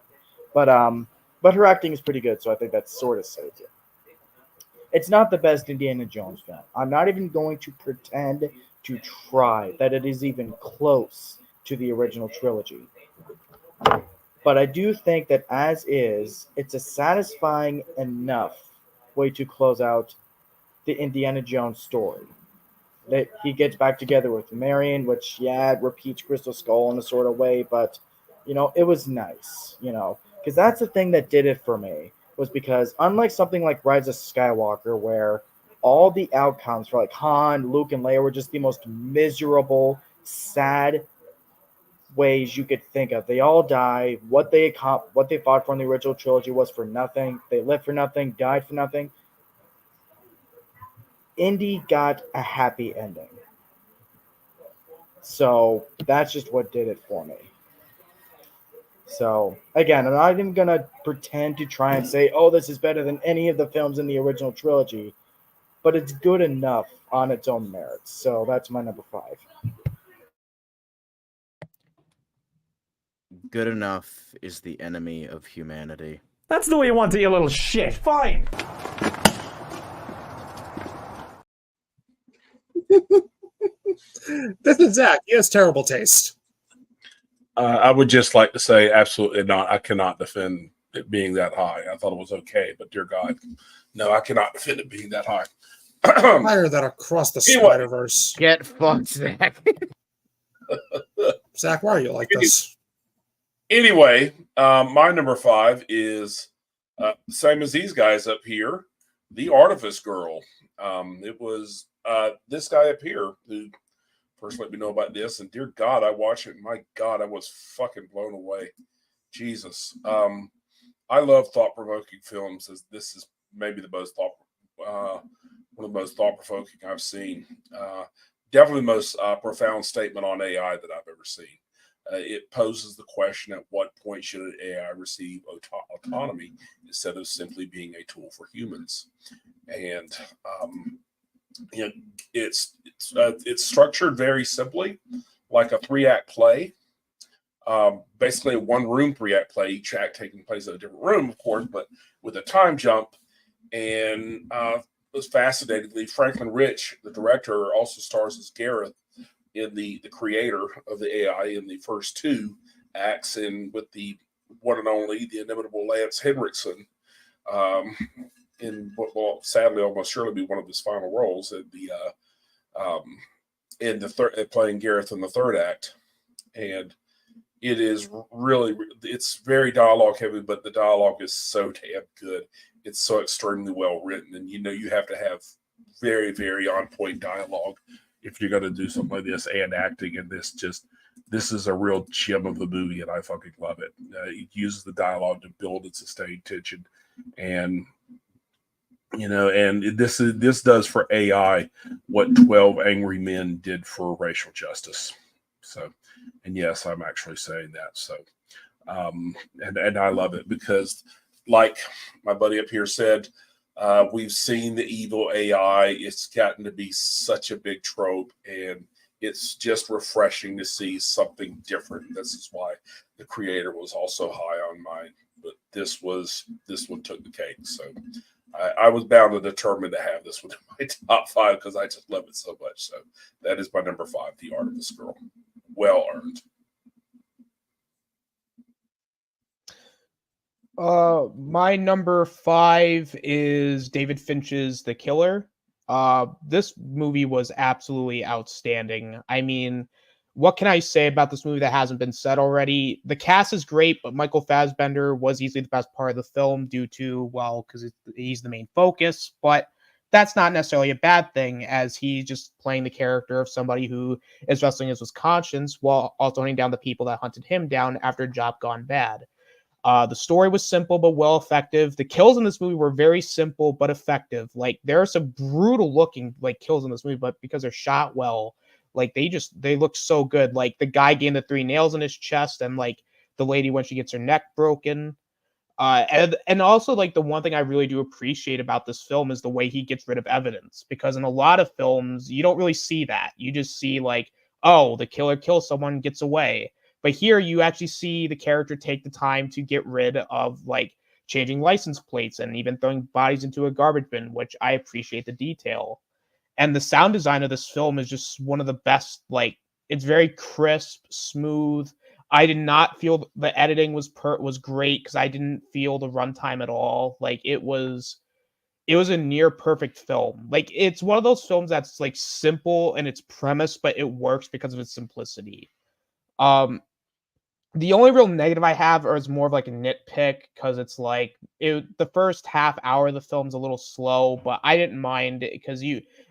D: But her acting is pretty good, so I think that sort of saves it. It's not the best Indiana Jones film. I'm not even going to pretend to try that it is even close to the original trilogy. But I do think that as is, it's a satisfying enough way to close out the Indiana Jones story. That he gets back together with Marion, which it repeats Crystal Skull in a sort of way, but it was nice, because that's the thing that did it for me was because unlike something like Rise of Skywalker, where all the outcomes for like Han, Luke, and Leia were just the most miserable, sad ways you could think of. They all die. What they fought for in the original trilogy was for nothing. They lived for nothing, died for nothing. Indy got a happy ending. So that's just what did it for me. So again, I'm not even gonna pretend to try and say, "Oh, this is better than any of the films in the original trilogy," but it's good enough on its own merits. So that's my number 5.
A: Good enough is the enemy of humanity.
H: That's the way you want it, you little shit. Fine.
B: This is Zach. He has terrible taste.
E: I would just like to say absolutely not. I cannot defend it being that high. I thought it was okay, but dear God, no, I cannot defend it being that high.
B: Higher than Across the
E: Anyway.
B: Spider-Verse.
A: Get fucked, Zach.
B: Zach, why are you like this?
E: Anyway, my number 5 is same as these guys up here, The Artifice Girl. It was this guy up here who first let me know about this, and dear God, I watched it, and my God, I was fucking blown away. Jesus. I love thought-provoking films. As this is maybe the most one of the most thought-provoking I've seen. Definitely the most profound statement on AI that I've ever seen. It poses the question: at what point should an AI receive autonomy instead of simply being a tool for humans? And it's structured very simply, like a 3-act play. Basically a 1-room 3-act play, each act taking place in a different room, of course, but with a time jump. And it was fascinatingly, Franklin Rich, the director, also stars as Gareth in the creator of the AI in the first 2 acts, and with the one and only, the inimitable Lance Henriksen, in what will sadly almost surely be one of his final roles in the third, playing Gareth in the 3rd act. And it is really, it's very dialogue heavy, but the dialogue is so damn good. It's so extremely well written, and you have to have very, very on point dialogue if you're going to do something like this, and acting. And this is a real gem of the movie, and I fucking love it. It uses the dialogue to build and sustain tension, and and this does for AI what 12 Angry Men did for racial justice. So, and yes, I'm actually saying that. So, and I love it because, like my buddy up here said, we've seen the evil AI. It's gotten to be such a big trope, and it's just refreshing to see something different. This is why the creator was also high on mine. But this one took the cake. So I was bound and determined to have this one in my top 5 because I just love it so much. So that is my number 5, The Artemis Girl. Well earned.
G: My number 5 is David Finch's The Killer. This movie was absolutely outstanding. I mean, what can I say about this movie that hasn't been said already? The cast is great, but Michael Fassbender was easily the best part of the film due to, well, because he's the main focus, but that's not necessarily a bad thing, as he's just playing the character of somebody who is wrestling his conscience while also hunting down the people that hunted him down after a job gone bad. The story was simple but well effective. The kills in this movie were very simple but effective. Like, there are some brutal looking like kills in this movie, but because they're shot well, like they look so good. Like the guy getting the 3 nails in his chest, and like the lady when she gets her neck broken. And also, like, the one thing I really do appreciate about this film is the way he gets rid of evidence, because in a lot of films you don't really see that. You just see like, oh, the killer kills someone, gets away. But here you actually see the character take the time to get rid of, like, changing license plates and even throwing bodies into a garbage bin, which I appreciate the detail. And the sound design of this film is just one of the best. Like, it's very crisp, smooth. I did not feel the editing was great, because I didn't feel the runtime at all. Like, it was a near perfect film. Like, it's one of those films that's like simple in its premise, but it works because of its simplicity. The only real negative I have is more of like a nitpick, because it's like the first half hour of the film's a little slow, but I didn't mind it because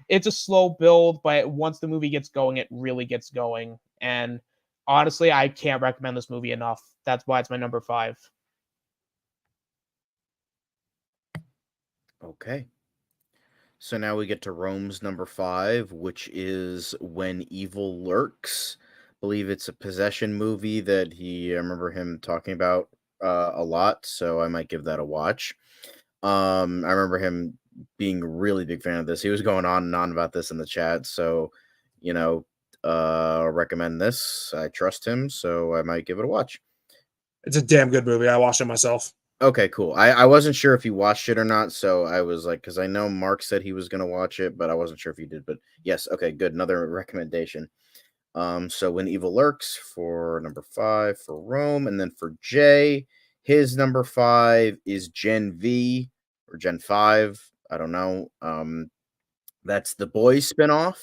G: it's a slow build, but once the movie gets going, it really gets going. And honestly, I can't recommend this movie enough. That's why it's my number 5.
A: Okay. So now we get to Rome's number 5, which is When Evil Lurks. I believe it's a possession movie that I remember him talking about a lot, so I might give that a watch. I remember him being a really big fan of this. He was going on and on about this in the chat, so recommend this. I trust him, so I might give it a watch.
B: It's a damn good movie. I watched it myself.
A: Okay, cool. I wasn't sure if you watched it or not, so I was like, because I know Mark said he was going to watch it, but I wasn't sure if he did. But yes, okay, good. Another recommendation. So When Evil Lurks for number 5 for Rome, and then for Jay, his number 5 is Gen V or Gen 5. I don't know. That's the Boys spinoff.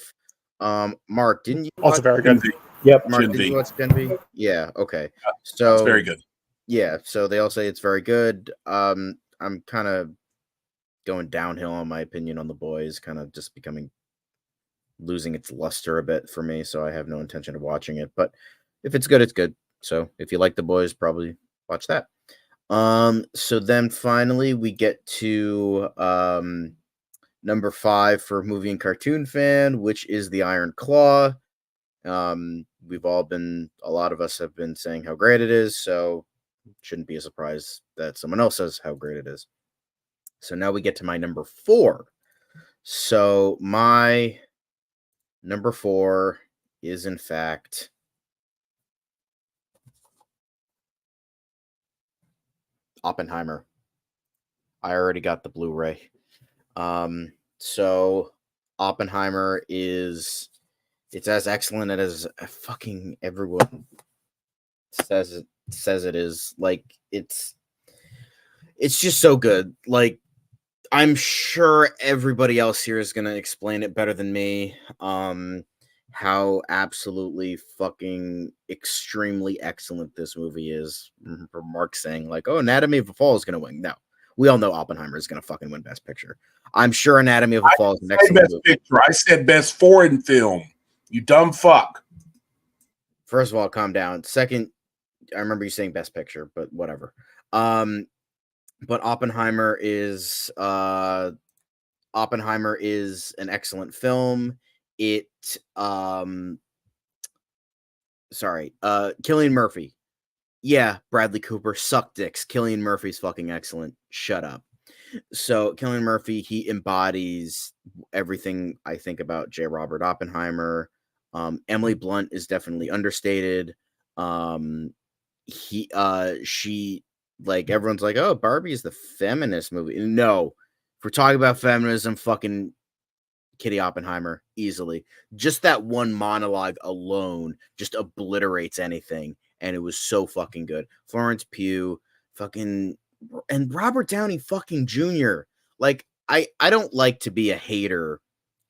A: Mark, didn't you
B: Also very good.
H: Yep.
A: Mark,
E: Gen
A: did
E: V.
A: you watch Gen V? Yeah, okay.
E: That's
A: So
E: very good.
A: yeah, so they all say it's very good. I'm kind of going downhill on my opinion on The Boys, kind of just losing its luster a bit for me, so I have no intention of watching it. But if it's good, it's good. So if you like The Boys, probably watch that. So then finally we get to number 5 for movie and cartoon fan, which is The Iron Claw. A lot of us have been saying how great it is, so it shouldn't be a surprise that someone else says how great it is. So now we get to my number 4. So my number 4 is, in fact, Oppenheimer. I already got the Blu-ray. So Oppenheimer it's as excellent as fucking everyone says it is. Like, it's just so good. Like, I'm sure everybody else here is gonna explain it better than me. How absolutely fucking extremely excellent this movie is. For Mark saying like, "Oh, Anatomy of a Fall is gonna win." No, we all know Oppenheimer is gonna fucking win Best Picture. I'm sure Anatomy of a Fall is an excellent
E: Best
A: movie.
E: picture. I said best foreign film. You dumb fuck.
A: First of all, calm down. Second, I remember you saying Best Picture, but whatever. But Oppenheimer is an excellent film. Cillian Murphy. Yeah, Bradley Cooper, suck dicks. Cillian Murphy's fucking excellent. Shut up. So Cillian Murphy, he embodies everything I think about J. Robert Oppenheimer. Emily Blunt is definitely understated. She, like, everyone's like, oh, Barbie is the feminist movie. No, if we're talking about feminism, fucking Kitty Oppenheimer easily. Just that one monologue alone just obliterates anything, and it was so fucking good. Florence Pugh, fucking, and Robert Downey fucking Jr. Like, I don't like to be a hater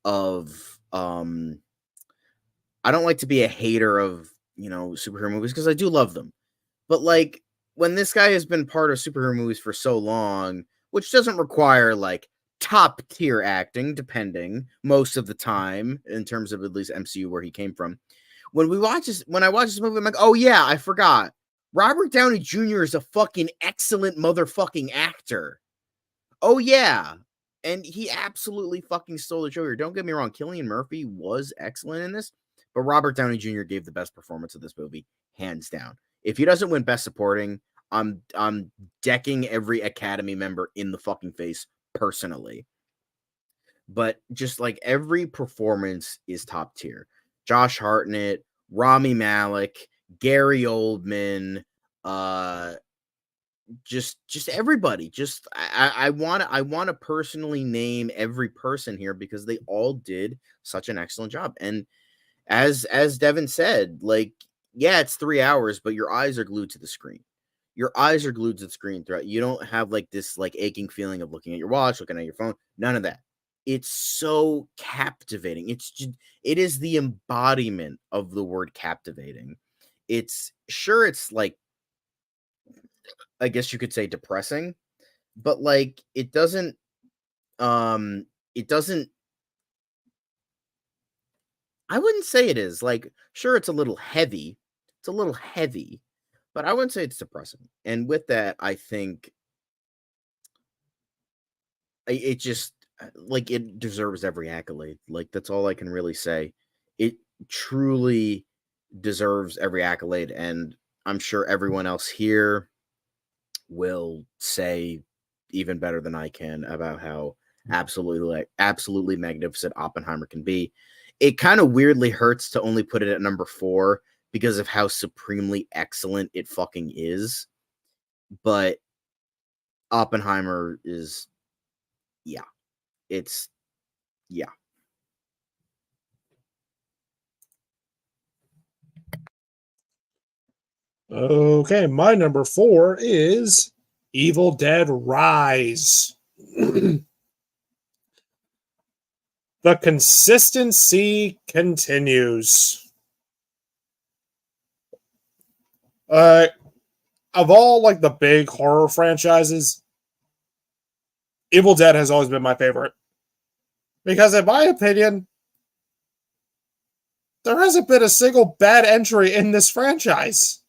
A: of I don't like to be a hater of, superhero movies, because I do love them. But, like, when this guy has been part of superhero movies for so long, which doesn't require, like, top tier acting, depending most of the time in terms of at least MCU where he came from. When I watch this movie, I'm like, oh yeah, I forgot. Robert Downey Jr. is a fucking excellent motherfucking actor. Oh yeah. And he absolutely fucking stole the show here. Don't get me wrong, Cillian Murphy was excellent in this, but Robert Downey Jr. gave the best performance of this movie, hands down. If he doesn't win Best Supporting, I'm decking every Academy member in the fucking face personally. But just like every performance is top tier. Josh Hartnett, Rami Malek, Gary Oldman, just everybody. Just I want to personally name every person here because they all did such an excellent job. And as Devin said, like, yeah, it's 3 hours, but your eyes are glued to the screen. Your eyes are glued to the screen throughout. You don't have like this like aching feeling of looking at your watch, looking at your phone. None of that. It's so captivating. It is the embodiment of the word captivating. It's like, I guess you could say, depressing, but like it doesn't I wouldn't say it is. Like, sure, it's a little heavy. It's a little heavy, but I wouldn't say it's depressing. And with that, I think it just, like, it deserves every accolade. Like, that's all I can really say. It truly deserves every accolade, and I'm sure everyone else here will say even better than I can about how absolutely magnificent Oppenheimer can be. It kind of weirdly hurts to only put it at number 4 because of how supremely excellent it fucking is. But Oppenheimer is, yeah, it's, yeah.
B: Okay, my number 4 is Evil Dead Rise. The consistency continues. Of all like the big horror franchises, Evil Dead has always been my favorite. Because in my opinion, there hasn't been a single bad entry in this franchise.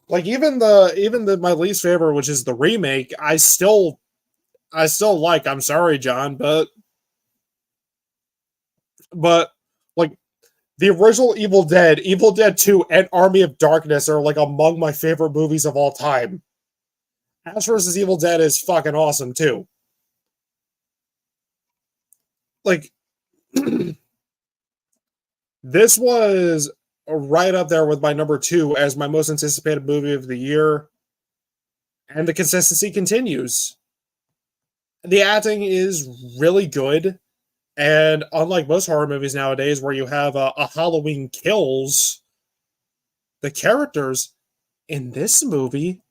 B: Like even my least favorite, which is the remake, I still like. I'm sorry, John, but like the original Evil Dead 2, and Army of Darkness are like among my favorite movies of all time. Ash vs. Evil Dead is fucking awesome too. Like this was right up there with my number 2 as my most anticipated movie of the year, and the consistency continues. The acting is really good, and unlike most horror movies nowadays where you have a Halloween Kills, the characters in this movie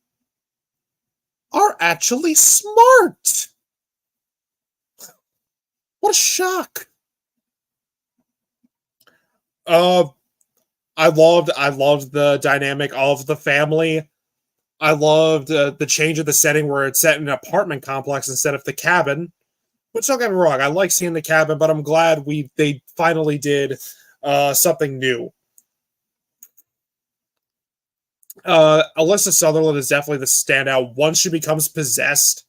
B: are actually smart. What a shock. I loved the dynamic of the family. I loved the change of the setting where it's set in an apartment complex instead of the cabin. Which, don't get me wrong, I like seeing the cabin, but I'm glad they finally did something new. Alyssa Sutherland is definitely the standout. Once she becomes possessed,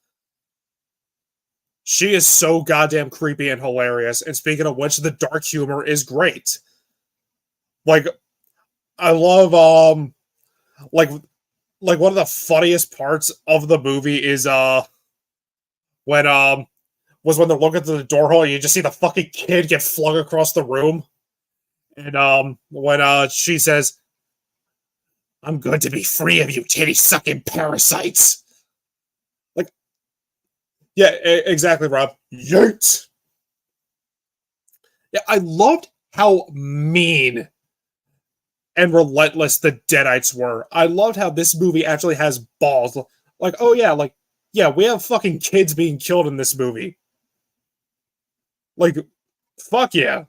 B: she is so goddamn creepy and hilarious. And speaking of which, the dark humor is great. Like, I love like like one of the funniest parts of the movie is when was when they're looking through the door hole and you just see the fucking kid get flung across the room. And when she says, "I'm good to be free of you titty sucking parasites." Like, yeah, exactly, Rob. Yeet. Yeah, I loved how mean and relentless the Deadites were. I loved how this movie actually has balls. Like, oh yeah, like, yeah, we have fucking kids being killed in this movie. Like, fuck yeah.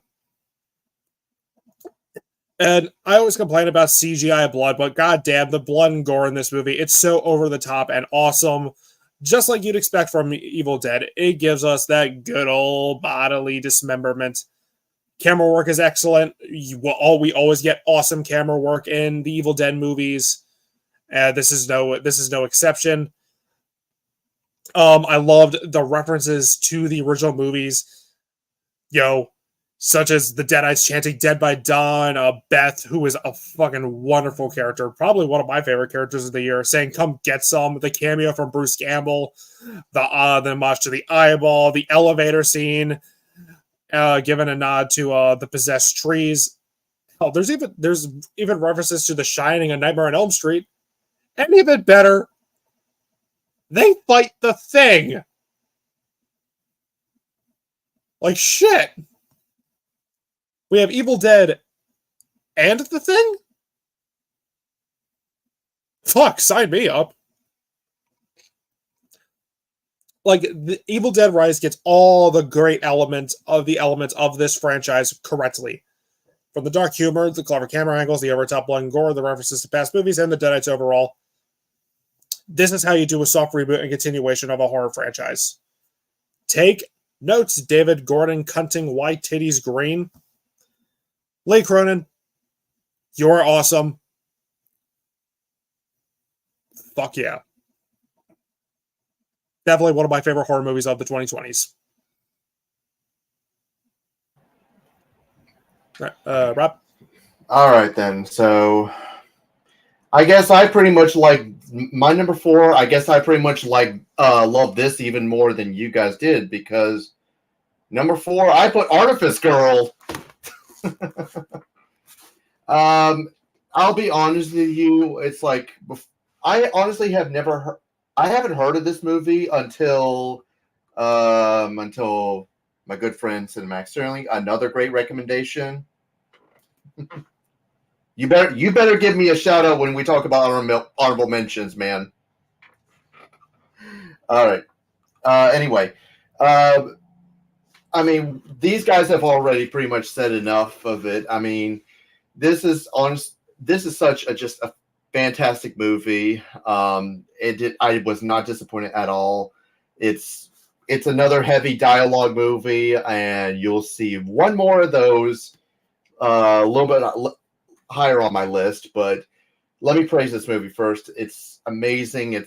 B: And I always complain about CGI blood, but goddamn, the blood and gore in this movie, it's so over the top and awesome. Just like you'd expect from Evil Dead, it gives us that good old bodily dismemberment. Camera work is excellent. We always get awesome camera work in the Evil Dead movies. This is no exception. I loved the references to the original movies, such as the Deadites chanting "Dead by Dawn." Beth, who is a fucking wonderful character, probably one of my favorite characters of the year, saying "Come get some." The cameo from Bruce Campbell, the homage to the eyeball, the elevator scene. Given a nod to the possessed trees. Oh, there's even references to The Shining and Nightmare on Elm Street. And even better, they fight the Thing. Like shit. We have Evil Dead and the Thing? Fuck, sign me up. Like, the Evil Dead Rise gets all the great elements of this franchise correctly. From the dark humor, the clever camera angles, the over-top blood and gore, the references to past movies, and the Deadites overall. This is how you do a soft reboot and continuation of a horror franchise. Take notes, David Gordon Cunting White Titties Green. Lee Cronin, you're awesome. Fuck yeah. Definitely one of my favorite horror movies of the 2020s. Rob?
C: All right, then. So I guess I pretty much like my number 4. I guess I pretty much love this even more than you guys did, because number 4, I put Artifice Girl. I'll be honest with you. It's like, I honestly have never heard. I haven't heard of this movie until my good friend Cinemax Sterling. Another great recommendation. You better give me a shout out when we talk about honorable mentions, man. All right. Anyway, I mean, these guys have already pretty much said enough of it. I mean, this is such just a fantastic movie. I was not disappointed at all. It's another heavy dialogue movie, and you'll see one more of those a little bit higher on my list. But let me praise this movie first. It's amazing.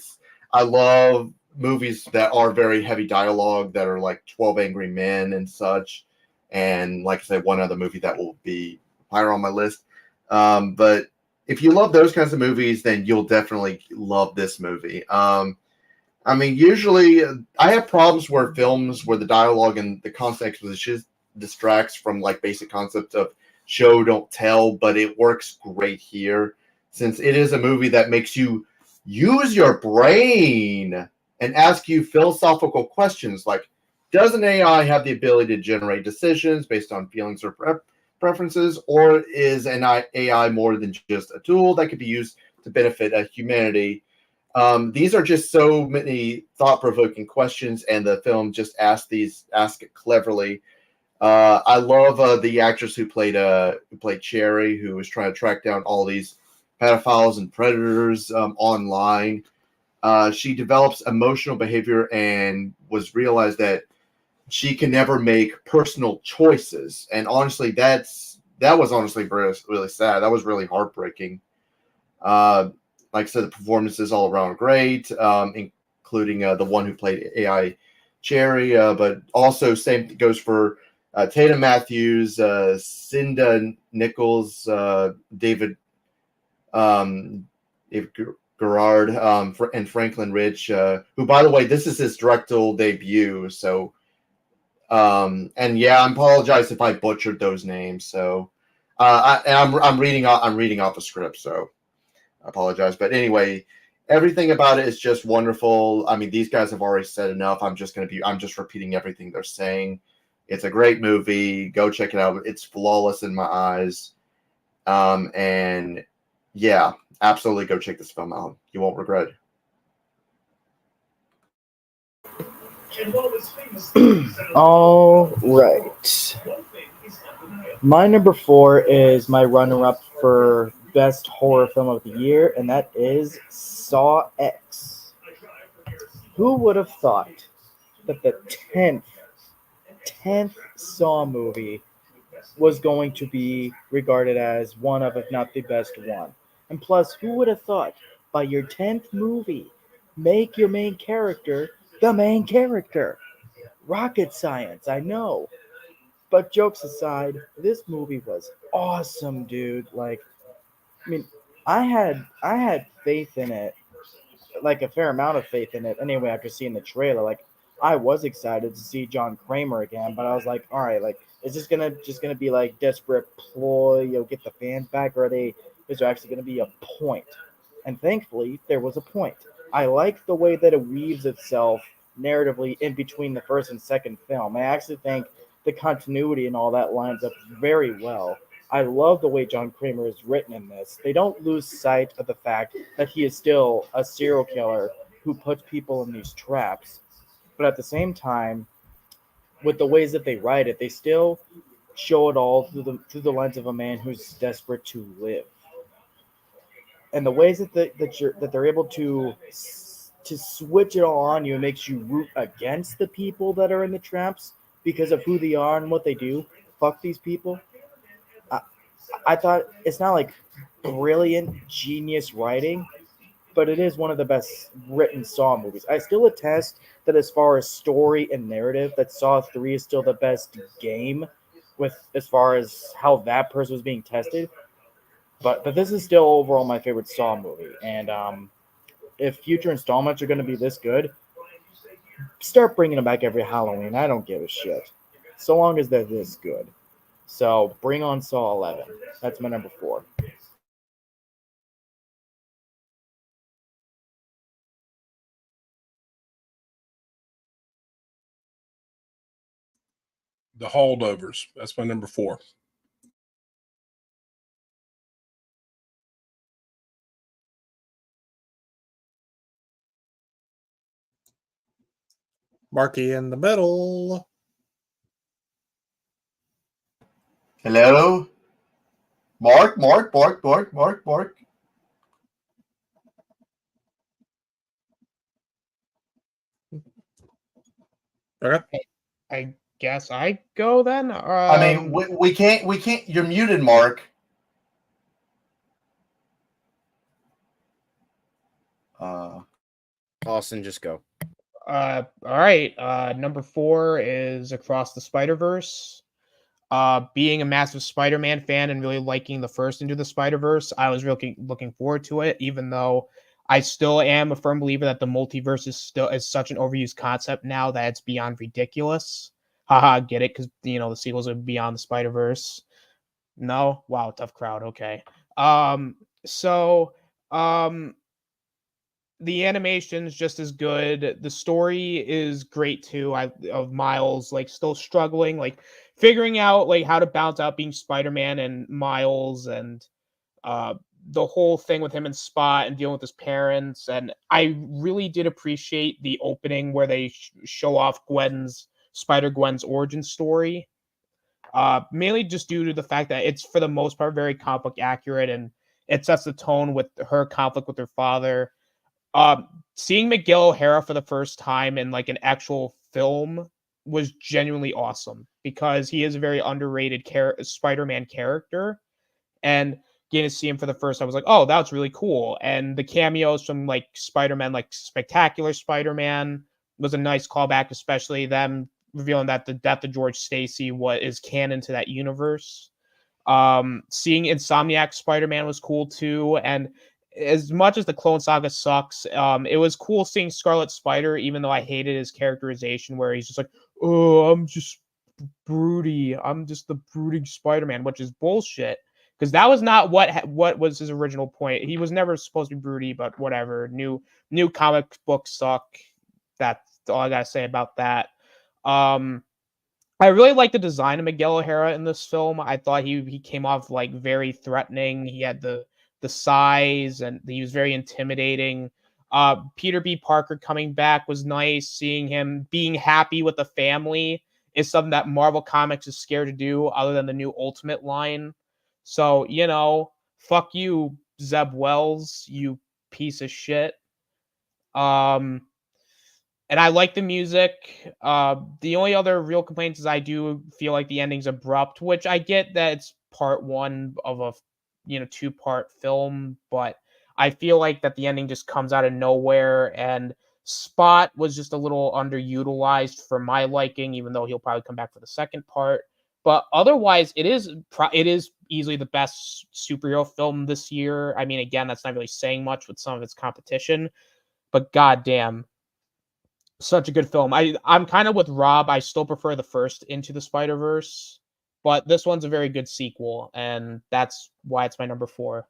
C: I love movies that are very heavy dialogue, that are like 12 Angry Men and such. And like I said, one other movie that will be higher on my list. But if you love those kinds of movies, then you'll definitely love this movie. I mean, usually I have problems where films where the dialogue and the context just distracts from like basic concepts of show, don't tell, but it works great here since it is a movie that makes you use your brain and ask you philosophical questions like, does an AI have the ability to generate decisions based on feelings or preferences, or is an AI more than just a tool that could be used to benefit humanity? These are just so many thought-provoking questions, and the film just ask it cleverly. I love the actress who played Cherry, who was trying to track down all these pedophiles and predators online. She develops emotional behavior and was realized that she can never make personal choices. And honestly, that was honestly really, really sad. That was really heartbreaking. Like I said, the performance is all around great, including the one who played AI Cherry, but also same goes for Tatum Matthews, Cinda Nichols, David Gerard and Franklin Rich, who, by the way, this is his directorial debut. So, and yeah, I apologize if I butchered those names. So, I'm reading off a script, so I apologize. But anyway, everything about it is just wonderful. I mean, these guys have already said enough. I'm just repeating everything they're saying. It's a great movie. Go check it out. It's flawless in my eyes. And yeah, absolutely go check this film out. You won't regret it.
D: All right. My number 4 is my runner-up for best horror film of the year, and that is Saw X. Who would have thought that the 10th Saw movie was going to be regarded as one of, if not the best one? And plus, who would have thought by your 10th movie, make your main character the main character? Rocket science, I know. But jokes aside, this movie was awesome, dude. Like, I mean, I had faith in it, like a fair amount of faith in it. Anyway, after seeing the trailer, like I was excited to see John Kramer again, but I was like, all right, like, is this just gonna be like desperate ploy, get the fans back, or is there actually gonna be a point? And thankfully, there was a point. I like the way that it weaves itself narratively in between the first and second film. I actually think the continuity and all that lines up very well. I love the way John Kramer is written in this. They don't lose sight of the fact that he is still a serial killer who puts people in these traps. But at the same time, with the ways that they write it, they still show it all through the lens of a man who's desperate to live. And the ways that they're able to switch it all on you, makes you root against the people that are in the traps because of who they are and what they do. Fuck these people. I thought it's not like brilliant, genius writing, but it is one of the best written Saw movies. I still attest that as far as story and narrative, that Saw 3 is still the best game with as far as how that person was being tested. But this is still overall my favorite Saw movie. And if future installments are going to be this good, start bringing them back every Halloween. I don't give a shit. So long as they're this good. So bring on Saw 11. That's my number 4.
E: The Holdovers. That's my number 4.
B: Marky in the middle.
C: Hello? Mark.
B: Okay.
G: I guess I go then.
C: I mean, we can't. You're muted, Mark.
A: Austin, just go.
G: All right. Number 4 is Across the Spider-Verse. Being a massive Spider-Man fan and really liking the first Into the Spider-Verse, I was really looking forward to it, even though I still am a firm believer that the multiverse is such an overused concept now that it's beyond ridiculous. Haha, get it? Because the sequels are Beyond the Spider-Verse. No, wow, tough crowd. Okay. So, the animation's just as good. The story is great too. Of Miles like still struggling, like figuring out like how to balance out being Spider-Man and Miles, and the whole thing with him and Spot and dealing with his parents. And I really did appreciate the opening where they show off Spider-Gwen's origin story. Mainly just due to the fact that it's for the most part very comic book accurate, and it sets the tone with her conflict with her father. Seeing Miguel O'Hara for the first time in like an actual film was genuinely awesome, because he is a very underrated Spider-Man character, and getting to see him for the first time was like, oh, that's really cool. And the cameos from like Spider-Man, like Spectacular Spider-Man, was a nice callback, especially them revealing that the death of George Stacy is canon to that universe. Seeing Insomniac Spider-Man was cool too, and as much as the Clone Saga sucks, it was cool seeing Scarlet Spider, even though I hated his characterization where he's just like, oh, I'm just broody. I'm just the brooding Spider-Man, which is bullshit. Because that was not what was his original point. He was never supposed to be broody, but whatever. New comic books suck. That's all I gotta say about that. I really like the design of Miguel O'Hara in this film. I thought he came off like very threatening. He had the size and he was very intimidating. Peter B. Parker coming back was nice. Seeing him being happy with the family is something that Marvel Comics is scared to do, other than the new Ultimate line. So fuck you, Zeb Wells, you piece of shit. And I like the music. The only other real complaints is I do feel like the ending's abrupt, which I get that it's part one of a 2-part film, but I feel like that the ending just comes out of nowhere, and Spot was just a little underutilized for my liking, even though he'll probably come back for the second part. But otherwise, it is easily the best superhero film this year. I mean, again, that's not really saying much with some of its competition, but goddamn, such a good film. I'm kind of with Rob. I still prefer the first Into the Spider-Verse, but this one's a very good sequel, and that's why it's my number 4.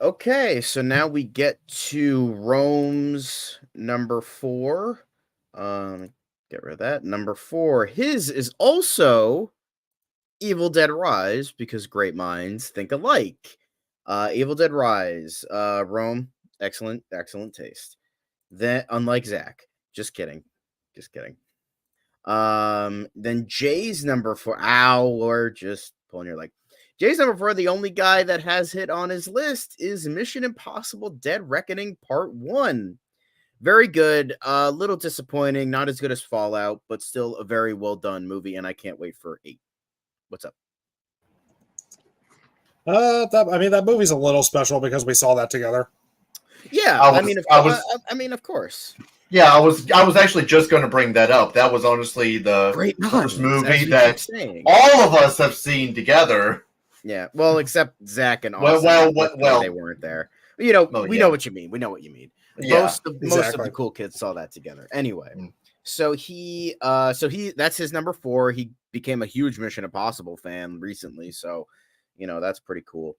A: Okay, so now we get to Rome's number 4. Get rid of that. Number 4. His is also Evil Dead Rise, because great minds think alike. Evil Dead Rise. Rome, excellent taste. Then, unlike Zach, just kidding. Then Jay's number 4. Ow, or just pulling your leg. Jay's number 4, the only guy that has hit on his list, is Mission Impossible Dead Reckoning Part 1. Very good. A little disappointing. Not as good as Fallout, but still a very well done movie, and I can't wait for 8. What's up?
B: That movie's a little special because we saw that together.
A: Yeah,
C: I
A: mean, of course.
C: Yeah, I was actually just going to bring that up. That was honestly the
A: Great
C: first
A: minds,
C: movie
A: as we
C: that
A: keep saying.
C: all of us have seen together.
A: Yeah, well, except Zach and
C: Well,
A: Austin.
C: well,
A: they weren't there. We know what you mean. We know what you mean.
C: Yeah,
A: Most of
B: exactly.
A: the cool kids saw that together. Anyway,
C: Mm.
A: so he that's his number 4. He became a huge Mission Impossible fan recently, so that's pretty cool.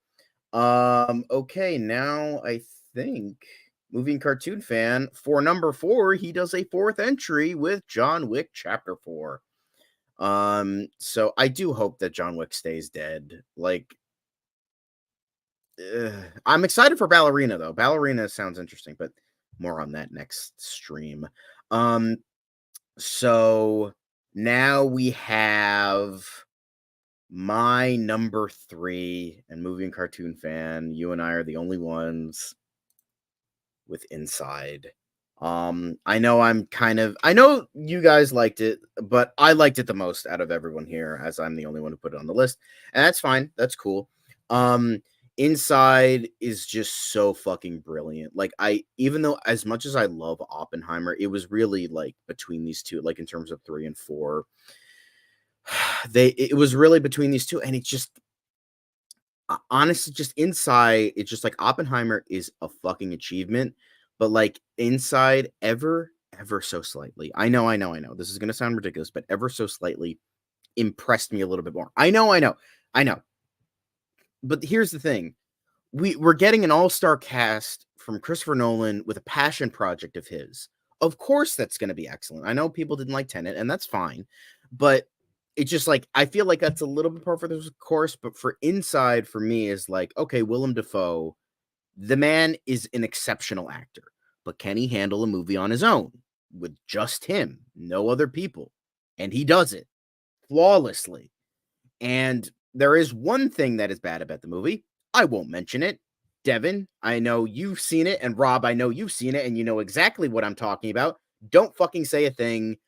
A: Okay, now I think movie and cartoon fan for number 4, he does a 4th entry with John Wick Chapter 4. So I do hope that John Wick stays dead. Like, I'm excited for Ballerina though. Ballerina sounds interesting, but more on that next stream. So now we have my number 3, and movie and cartoon fan. You and I are the only ones with Inside. I know you guys liked it, but I liked it the most out of everyone here, as I'm the only one who put it on the list. And that's fine. That's cool. Inside is just so fucking brilliant. Like, even though as much as I love Oppenheimer, it was really like between these two, like in terms of 3 and 4. It was really between these two, and it's just honestly just Inside, it's just like Oppenheimer is a fucking achievement, but like Inside ever so slightly. I know. This is gonna sound ridiculous, but ever so slightly impressed me a little bit more. I know. But here's the thing. We're getting an all-star cast from Christopher Nolan with a passion project of his. Of course that's gonna be excellent. I know people didn't like Tenet, and that's fine, but it's just like I feel like that's a little bit par for the course. But for Inside, for me, is like, okay, Willem Dafoe, the man is an exceptional actor, but can he handle a movie on his own with just him, no other people? And he does it flawlessly. And there is one thing that is bad about the movie. I won't mention it. Devin, I know you've seen it, and Rob, I know you've seen it, and you know exactly what I'm talking about. Don't fucking say a thing,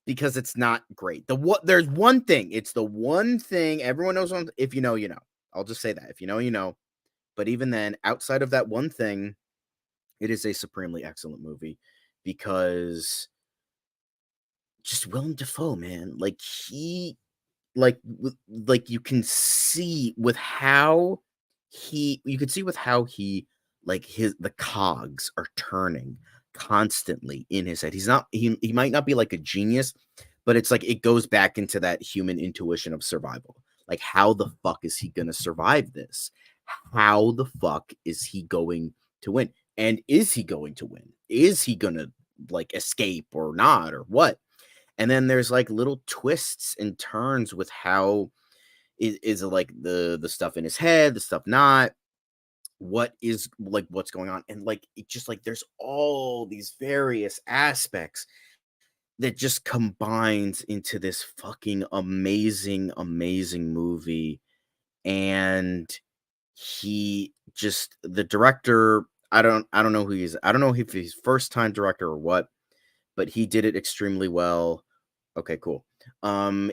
A: because it's not great. There's one thing. It's the one thing everyone knows. If you know, you know. I'll just say that. If you know, you know. But even then, outside of that one thing, it is a supremely excellent movie, because just Willem Dafoe, man. Like, like you can see with how he like the cogs are turning constantly in his head. He might not be like a genius, but it's like it goes back into that human intuition of survival. Like, how the fuck is he gonna survive this? How the fuck is he going to win? And is he going to win? Is he gonna like escape or not or what? And then there's like little twists and turns with how is it like the stuff in his head, the stuff not, what is like what's going on, and like it just like there's all these various aspects that just combines into this fucking amazing movie. And the director, I don't know who he is. I don't know if he's first time director or what, but he did it extremely well. Okay, cool.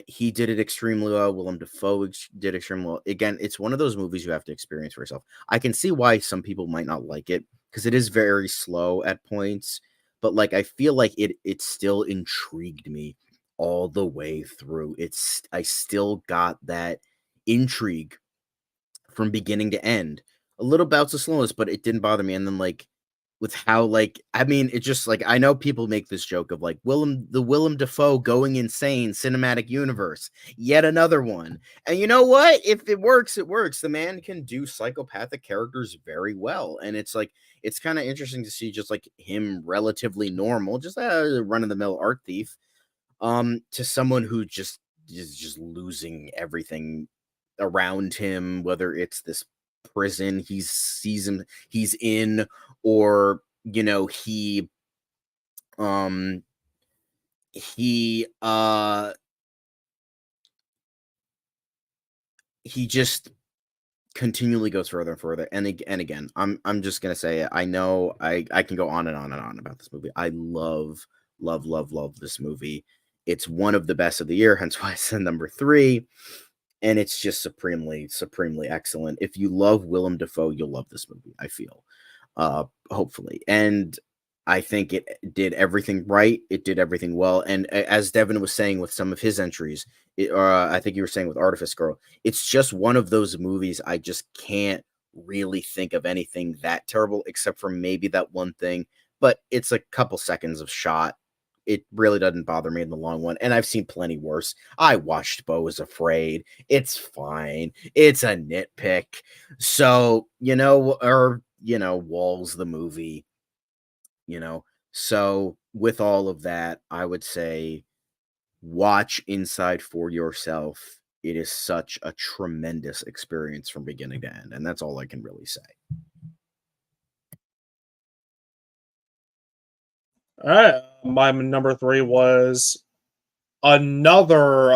A: He did it extremely well. Willem Dafoe did extremely well. Again, it's one of those movies you have to experience for yourself. I can see why some people might not like it because it is very slow at points, but like I feel like it still intrigued me all the way through. I still got that intrigue from beginning to end. A little bouts of slowness, but it didn't bother me. And then like with how like I mean, it just like I know people make this joke of like Willem Dafoe going insane cinematic universe, yet another one. And you know what? If it works, it works. The man can do psychopathic characters very well, and it's like it's kind of interesting to see just like him relatively normal, just a run of the mill art thief, to someone who just is just losing everything around him, whether it's this prison he's in, or you know he just continually goes further and further. And again, I'm just gonna say it. I know I can go on and on and on about this movie. I love this movie. It's one of the best of the year, hence why I said number 3. And it's just supremely excellent. If you love Willem Dafoe, you'll love this movie, I feel. Hopefully. And I think it did everything right. It did everything well. And as Devin was saying with some of his entries, I think you were saying with Artifice Girl, it's just one of those movies I just can't really think of anything that terrible, except for maybe that one thing. But it's a couple seconds of shot. It really doesn't bother me in the long one. And I've seen plenty worse. I watched Beau is Afraid. It's fine. It's a nitpick. So, Walls the movie, So with all of that, I would say watch Inside for yourself. It is such a tremendous experience from beginning to end. And that's all I can really say.
B: All right. My number 3 was another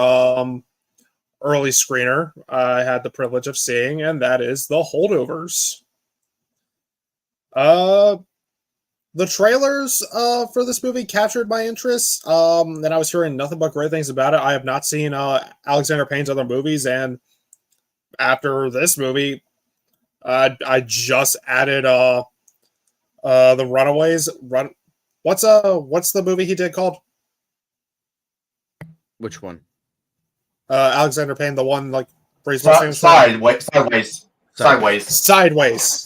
B: early screener I had the privilege of seeing, and that is The Holdovers. The trailers for this movie captured my interest, and I was hearing nothing but great things about it. I have not seen Alexander Payne's other movies, and after this movie, I just added The Runaways. What's the movie he did called?
A: Which one?
B: Alexander Payne, the one like
C: Sideways.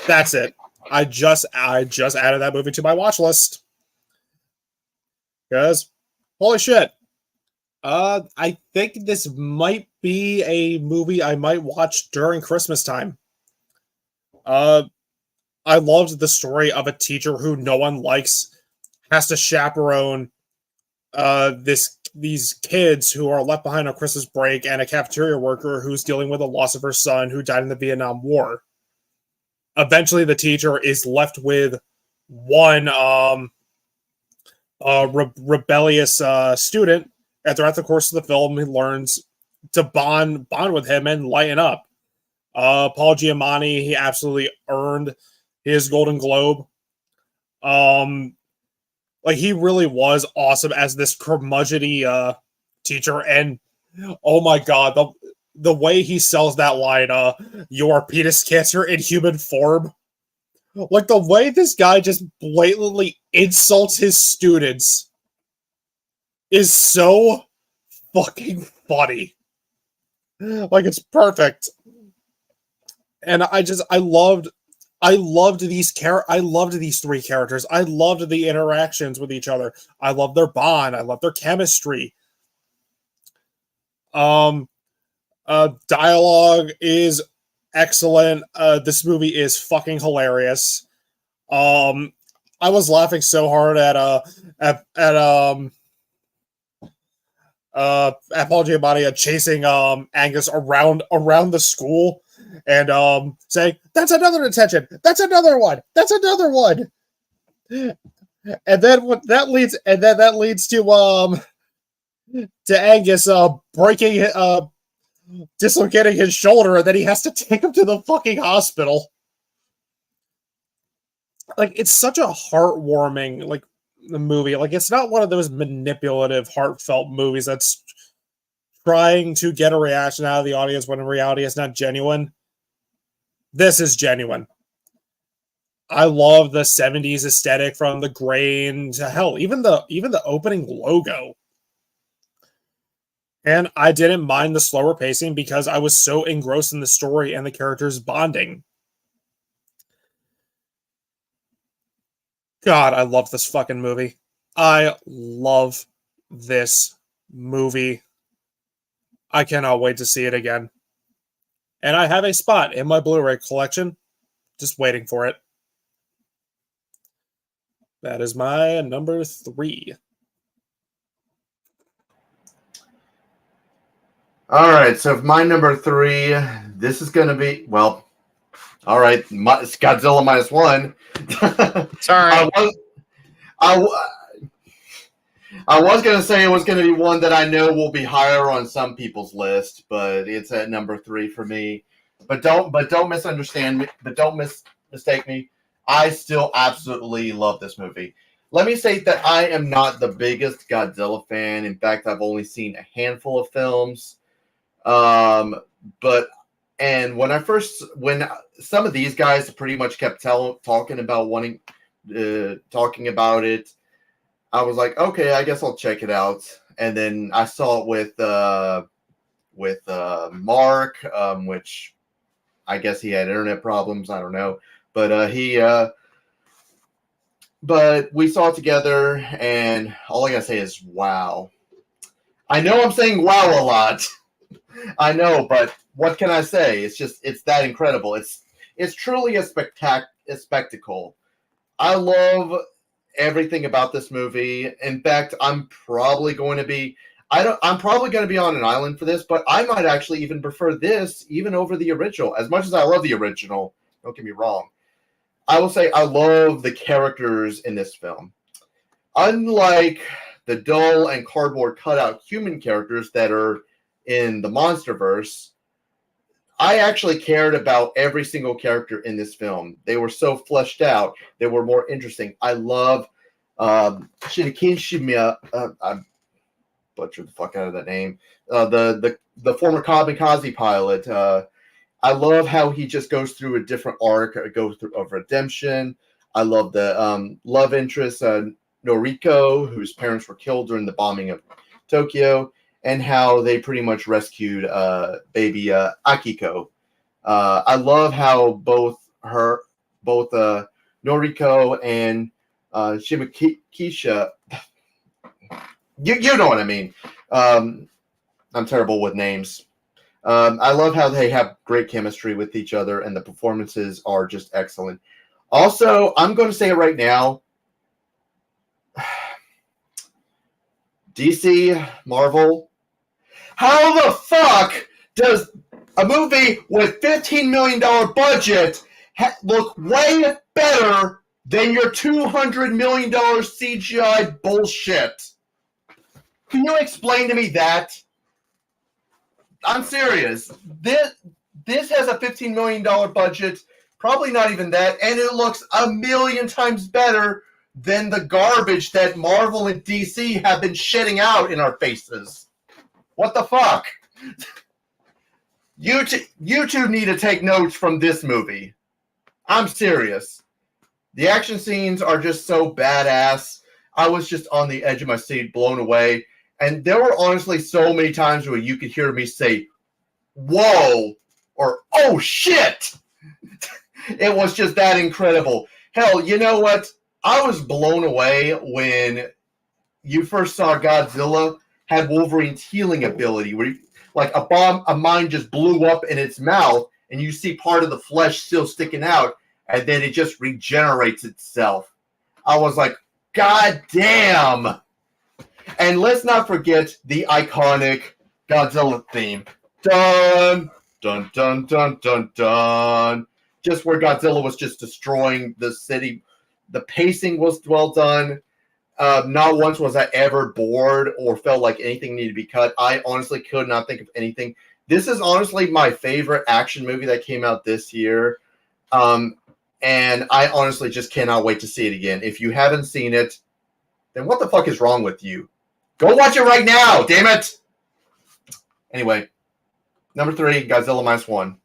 B: That's it. I just added that movie to my watch list because holy shit. I think this might be a movie I might watch during Christmas time. I loved the story of a teacher who no one likes has to chaperone these kids who are left behind on Christmas break, and a cafeteria worker who's dealing with the loss of her son who died in the Vietnam War. Eventually, the teacher is left with one rebellious student, and throughout the course of the film, he learns to bond with him and lighten up. Paul Giamatti, he absolutely earned his Golden Globe. Like, he really was awesome as this curmudgeony teacher, and oh my god, the way he sells that line, your penis cancer in human form. Like, the way this guy just blatantly insults his students is so fucking funny. Like it's perfect. And I loved these three characters. I loved the interactions with each other. I loved their bond. I loved their chemistry. Dialogue is excellent. This movie is fucking hilarious. I was laughing so hard at Paul Giamatti chasing Angus around the school and saying, "That's another detention. That's another one. That's another one." And then that leads to Angus breaking dislocating his shoulder, and then he has to take him to the fucking hospital. Like, it's such a heartwarming the movie. Like, it's not one of those manipulative, heartfelt movies that's trying to get a reaction out of the audience when in reality it's not genuine. This is genuine. I love the 70s aesthetic, from the grain to hell, even the opening logo. And I didn't mind the slower pacing because I was so engrossed in the story and the characters bonding. God, I love this fucking movie. I love this movie. I cannot wait to see it again. And I have a spot in my Blu-ray collection, just waiting for it. That is my number 3.
C: All right, so my number 3, this is going to be, well, all right, it's Godzilla -1.
G: Sorry.
C: I was going to say it was going to be one that I know will be higher on some people's list, but it's at number 3 for me. But don't misunderstand me. But don't mistake me. I still absolutely love this movie. Let me say that I am not the biggest Godzilla fan. In fact, I've only seen a handful of films. But when some of these guys pretty much kept talking about talking about it, I was like, okay, I guess I'll check it out. And then I saw it with Mark, which I guess he had internet problems. I don't know, but but we saw it together, and all I gotta say is wow. I know I'm saying wow a lot. I know, but what can I say? It's that incredible. It's truly a spectacle. I love everything about this movie. In fact, I'm probably going to be on an island for this, but I might actually even prefer this even over the original. As much as I love the original, don't get me wrong. I will say I love the characters in this film. Unlike the dull and cardboard cutout human characters that are in the Monsterverse, I actually cared about every single character in this film. They were so fleshed out. They were more interesting. I love Shinikin Shimiya. I butchered the fuck out of that name. The former kamikaze pilot. I love how he just goes through a different arc, goes through of redemption. I love the love interest, Noriko, whose parents were killed during the bombing of Tokyo, and how they pretty much rescued baby Akiko. I love how both Noriko and Shimikisha, you know what I mean. I'm terrible with names. I love how they have great chemistry with each other, and the performances are just excellent. Also, I'm going to say it right now. DC, Marvel, how the fuck does a movie with $15 million budget look way better than your $200 million CGI bullshit? Can you explain to me that? I'm serious. This has a $15 million budget, probably not even that, and it looks a million times better than the garbage that Marvel and DC have been shitting out in our faces. What the fuck? You two need to take notes from this movie. I'm serious. The action scenes are just so badass. I was just on the edge of my seat, blown away. And there were honestly so many times where you could hear me say, whoa, or oh shit. It was just that incredible. Hell, you know what? I was blown away when you first saw Godzilla had Wolverine's healing ability, where like a mine just blew up in its mouth, and you see part of the flesh still sticking out, and then it just regenerates itself. I was like, God damn! And let's not forget the iconic Godzilla theme. Dun, dun, dun, dun, dun, dun. Just where Godzilla was just destroying the city. The pacing was well done. Not once was I ever bored or felt like anything needed to be cut. I honestly could not think of anything. This is honestly my favorite action movie that came out this year. And I honestly just cannot wait to see it again. If you haven't seen it, then what the fuck is wrong with you? Go watch it right now, damn it! Anyway, number 3, Godzilla -1.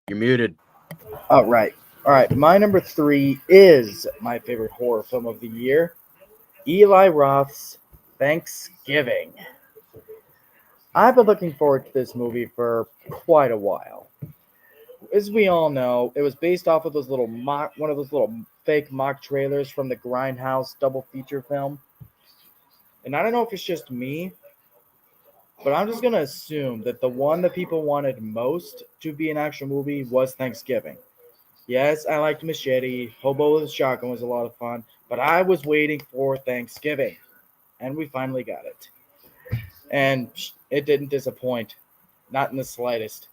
A: You're muted.
D: All right. All right. My number 3 is my favorite horror film of the year, Eli Roth's Thanksgiving. I've been looking forward to this movie for quite a while. As we all know, it was based off of one of those little fake mock trailers from the Grindhouse double feature film. And I don't know if it's just me, but I'm just going to assume that the one that people wanted most to be an actual movie was Thanksgiving. Yes, I liked Machete. Hobo with a Shotgun was a lot of fun, but I was waiting for Thanksgiving, and we finally got it. And it didn't disappoint, not in the slightest.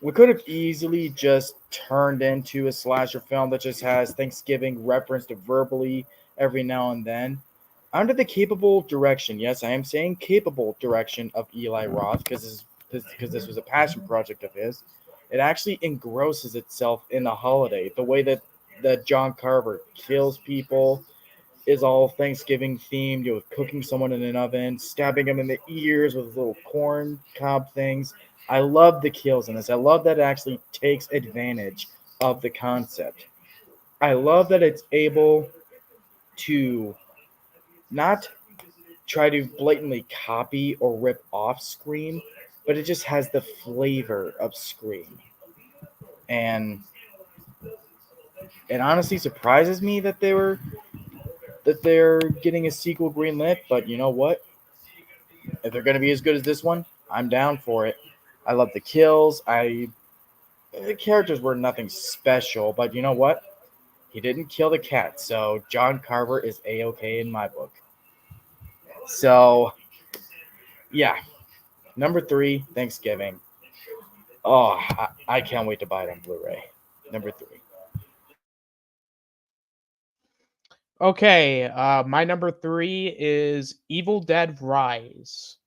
D: We could have easily just turned into a slasher film that just has Thanksgiving referenced verbally every now and then. Under the capable direction, yes, I am saying capable direction of Eli Roth, because this was a passion project of his, it actually engrosses itself in the holiday. The way that John Carver kills people is all Thanksgiving themed. You know, cooking someone in an oven, stabbing them in the ears with little corn cob things. I love the kills in this. I love that it actually takes advantage of the concept. I love that it's able to not try to blatantly copy or rip off Scream, but it just has the flavor of Scream. And it honestly surprises me that they're getting a sequel greenlit, but you know what? If they're going to be as good as this one, I'm down for it. I love the kills. The characters were nothing special, but you know what? He didn't kill the cat, so John Carver is A-okay in my book. So, yeah. Number 3, Thanksgiving. Oh, I can't wait to buy it on Blu-ray. Number 3.
G: Okay, my number 3 is Evil Dead Rise.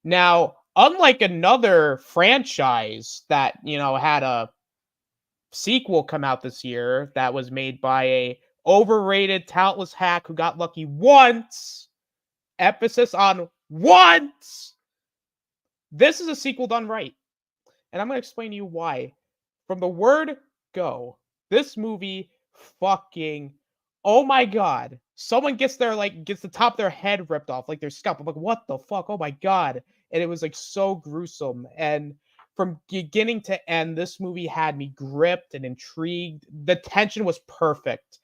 G: Now, unlike another franchise that, had a sequel come out this year that was made by a overrated, talentless hack who got lucky once, emphasis on once, this is a sequel done right. And I'm going to explain to you why. From the word go, this movie fucking, oh my god, someone gets the top of their head ripped off, like their scalp. I'm like, what the fuck? Oh my god. And it was like so gruesome. And from beginning to end, this movie had me gripped and intrigued. The tension was perfect.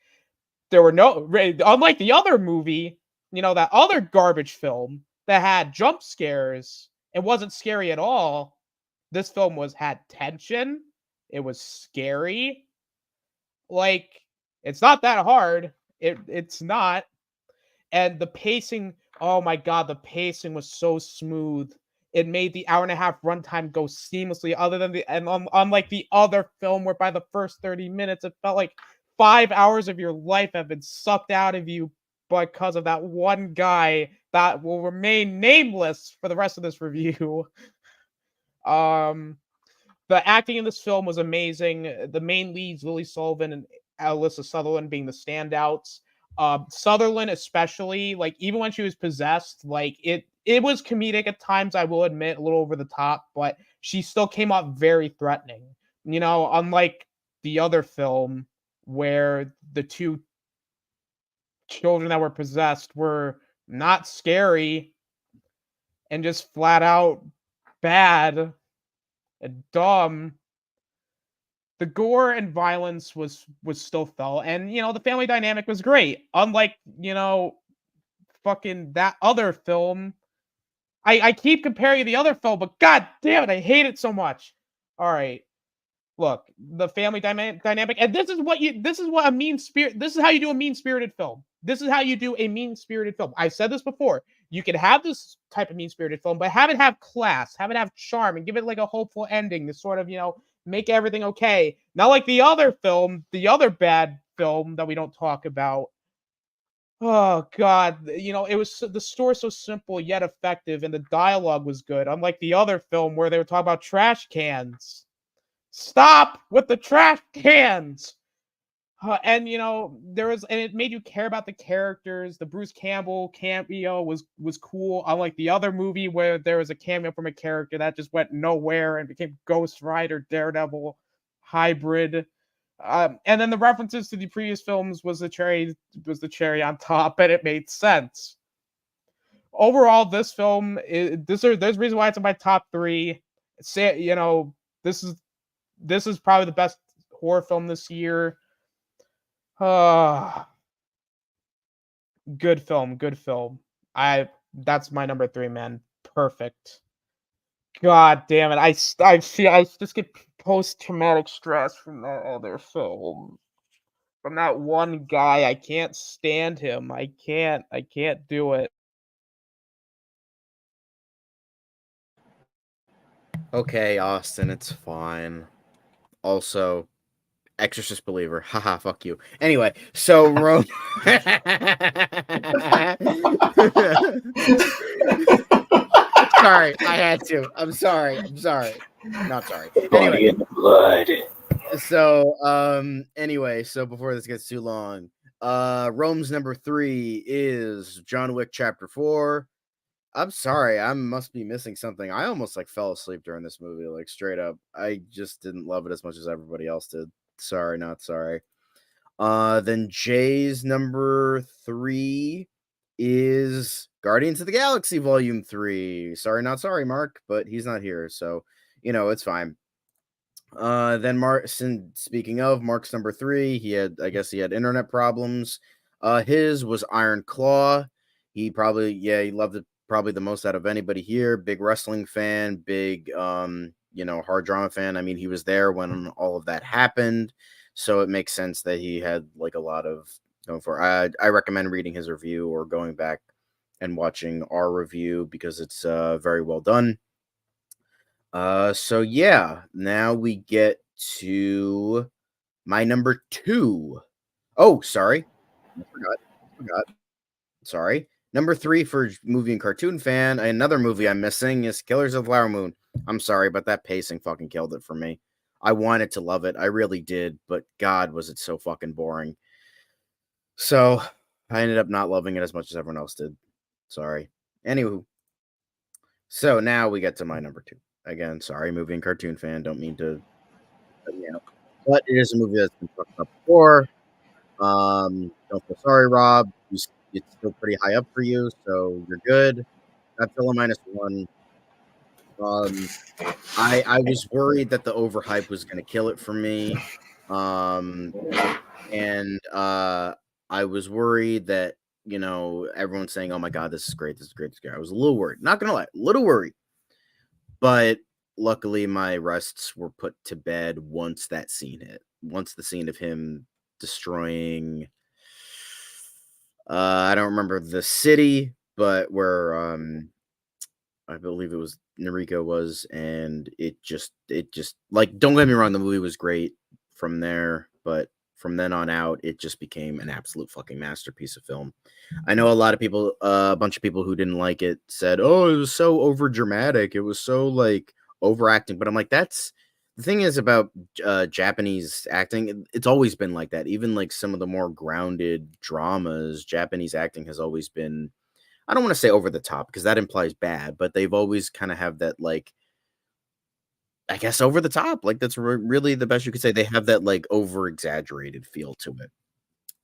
G: There were unlike the other movie, that other garbage film that had jump scares, it wasn't scary at all. This film had tension. It was scary. Like, it's not that hard. It's not. And the pacing, oh my god, the pacing was so smooth. It made the hour and a half runtime go seamlessly, unlike the other film where by the first 30 minutes it felt like 5 hours of your life have been sucked out of you because of that one guy that will remain nameless for the rest of this review. The acting in this film was amazing. The main leads, Lily Sullivan and Alyssa Sutherland, being the standouts. Sutherland, especially, like, even when she was possessed, like, it was comedic at times, I will admit, a little over the top, but she still came off very threatening. Unlike the other film where the two children that were possessed were not scary and just flat out bad and dumb. The gore and violence was still felt, and the family dynamic was great. Unlike fucking that other film. I keep comparing the other film, but god damn it, I hate it so much. All right, look, the family dynamic, and this is what a mean spirit. This is how you do a mean spirited film. This is how you do a mean spirited film. I've said this before. You can have this type of mean spirited film, but have it have class, have it have charm, and give it like a hopeful ending to sort of make everything okay. Not like the other film, the other bad film that we don't talk about. Oh god, it was the story so simple yet effective, and the dialogue was good. Unlike the other film where they were talking about trash cans. Stop with the trash cans. And it made you care about the characters. The Bruce Campbell cameo was cool. Unlike the other movie where there was a cameo from a character that just went nowhere and became Ghost Rider, Daredevil, hybrid. And then the references to the previous films was the cherry on top, and it made sense. Overall, this film there's a reason why it's in my top 3. This is probably the best horror film this year. Good film. That's my number 3, man. Perfect. God damn it. I just get post-traumatic stress from that other film. From that one guy. I can't stand him. I can't do it.
A: Okay, Austin, it's fine. Also, Exorcist believer. Haha, fuck you. Anyway, so Rome. Sorry, I had to. I'm sorry. Not sorry. Anyway,
H: blood.
A: So before this gets too long, Rome's number 3 is John Wick Chapter 4. I'm sorry, I must be missing something. I almost fell asleep during this movie, straight up. I just didn't love it as much as everybody else did. Sorry, not sorry. Then Jay's number 3 is Guardians of the Galaxy Volume 3. Sorry, not sorry, Mark, but he's not here, so it's fine. Then speaking of Mark's number 3, he had internet problems. His was Iron Claw. He loved it probably the most out of anybody here. Big wrestling fan, big hard drama fan. I mean, he was there when all of that happened, so it makes sense that he had a lot of going for. I recommend reading his review or going back and watching our review because it's very well done. So yeah, now we get to my number 2. Oh, sorry. I forgot. Sorry. Number 3 for movie and cartoon fan. Another movie I'm missing is Killers of the Flower Moon. I'm sorry, but that pacing fucking killed it for me. I wanted to love it. I really did, but God, was it so fucking boring. So I ended up not loving it as much as everyone else did. Sorry. Anywho. So now we get to my number 2. Again, sorry, movie and cartoon fan. Don't mean to, but it is a movie that's been talked about before. Don't feel sorry, Rob. It's still pretty high up for you, so you're good. Godzilla -1. I was worried that the overhype was going to kill it for me, and I was worried that everyone's saying, "Oh my god, this is great, this is great, this is great." I was a little worried. Not gonna lie, a little worried. But luckily, my rests were put to bed once that scene hit. Once the scene of him destroying, I don't remember the city, but where I believe it was Noriko was, and it just don't get me wrong, the movie was great from there, but from then on out, it just became an absolute fucking masterpiece of film. I know a lot of people, a bunch of people who didn't like it said, "Oh, it was so over dramatic. It was so overacting." But I'm like, that's the thing is about Japanese acting. It's always been like that. Even some of the more grounded dramas, Japanese acting has always been. I don't want to say over the top because that implies bad, but they've always kind of have that I guess over the top. Like that's really the best you could say. They have that like over exaggerated feel to it.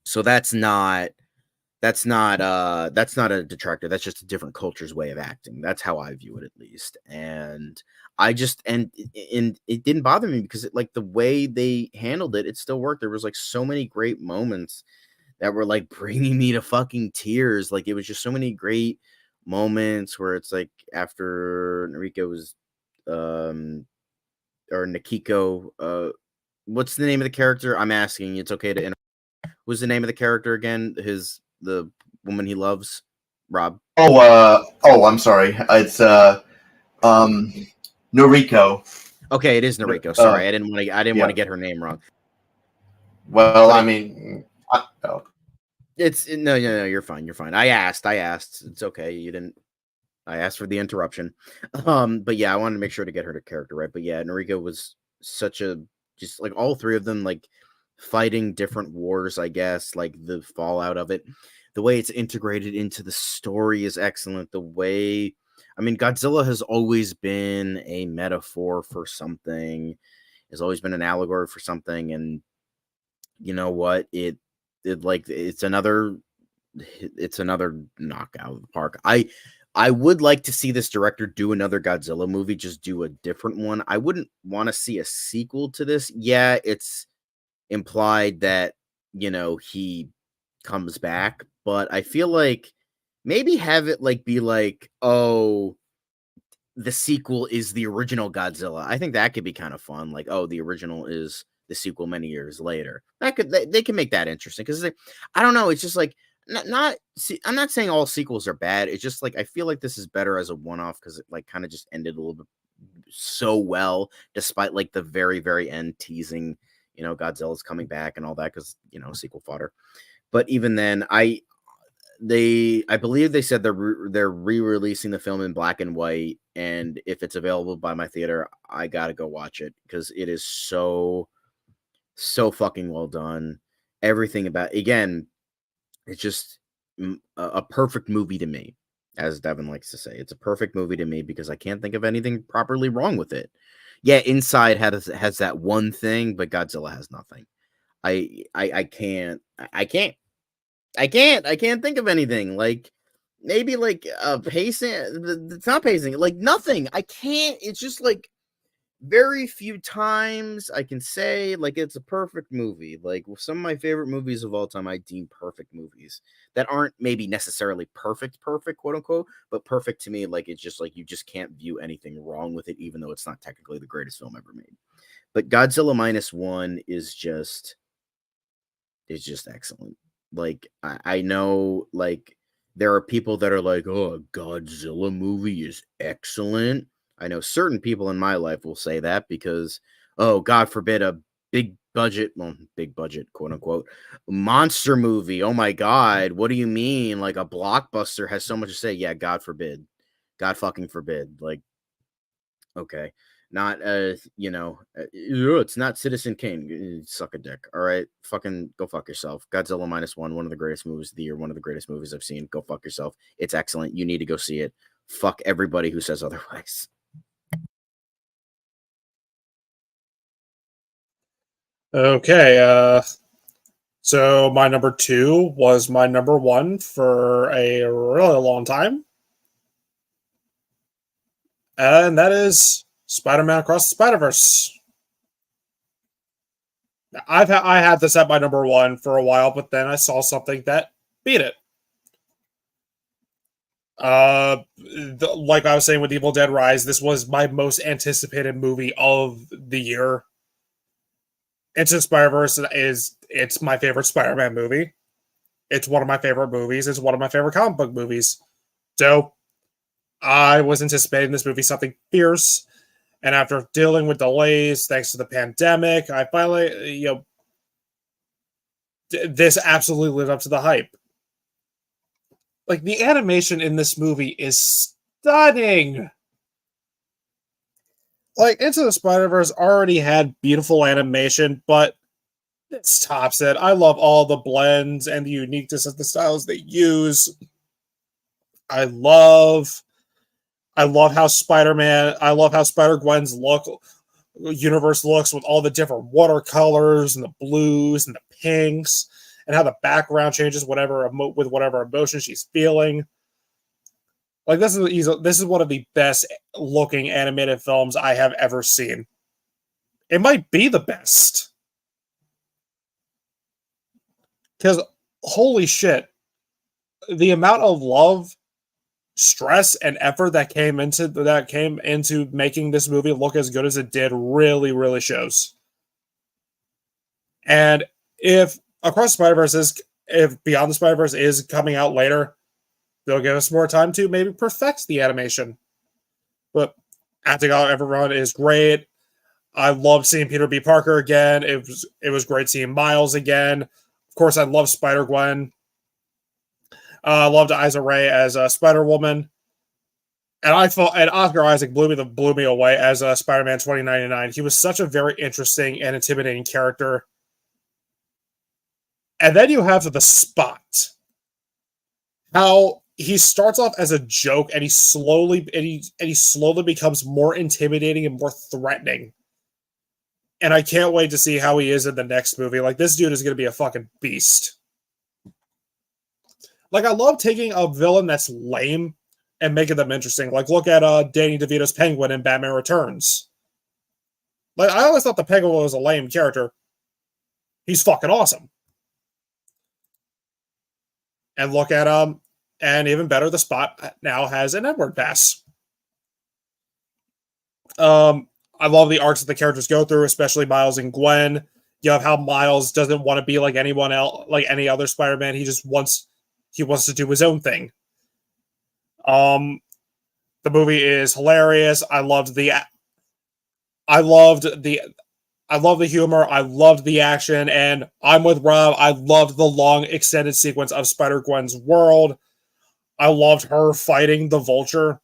A: So that's not a detractor. That's just a different culture's way of acting. That's how I view it, at least. And it didn't bother me because like the way they handled it, it still worked. There was like so many great moments that were like bringing me to fucking tears. Like it was just so many great moments where it's like after Noriko was or Nikiko, what's the name of the character? I'm asking. It's okay to what's the name of the character again? The woman he loves, Rob.
C: I'm sorry. It's Noriko.
A: Okay, it is Noriko. Sorry, I didn't want to get her name wrong.
C: Well,
A: But
C: I mean,
A: it's no, you're fine. You're fine. I asked. It's okay. You didn't. I asked for the interruption. But yeah, I wanted to make sure to get her character right. But yeah, Noriko was such a just like all three of them like fighting different wars, I guess, like the fallout of it. The way it's integrated into the story is excellent. The way, I mean, Godzilla has always been a metaphor for something, has always been an allegory for something. And you know what? It's another knockout of the park. I would like to see this director do another Godzilla movie, just do a different one. I wouldn't want to see a sequel to this. Yeah, it's implied that, he comes back, but I feel like maybe have it like be like, oh, the sequel is the original Godzilla. I think that could be kind of fun. Like, oh, the original is the sequel many years later. They can make that interesting because I don't know. It's just like I'm not saying all sequels are bad. It's just like I feel like this is better as a one-off because it like kind of just ended a little bit so well, despite like the very, very end teasing, Godzilla's coming back and all that because sequel fodder. But even then, I believe they said they're re-releasing the film in black and white, and if it's available by my theater, I gotta go watch it because it is so fucking well done. Everything about again, it's just a perfect movie to me, as Devin likes to say. It's a perfect movie to me because I can't think of anything properly wrong with it. Yeah, Inside has that one thing, but Godzilla has nothing. I can't think of anything. Like maybe like pacing. It's not pacing. Like nothing. I can't. It's just like very few times I can say like it's a perfect movie. Like some of my favorite movies of all time, I deem perfect movies that aren't maybe necessarily perfect, quote unquote, but perfect to me. Like it's just like you just can't view anything wrong with it, even though it's not technically the greatest film ever made. But Godzilla minus one is just excellent. Like I know like there are people that are like, oh, a Godzilla movie is excellent. I know certain people in my life will say that because, oh, God forbid, a big budget, quote unquote, monster movie. Oh my God, what do you mean? Like a blockbuster has so much to say. Yeah, God forbid. God fucking forbid. Like, okay. Not it's not Citizen Kane. Suck a dick. All right. Fucking go fuck yourself. Godzilla minus one of the greatest movies of the year, one of the greatest movies I've seen. Go fuck yourself. It's excellent. You need to go see it. Fuck everybody who says otherwise.
B: Okay, so my number 2 was my number 1 for a really long time. And that is Spider-Man Across the Spider-Verse. I had this at my number 1 for a while, but then I saw something that beat it. Like I was saying with Evil Dead Rise, this was my most anticipated movie of the year. Into Spider-Verse it's my favorite Spider-Man movie. It's one of my favorite movies. It's one of my favorite comic book movies. So I was anticipating this movie something fierce. And after dealing with delays thanks to the pandemic, I finally, this absolutely lived up to the hype. Like, the animation in this movie is stunning. Like, Into the Spider-Verse already had beautiful animation, but this tops it. I love all the blends and the uniqueness of the styles they use. I love how Spider-Gwen's look universe looks with all the different watercolors and the blues and the pinks, and how the background changes with whatever emotion she's feeling. Like this is one of the best looking animated films I have ever seen. It might be the best. Because holy shit, the amount of love, stress, and effort that came into making this movie look as good as it did really, really shows. And if Beyond the Spider-Verse is coming out later, they'll give us more time to maybe perfect the animation. But acting out everyone is great. I loved seeing Peter B. Parker again. It was great seeing Miles again. Of course, I love Spider-Gwen. I loved Issa Rae as Spider-Woman. And Oscar Isaac blew me away as Spider-Man 2099. He was such a very interesting and intimidating character. And then you have the Spot. How he starts off as a joke and he slowly becomes more intimidating and more threatening. And I can't wait to see how he is in the next movie. Like, this dude is going to be a fucking beast. Like, I love taking a villain that's lame and making them interesting. Like, look at Danny DeVito's Penguin in Batman Returns. Like, I always thought the Penguin was a lame character. He's fucking awesome. And look at and even better, the Spot now has an Edward Pass. I love the arcs that the characters go through, especially Miles and Gwen. You have how Miles doesn't want to be like anyone else, like any other Spider-Man. He wants to do his own thing. The movie is hilarious. I loved the humor. I loved the action, and I'm with Rob. I loved the long extended sequence of Spider-Gwen's world. I loved her fighting the Vulture.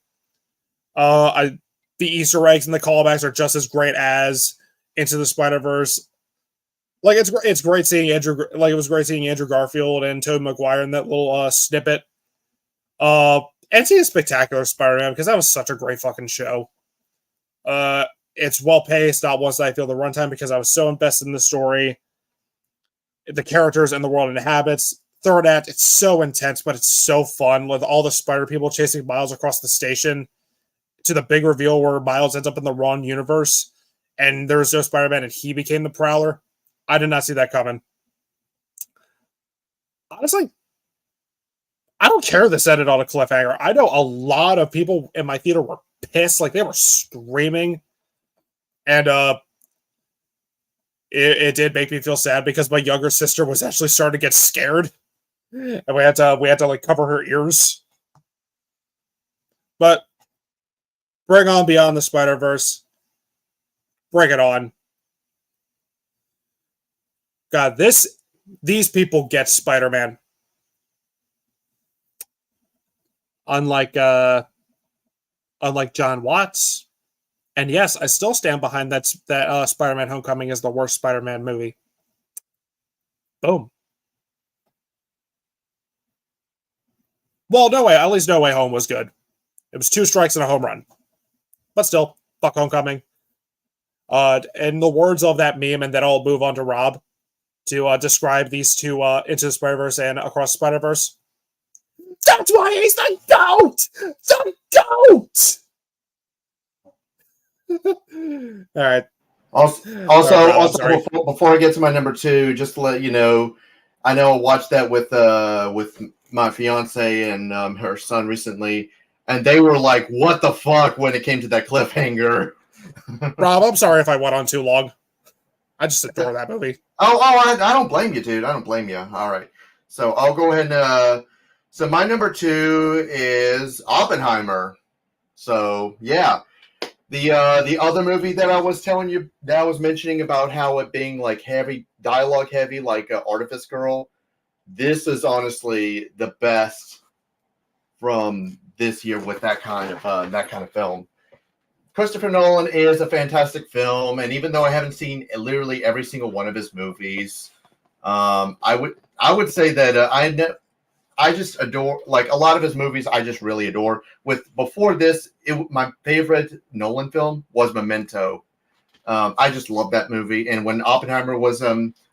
B: The Easter eggs and the callbacks are just as great as Into the Spider-Verse. Like, it's great seeing Andrew. Like, it was great seeing Andrew Garfield and Tobey Maguire in that little snippet. And seeing Spectacular Spider-Man, because that was such a great fucking show. It's well paced. Not once did I feel the runtime because I was so invested in the story, the characters, and the world it inhabits. Third act, it's so intense, but it's so fun with all the Spider people chasing Miles across the station to the big reveal where Miles ends up in the wrong universe and there's no Spider-Man and he became the Prowler. I did not see that coming. Honestly, I don't care this ended on a cliffhanger. I know a lot of people in my theater were pissed, like they were screaming. And it did make me feel sad because my younger sister was actually starting to get scared. And we had to like cover her ears. But bring on Beyond the Spider-Verse. Bring it on. God, these people get Spider-Man. Unlike John Watts. And yes, I still stand behind that Spider-Man Homecoming is the worst Spider-Man movie. Boom. Well, no way. At least No Way Home was good. It was 2 strikes and a home run. But still, fuck Homecoming. In the words of that meme, and then I'll move on to Rob to describe these two Into the Spider-Verse and Across the Spider-Verse. That's why he's the GOAT! The GOAT! All right.
C: Also, before I get to my number 2, just to let you know, I know I watched that with my fiance and her son recently, and they were like, "What the fuck?" when it came to that cliffhanger.
B: Rob, I'm sorry if I went on too long. I just adore that movie.
C: I don't blame you, dude. I don't blame you. All right, so I'll go ahead and so my number 2 is Oppenheimer. So yeah. The other movie that I was telling you, that I was mentioning about how it being like heavy, dialogue heavy, like Artifice Girl, this is honestly the best from this year with that kind of film. Christopher Nolan is a fantastic film, and even though I haven't seen literally every single one of his movies, I would say that I just adore, like, a lot of his movies I just really adore. Before this, my favorite Nolan film was Memento. I just love that movie. And when Oppenheimer was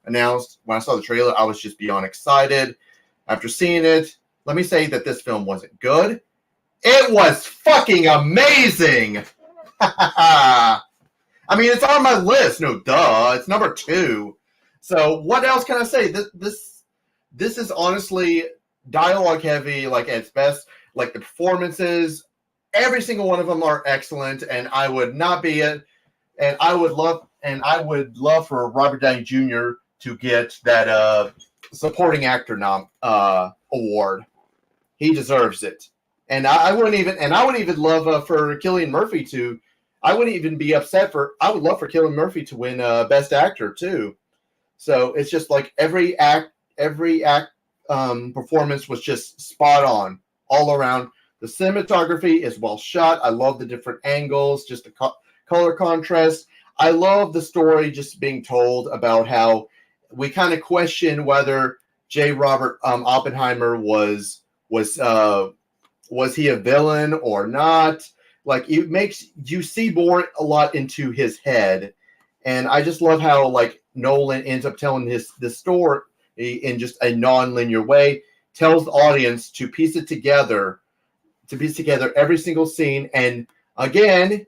C: announced, when I saw the trailer, I was just beyond excited. After seeing it, let me say that this film wasn't good. It was fucking amazing. I mean, it's on my list. No, duh. It's number 2. So what else can I say? This is honestly dialogue heavy, like at its best. Like the performances, every single one of them are excellent, and I would not be it. And I would love for Robert Downey Jr. to get that supporting actor award. He deserves it. And I would even love for Cillian Murphy to. I wouldn't even be upset for. I would love for Cillian Murphy to win Best Actor too. So it's just like every performance was just spot on all around. The cinematography is well shot. I love the different angles, just the color contrast. I love the story just being told about how we kind of question whether J. Robert Oppenheimer was he a villain or not. Like it makes you see more a lot into his head, and I just love how like Nolan ends up telling this story in just a non-linear way, tells the audience to piece together every single scene, and again,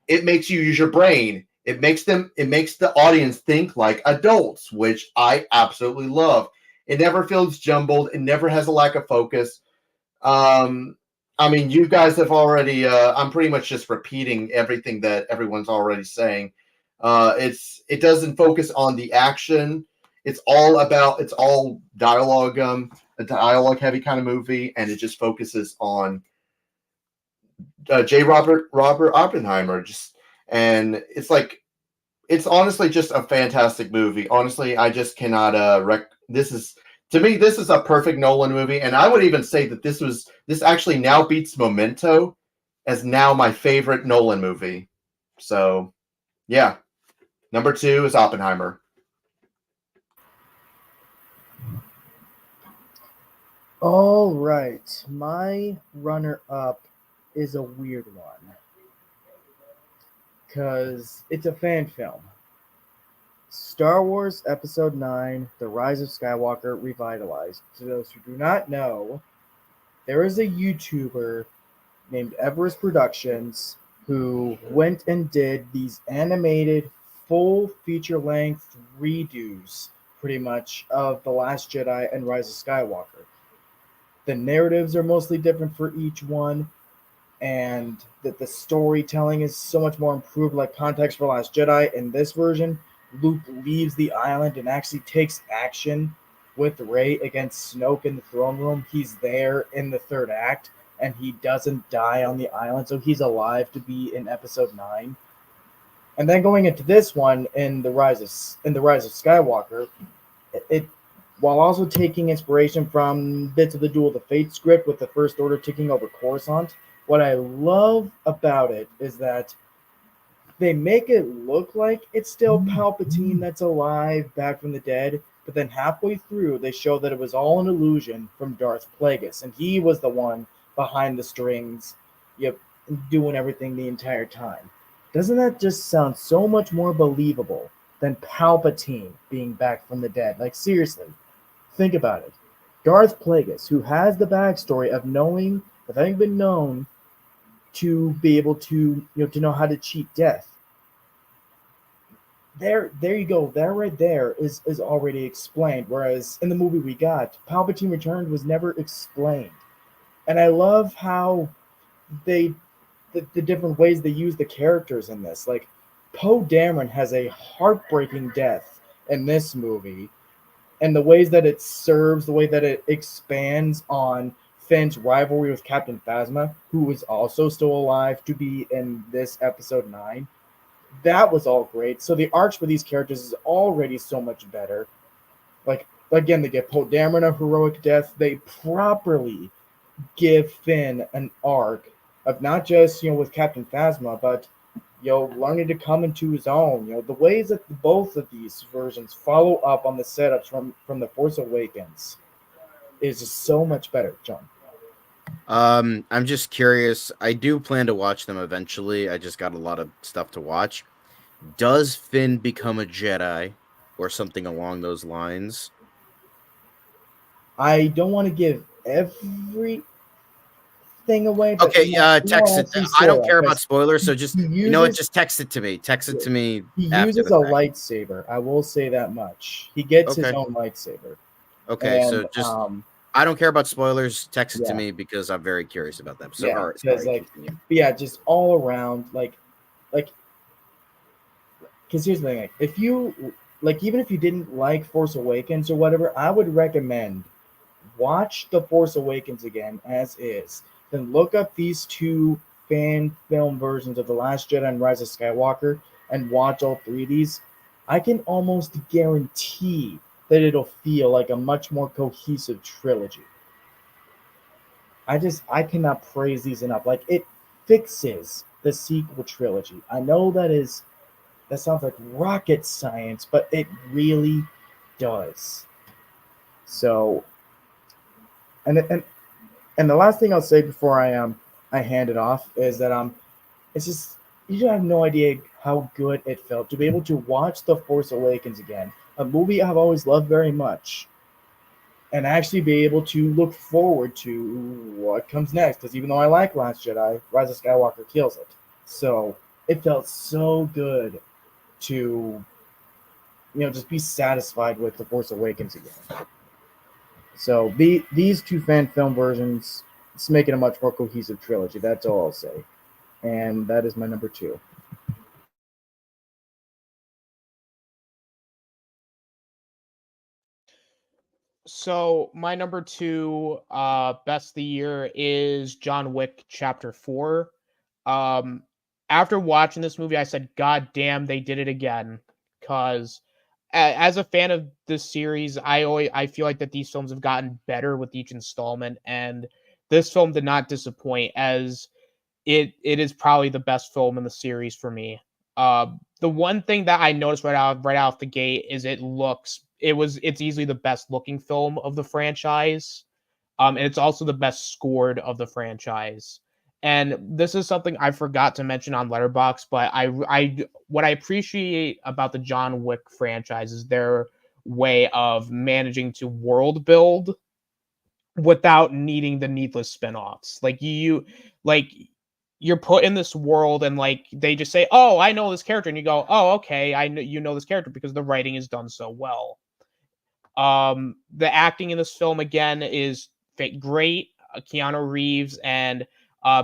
C: it makes you use your brain. It makes the audience think like adults, which I absolutely love. It never feels jumbled. It never has a lack of focus. I mean, you guys have already. I'm pretty much just repeating everything that everyone's already saying. It doesn't focus on the action. It's all dialogue. A dialogue heavy kind of movie, and it just focuses on J. Robert Oppenheimer. And it's honestly just a fantastic movie. Honestly, I just cannot to me, this is a perfect Nolan movie, and I would even say that this actually now beats Memento as now my favorite Nolan movie. So, yeah, number 2 is Oppenheimer.
D: All right, my runner-up is a weird one because it's a fan film. Star Wars Episode 9, The Rise of Skywalker Revitalized. To those who do not know, there is a YouTuber named Everest Productions who went and did these animated full feature-length redos, pretty much, of The Last Jedi and Rise of Skywalker. The narratives are mostly different for each one, and that the storytelling is so much more improved, like context for Last Jedi. In this version, Luke leaves the island and actually takes action with Rey against Snoke in the throne room. He's there in the 3rd act, and he doesn't die on the island, so he's alive to be in Episode 9. And then going into this one, in the Rise of Skywalker, it while also taking inspiration from bits of the Duel of the Fates script with the First Order taking over Coruscant, what I love about it is that they make it look like it's still Palpatine that's alive back from the dead, but then halfway through they show that it was all an illusion from Darth Plagueis, and he was the one behind the strings, doing everything the entire time. Doesn't that just sound so much more believable than Palpatine being back from the dead? Like, seriously, think about it. Darth Plagueis, who has the backstory of having been known to be able to, to know how to cheat death. There you go. That right there is already explained. Whereas in the movie we got, Palpatine Returned was never explained. And I love how the different ways they use the characters in this. Like, Poe Dameron has a heartbreaking death in this movie, and the ways that it serves, the way that it expands on Finn's rivalry with Captain Phasma, who is also still alive to be in this Episode 9. That was all great. So the arcs for these characters is already so much better. Like, again, they give Poe Dameron a heroic death. They properly give Finn an arc of not just, with Captain Phasma, but, learning to come into his own. The ways that both of these versions follow up on the setups from The Force Awakens is just so much better, John.
A: I'm just curious. I do plan to watch them eventually. I just got a lot of stuff to watch. Does Finn become a Jedi or something along those lines?
D: I don't want to give everything away, but
A: Okay, text it.
D: actually
A: I don't
D: sorta,
A: care about
D: 'cause
A: spoilers, so just
D: he
A: you know what?
D: uses
A: Just text it to me. Text it to me
D: he
A: after
D: uses
A: the
D: a
A: fact.
D: lightsaber. I will say that much. He gets his
A: Okay.
D: own lightsaber,
A: Okay, so
D: and
A: just I don't care about spoilers. Text it to
D: yeah,
A: me because I'm very curious about them. So,
D: yeah,
A: all right,
D: because
A: sorry,
D: like,
A: continue.
D: but yeah, just all around, like, because here's the thing, like, if you like, even if you didn't like Force Awakens or whatever, I would recommend watch The Force Awakens again as is. Then look up these two fan film versions of The Last Jedi and Rise of Skywalker and watch all three of these. I can almost guarantee that it'll feel like a much more cohesive trilogy. I cannot praise these enough. Like it fixes the sequel trilogy. I know that sounds like rocket science, but it really does. So and and the last thing I'll say before I hand it off is that it's just you have no idea how good it felt to be able to watch The Force Awakens again, a movie I've always loved very much, and actually be able to look forward to what comes next. Because even though I like Last Jedi, Rise of Skywalker kills it. So it felt so good to just be satisfied with The Force Awakens again. So these two fan film versions, it's making a much more cohesive trilogy. That's all I'll say, and that is my number two.
G: So my number two best of the year is John Wick Chapter 4. Um After watching this movie, I said, God damn, they did it again. Cause as a fan of this series, I feel like that these films have gotten better with each installment, and this film did not disappoint, as it is probably the best film in the series for me. The one thing that I noticed right out the gate is it's easily the best looking film of the franchise. And it's also the best scored of the franchise. And this is something I forgot to mention on Letterboxd, but what I appreciate about the John Wick franchise is their way of managing to world build without needing the needless spin-offs. Like you're put in this world, and like they just say, "Oh, I know this character." And you go, "Oh, okay, I know you know this character because the writing is done so well." The acting in this film again is great. Keanu Reeves and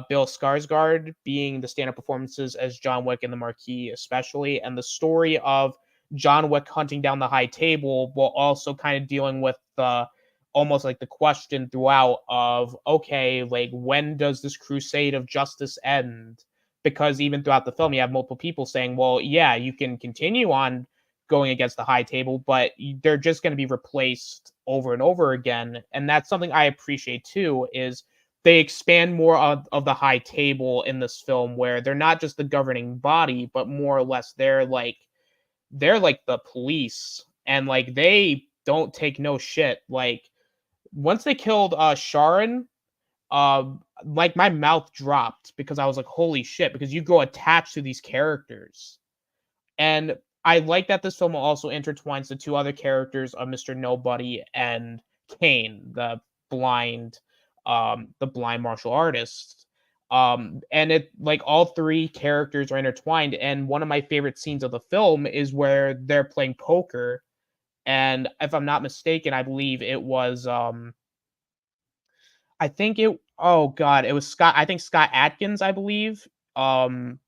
G: Bill Skarsgård being the stand-up performances as John Wick and the Marquis, especially, and the story of John Wick hunting down the High Table, while also kind of dealing with the almost like the question throughout of, okay, like when does this crusade of justice end? Because even throughout the film, you have multiple people saying, well, yeah, you can continue on going against the High Table, but they're just going to be replaced over and over again. And that's something I appreciate too, is they expand more of the High Table in this film, where they're not just the governing body, but more or less they're like the police, and like they don't take no shit. Like once they killed Sharon, uh like my mouth dropped because I was like, holy shit, because you grow attached to these characters. And I like that this film also intertwines the two other characters of Mr. Nobody and Kane, the blind martial artist. And it like all three characters are intertwined. And one of my favorite scenes of the film is where they're playing poker. And if I'm not mistaken, I believe it was I think it oh god, it was Scott Atkins, I believe. Um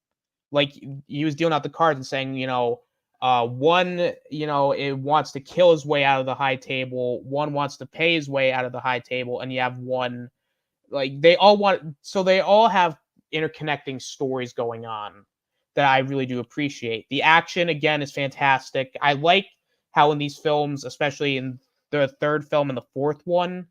G: like he was dealing out the cards and saying, one, it wants to kill his way out of the High Table, one wants to pay his way out of the High Table, and you have one, like they all have interconnecting stories going on that I really do appreciate. The action again is fantastic. I like how in these films, especially in the third film and the fourth one,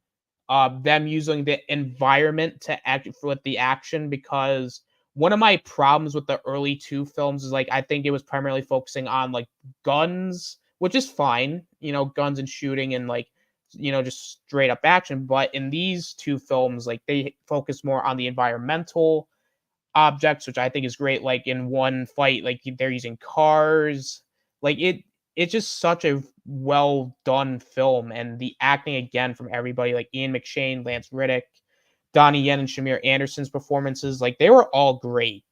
G: them using the environment to act with the action, because one of my problems with the early two films is like I think it was primarily focusing on like guns, which is fine, guns and shooting and like just straight up action. But in these two films, like they focus more on the environmental objects, which I think is great. Like in one fight, like they're using cars. Like it's just such a well done film, and the acting again from everybody, like Ian McShane, Lance Reddick, Donnie Yen, and Shamir Anderson's performances, like they were all great.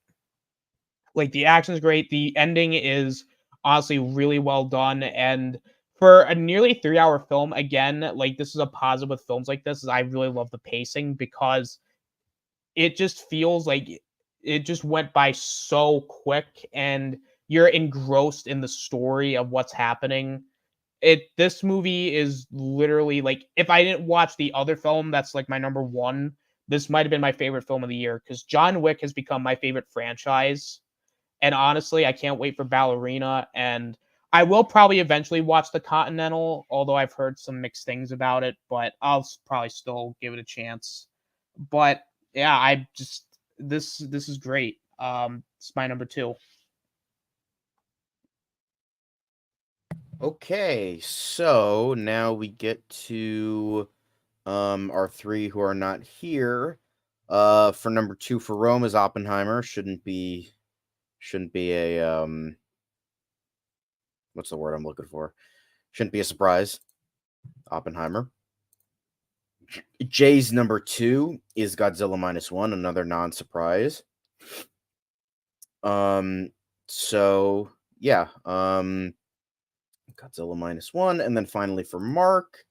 G: Like the action's great, the ending is honestly really well done, and for a nearly 3-hour film, again, like this is a positive with films like this, is I really love the pacing because it just feels like it just went by so quick, and you're engrossed in the story of what's happening. This movie is literally like, if I didn't watch the other film that's like my number one, this might have been my favorite film of the year, because John Wick has become my favorite franchise. And honestly, I can't wait for Ballerina. And I will probably eventually watch The Continental, although I've heard some mixed things about it, but I'll probably still give it a chance. But yeah, I just this is great. It's my number two.
A: Okay, so now we get to our three who are not here. For number two for Rome is Oppenheimer. Shouldn't be a what's the word I'm looking for? Shouldn't be a surprise. Oppenheimer. Jay's number two is Godzilla -1, another non-surprise. So yeah, Godzilla -1, and then finally for Mark,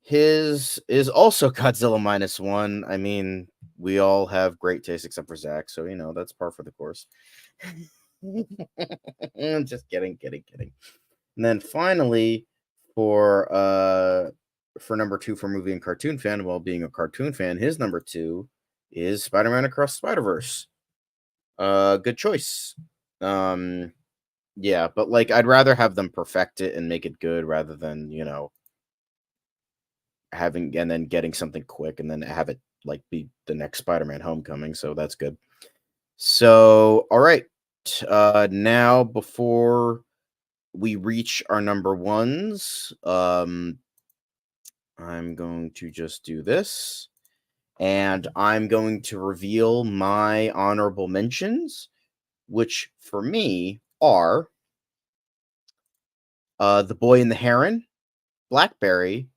A: his is also Godzilla -1. I mean, we all have great taste except for Zach, so you know that's par for the course. Just kidding. And then finally for number two for movie and cartoon fan, while being a cartoon fan, his number two is Spider-Man Across the Spider-Verse. Good choice. Yeah, but like I'd rather have them perfect it and make it good rather than, you know, having and then getting something quick and then have it like be the next Spider-Man Homecoming, so that's good. So, all right. Now before we reach our number ones, I'm going to just do this, and I'm going to reveal my honorable mentions, which for me are The Boy and the Heron, Blackberry,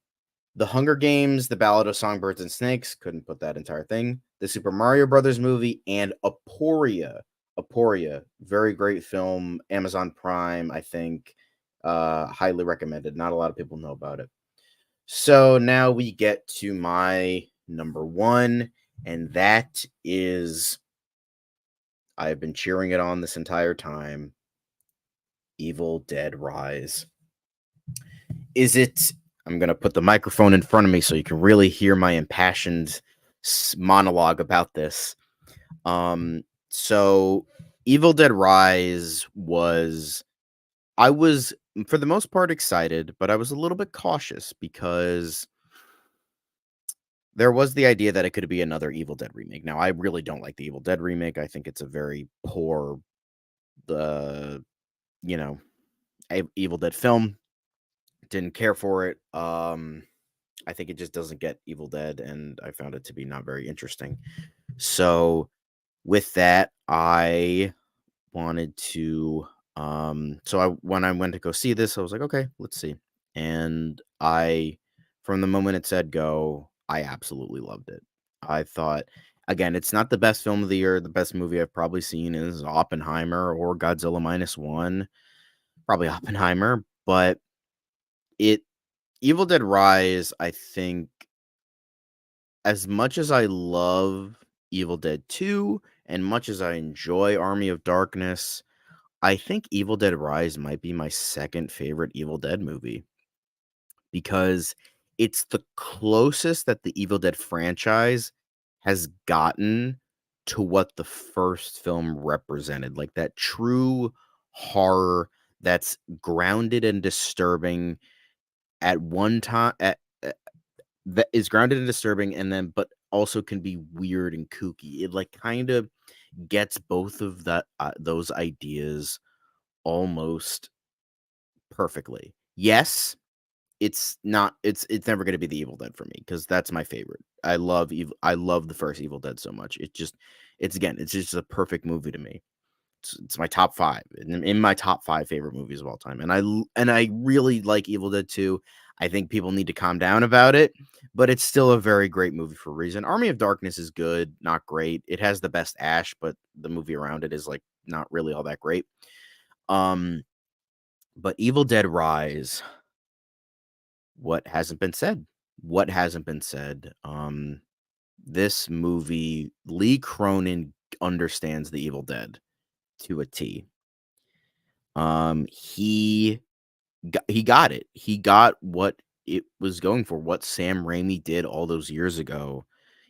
A: The Hunger Games, The Ballad of Songbirds and Snakes, couldn't put that entire thing, the Super Mario Brothers movie, and Aporia. Aporia, very great film, Amazon Prime, I think, highly recommended. Not a lot of people know about it. So now we get to my number one, and that is, I've been cheering it on this entire time, Evil Dead Rise. Is it, I'm going to put the microphone in front of me so you can really hear my impassioned monologue about this. So Evil Dead Rise I was for the most part excited, but I was a little bit cautious because there was the idea that it could be another Evil Dead remake. Now, I really don't like the Evil Dead remake. I think it's a very poor, you know, Evil Dead film. Didn't care for it. I think it just doesn't get Evil Dead, and I found it to be not very interesting. So with that, I wanted to when I went to go see this, I was like, okay, let's see. And from the moment it said go, I absolutely loved it. I thought, again, it's not the best film of the year. The best movie I've probably seen is Oppenheimer or Godzilla -1. Probably Oppenheimer, but Evil Dead Rise, I think, as much as I love Evil Dead 2 and much as I enjoy Army of Darkness, I think Evil Dead Rise might be my second favorite Evil Dead movie because it's the closest that the Evil Dead franchise has gotten to what the first film represented, like that true horror that's grounded and disturbing at one time that is grounded and disturbing, and then but also can be weird and kooky. It like kind of gets both of those ideas almost perfectly. Yes, it's never going to be the Evil Dead for me because that's my favorite. I love the first Evil Dead so much. It's just a perfect movie to me. It's my top 5 in my top 5 favorite movies of all time, and I really like Evil Dead 2. I think people need to calm down about it, but it's still a very great movie for a reason. Army of Darkness is good, not great. It has the best Ash, but the movie around it is like not really all that great. But Evil Dead Rise, what hasn't been said? What hasn't been said? This movie, Lee Cronin understands the Evil Dead to a T. He got it. He got what it was going for, what Sam Raimi did all those years ago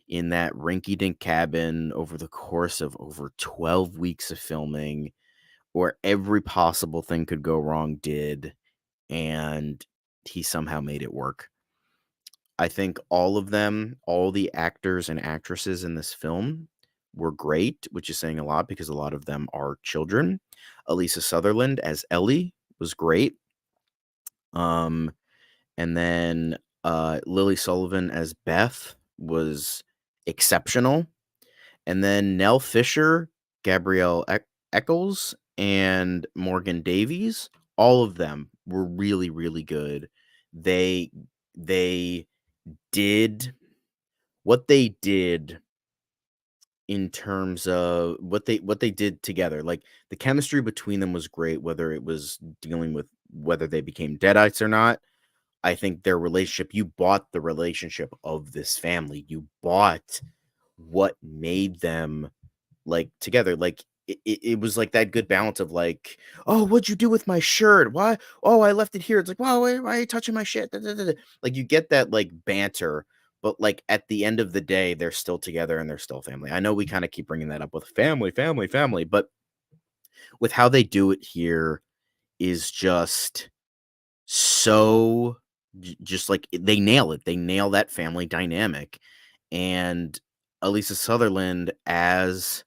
A: in that rinky-dink cabin over the course of over 12 weeks of filming, where every possible thing could go wrong did, and he somehow made it work. I think all of them, all the actors and actresses in this film were great, which is saying a lot because a lot of them are children. Elisa Sutherland as Ellie was great. And then Lily Sullivan as Beth was exceptional. And then Nell Fisher, Gabrielle Eccles, and Morgan Davies, all of them were really, really good. They did what they did in terms of what they did together. Like, the chemistry between them was great, whether it was dealing with whether they became Deadites or not. I think their relationship, you bought the relationship of this family. You bought what made them like together. Like, it was like that good balance of like, oh, what'd you do with my shirt? Why? Oh, I left it here. It's like, wow, why are you touching my shit? Da, da, da, da. Like, you get that like banter, but like at the end of the day, they're still together and they're still family. I know we kind of keep bringing that up with family, but with how they do it here is just so just like they nail it. They nail that family dynamic. And Elisa Sutherland as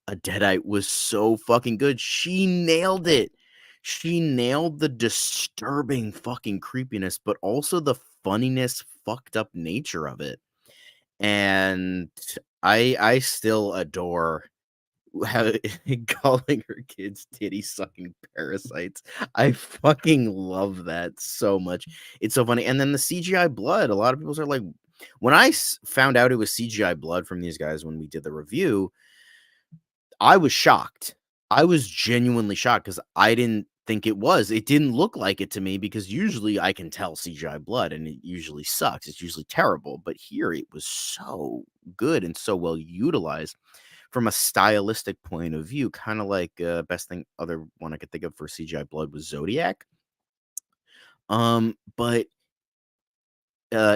A: a Deadite was so fucking good. She nailed it. She nailed the disturbing fucking creepiness, but also the funniness, fucked up nature of it. And I still adore how calling her kids titty sucking parasites. I fucking love that so much. It's so funny. And then the CGI blood. A lot of people are like, when I found out it was CGI blood from these guys when we did the review, I was shocked. I was genuinely shocked because I didn't think it was. It didn't look like it to me because usually I can tell CGI blood and it usually sucks. It's usually terrible. But here it was so good and so well utilized from a stylistic point of view, kind of like best thing other one I could think of for CGI blood was Zodiac. But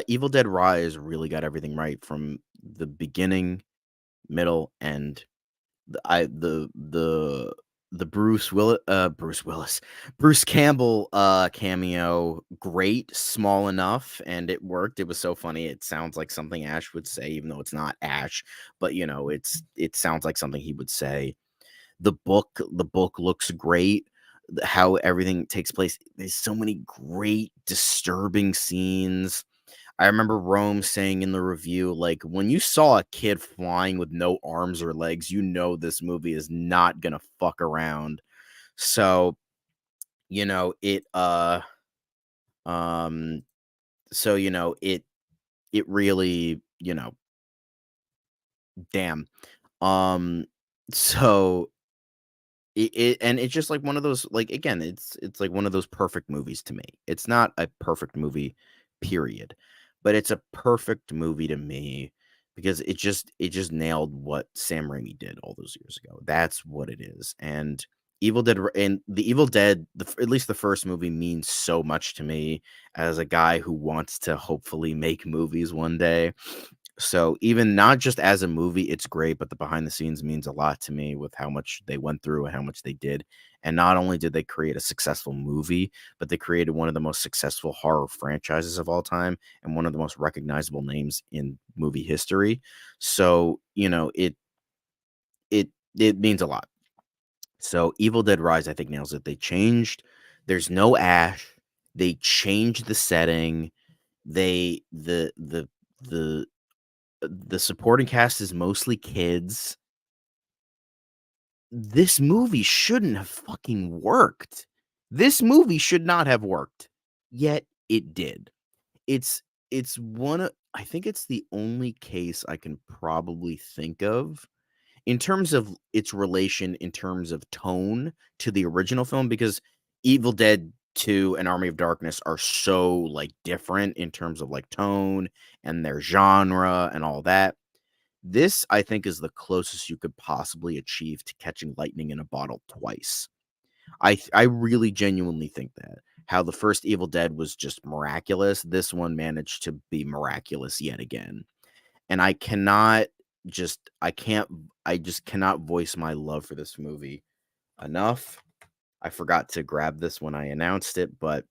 A: Evil Dead Rise really got everything right from the beginning, middle, and the Bruce Campbell cameo, great, small enough, and it worked. It was so funny. It sounds like something Ash would say, even though it's not Ash, but you know, it sounds like something he would say. The book looks great. How everything takes place. There's so many great, disturbing scenes. I remember Rome saying in the review, like, when you saw a kid flying with no arms or legs, you know this movie is not gonna fuck around. So, you know, so, you know, it really, you know, damn. So and it's just like one of those, like, again, it's like one of those perfect movies to me. It's not a perfect movie, period, but it's a perfect movie to me because it just nailed what Sam Raimi did all those years ago. That's what it is. And the Evil Dead, at least the first movie, means so much to me as a guy who wants to hopefully make movies one day. So even not just as a movie, it's great, but the behind the scenes means a lot to me with how much they went through and how much they did. And not only did they create a successful movie, but they created one of the most successful horror franchises of all time and one of the most recognizable names in movie history. So, you know, it means a lot. So Evil Dead Rise, I think, nails it. There's no Ash. They changed the setting. They the supporting cast is mostly kids. this movie shouldn't have fucking worked. This movie should not have worked. Yet it did. It's one of, I think it's the only case I can probably think of in terms of its relation in terms of tone to the original film, because Evil Dead 2 and Army of Darkness are so like different in terms of like tone and their genre and all that. This, I think, is the closest you could possibly achieve to catching lightning in a bottle twice. I really genuinely think that. How the first Evil Dead was just miraculous, this one managed to be miraculous yet again. And I just cannot voice my love for this movie enough. I forgot to grab this when I announced it, but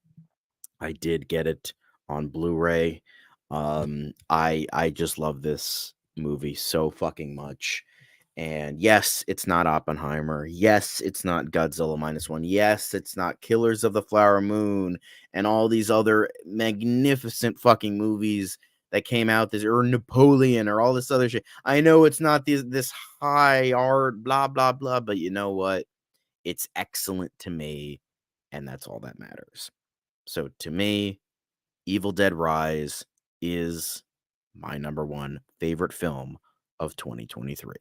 A: I did get it on Blu-ray. I just love this movie so fucking much. And yes, it's not Oppenheimer. Yes, it's not Godzilla -1. Yes, it's not Killers of the Flower Moon and all these other magnificent fucking movies that came out this, or Napoleon or all this other shit. I know it's not this high art, blah blah blah, but you know what? It's excellent to me, and that's all that matters. So to me, Evil Dead Rise is my number one favorite film of 2023.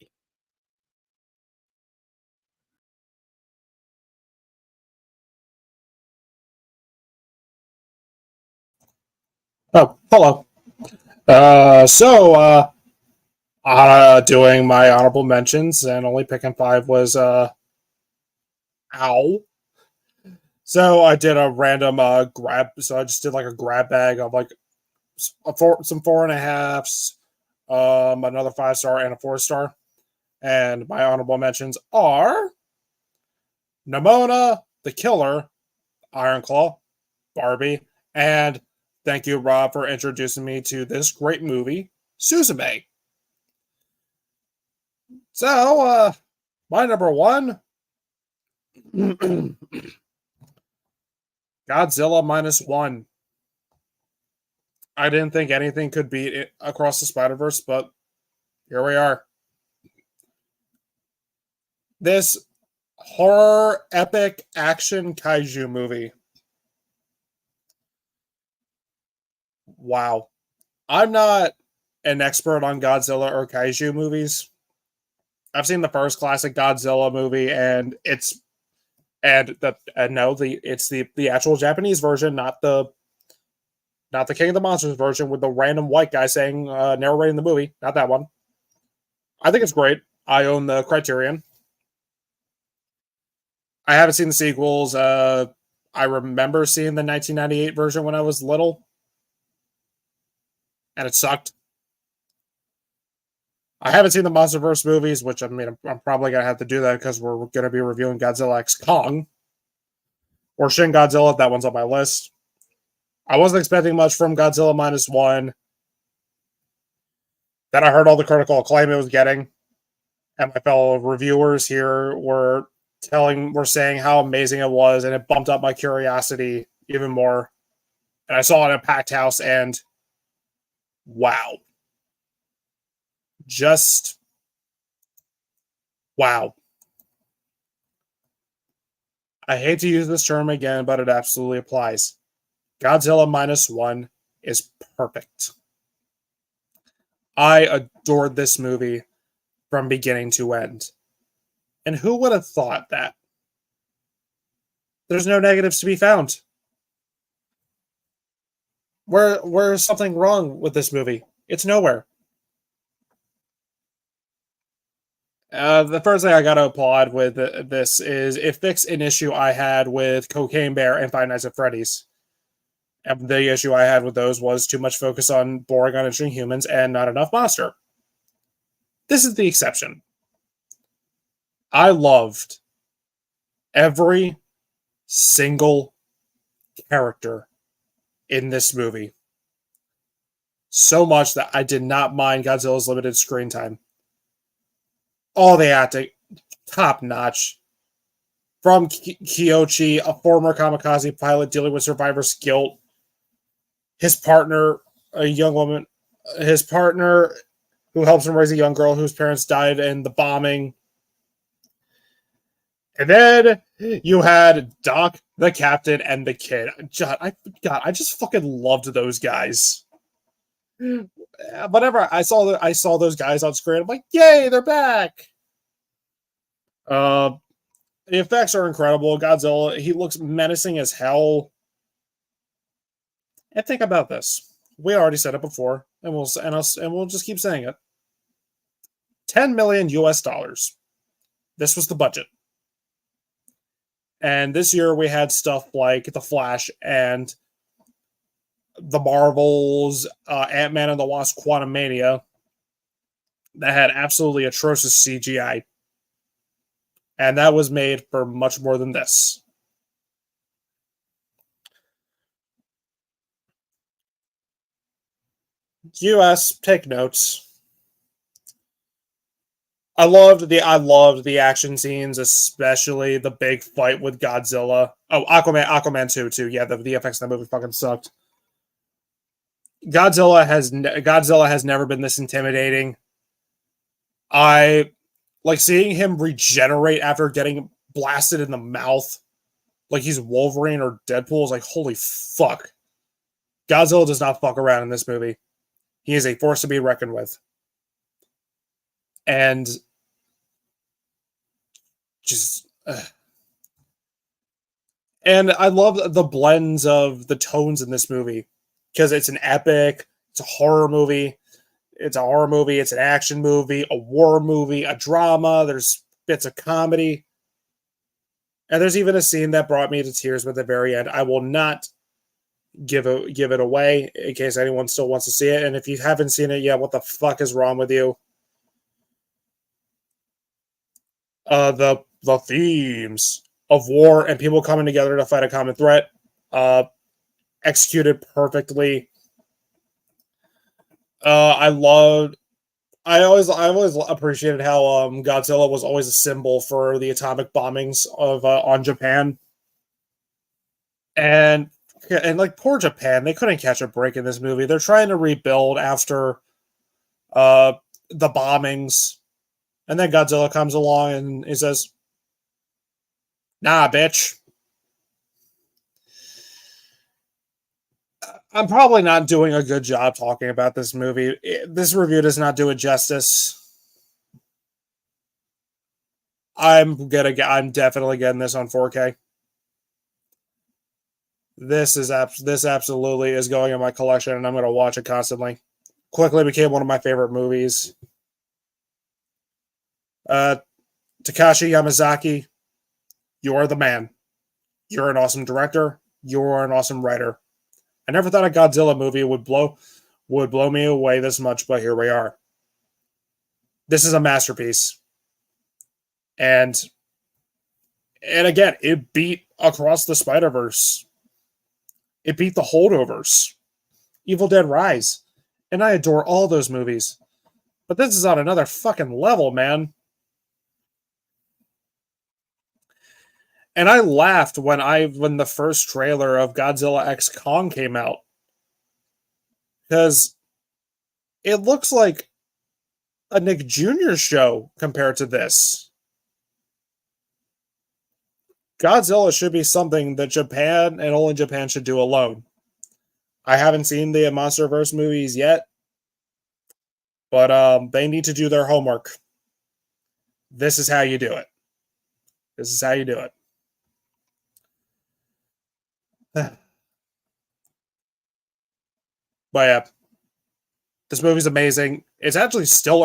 B: Oh, hello. Doing my honorable mentions and only picking 5 was ow. So I did a random grab. So I just did like a grab bag of like some 4.5s, another 5-star and a 4-star. And my honorable mentions are Nimona, The Killer, Iron Claw, Barbie, and thank you, Rob, for introducing me to this great movie, Suzume. So, my number 1, Godzilla -1. I didn't think anything could beat it Across the Spider-Verse, but here we are. This horror epic action kaiju movie. Wow. I'm not an expert on Godzilla or kaiju movies. I've seen the first classic Godzilla movie, and it's the actual Japanese version, not the King of the Monsters version with the random white guy saying narrating the movie. Not that one. I think it's great. I own the Criterion. I haven't seen the sequels. I remember seeing the 1998 version when I was little, and it sucked. I haven't seen the MonsterVerse movies, which I mean, I'm probably gonna have to do that because we're gonna be reviewing Godzilla X Kong or Shin Godzilla. That one's on my list. I wasn't expecting much from Godzilla -1. Then I heard all the critical acclaim it was getting, and my fellow reviewers here were saying how amazing it was, and it bumped up my curiosity even more. And I saw it in a packed house, and wow. Just wow. I hate to use this term again, but it absolutely applies. Godzilla -1 is perfect. I adored this movie from beginning to end. And who would have thought that? There's no negatives to be found. Where's something wrong with this movie? It's nowhere. The first thing I got to applaud with this is it fixed an issue I had with Cocaine Bear and Five Nights at Freddy's. And the issue I had with those was too much focus on boring, uninteresting humans and not enough monster. This is the exception. I loved every single character in this movie so much that I did not mind Godzilla's limited screen time. All the acting, top notch. From Kiyoshi, a former kamikaze pilot dealing with survivor's guilt, his partner, a young woman, his partner who helps him raise a young girl whose parents died in the bombing, And then you had Doc, the captain, and the kid. I just fucking loved those guys. Whenever I saw those guys on screen, I'm like, yay, they're back. The effects are incredible. Godzilla, he looks menacing as hell. And think about this. We already said it before, and we'll just keep saying it. 10 million US dollars. This was the budget. And this year we had stuff like The Flash and the Marvels, Ant-Man and the Wasp: Quantumania that had absolutely atrocious CGI. And that was made for much more than this. US, take notes. I loved the action scenes, especially the big fight with Godzilla. Oh, Aquaman 2 too. Yeah, the VFX in that movie fucking sucked. Godzilla has never been this intimidating. I like seeing him regenerate after getting blasted in the mouth, like he's Wolverine or Deadpool. Is like, holy fuck. Godzilla does not fuck around in this movie. He is a force to be reckoned with. And just and I love the blends of the tones in this movie because it's an epic, it's a horror movie, it's an action movie, a war movie, a drama, there's bits of comedy. And there's even a scene that brought me to tears at the very end. I will not give it away in case anyone still wants to see it. And if you haven't seen it yet, what the fuck is wrong with you? The themes of war and people coming together to fight a common threat, executed perfectly. I always appreciated how Godzilla was always a symbol for the atomic bombings of on Japan, and like poor Japan, they couldn't catch a break in this movie. They're trying to rebuild after the bombings, and then Godzilla comes along and he says, "Nah, bitch." I'm probably not doing a good job talking about this movie. This review does not do it justice. I'm definitely getting this on 4K. This absolutely is going in my collection, and I'm going to watch it constantly. Quickly became one of my favorite movies. Takashi Yamazaki, you are the man. You're an awesome director. You're an awesome writer. I never thought a Godzilla movie would blow me away this much, but here we are. This is a masterpiece. And again, it beat Across the Spider-Verse. It beat The Holdovers, Evil Dead Rise. And I adore all those movies. But this is on another fucking level, man. And I laughed when the first trailer of Godzilla X Kong came out. Because it looks like a Nick Jr. show compared to this. Godzilla should be something that Japan and only Japan should do alone. I haven't seen the MonsterVerse movies yet, but they need to do their homework. This is how you do it. This is how you do it. But yeah, this movie's amazing. It's actually still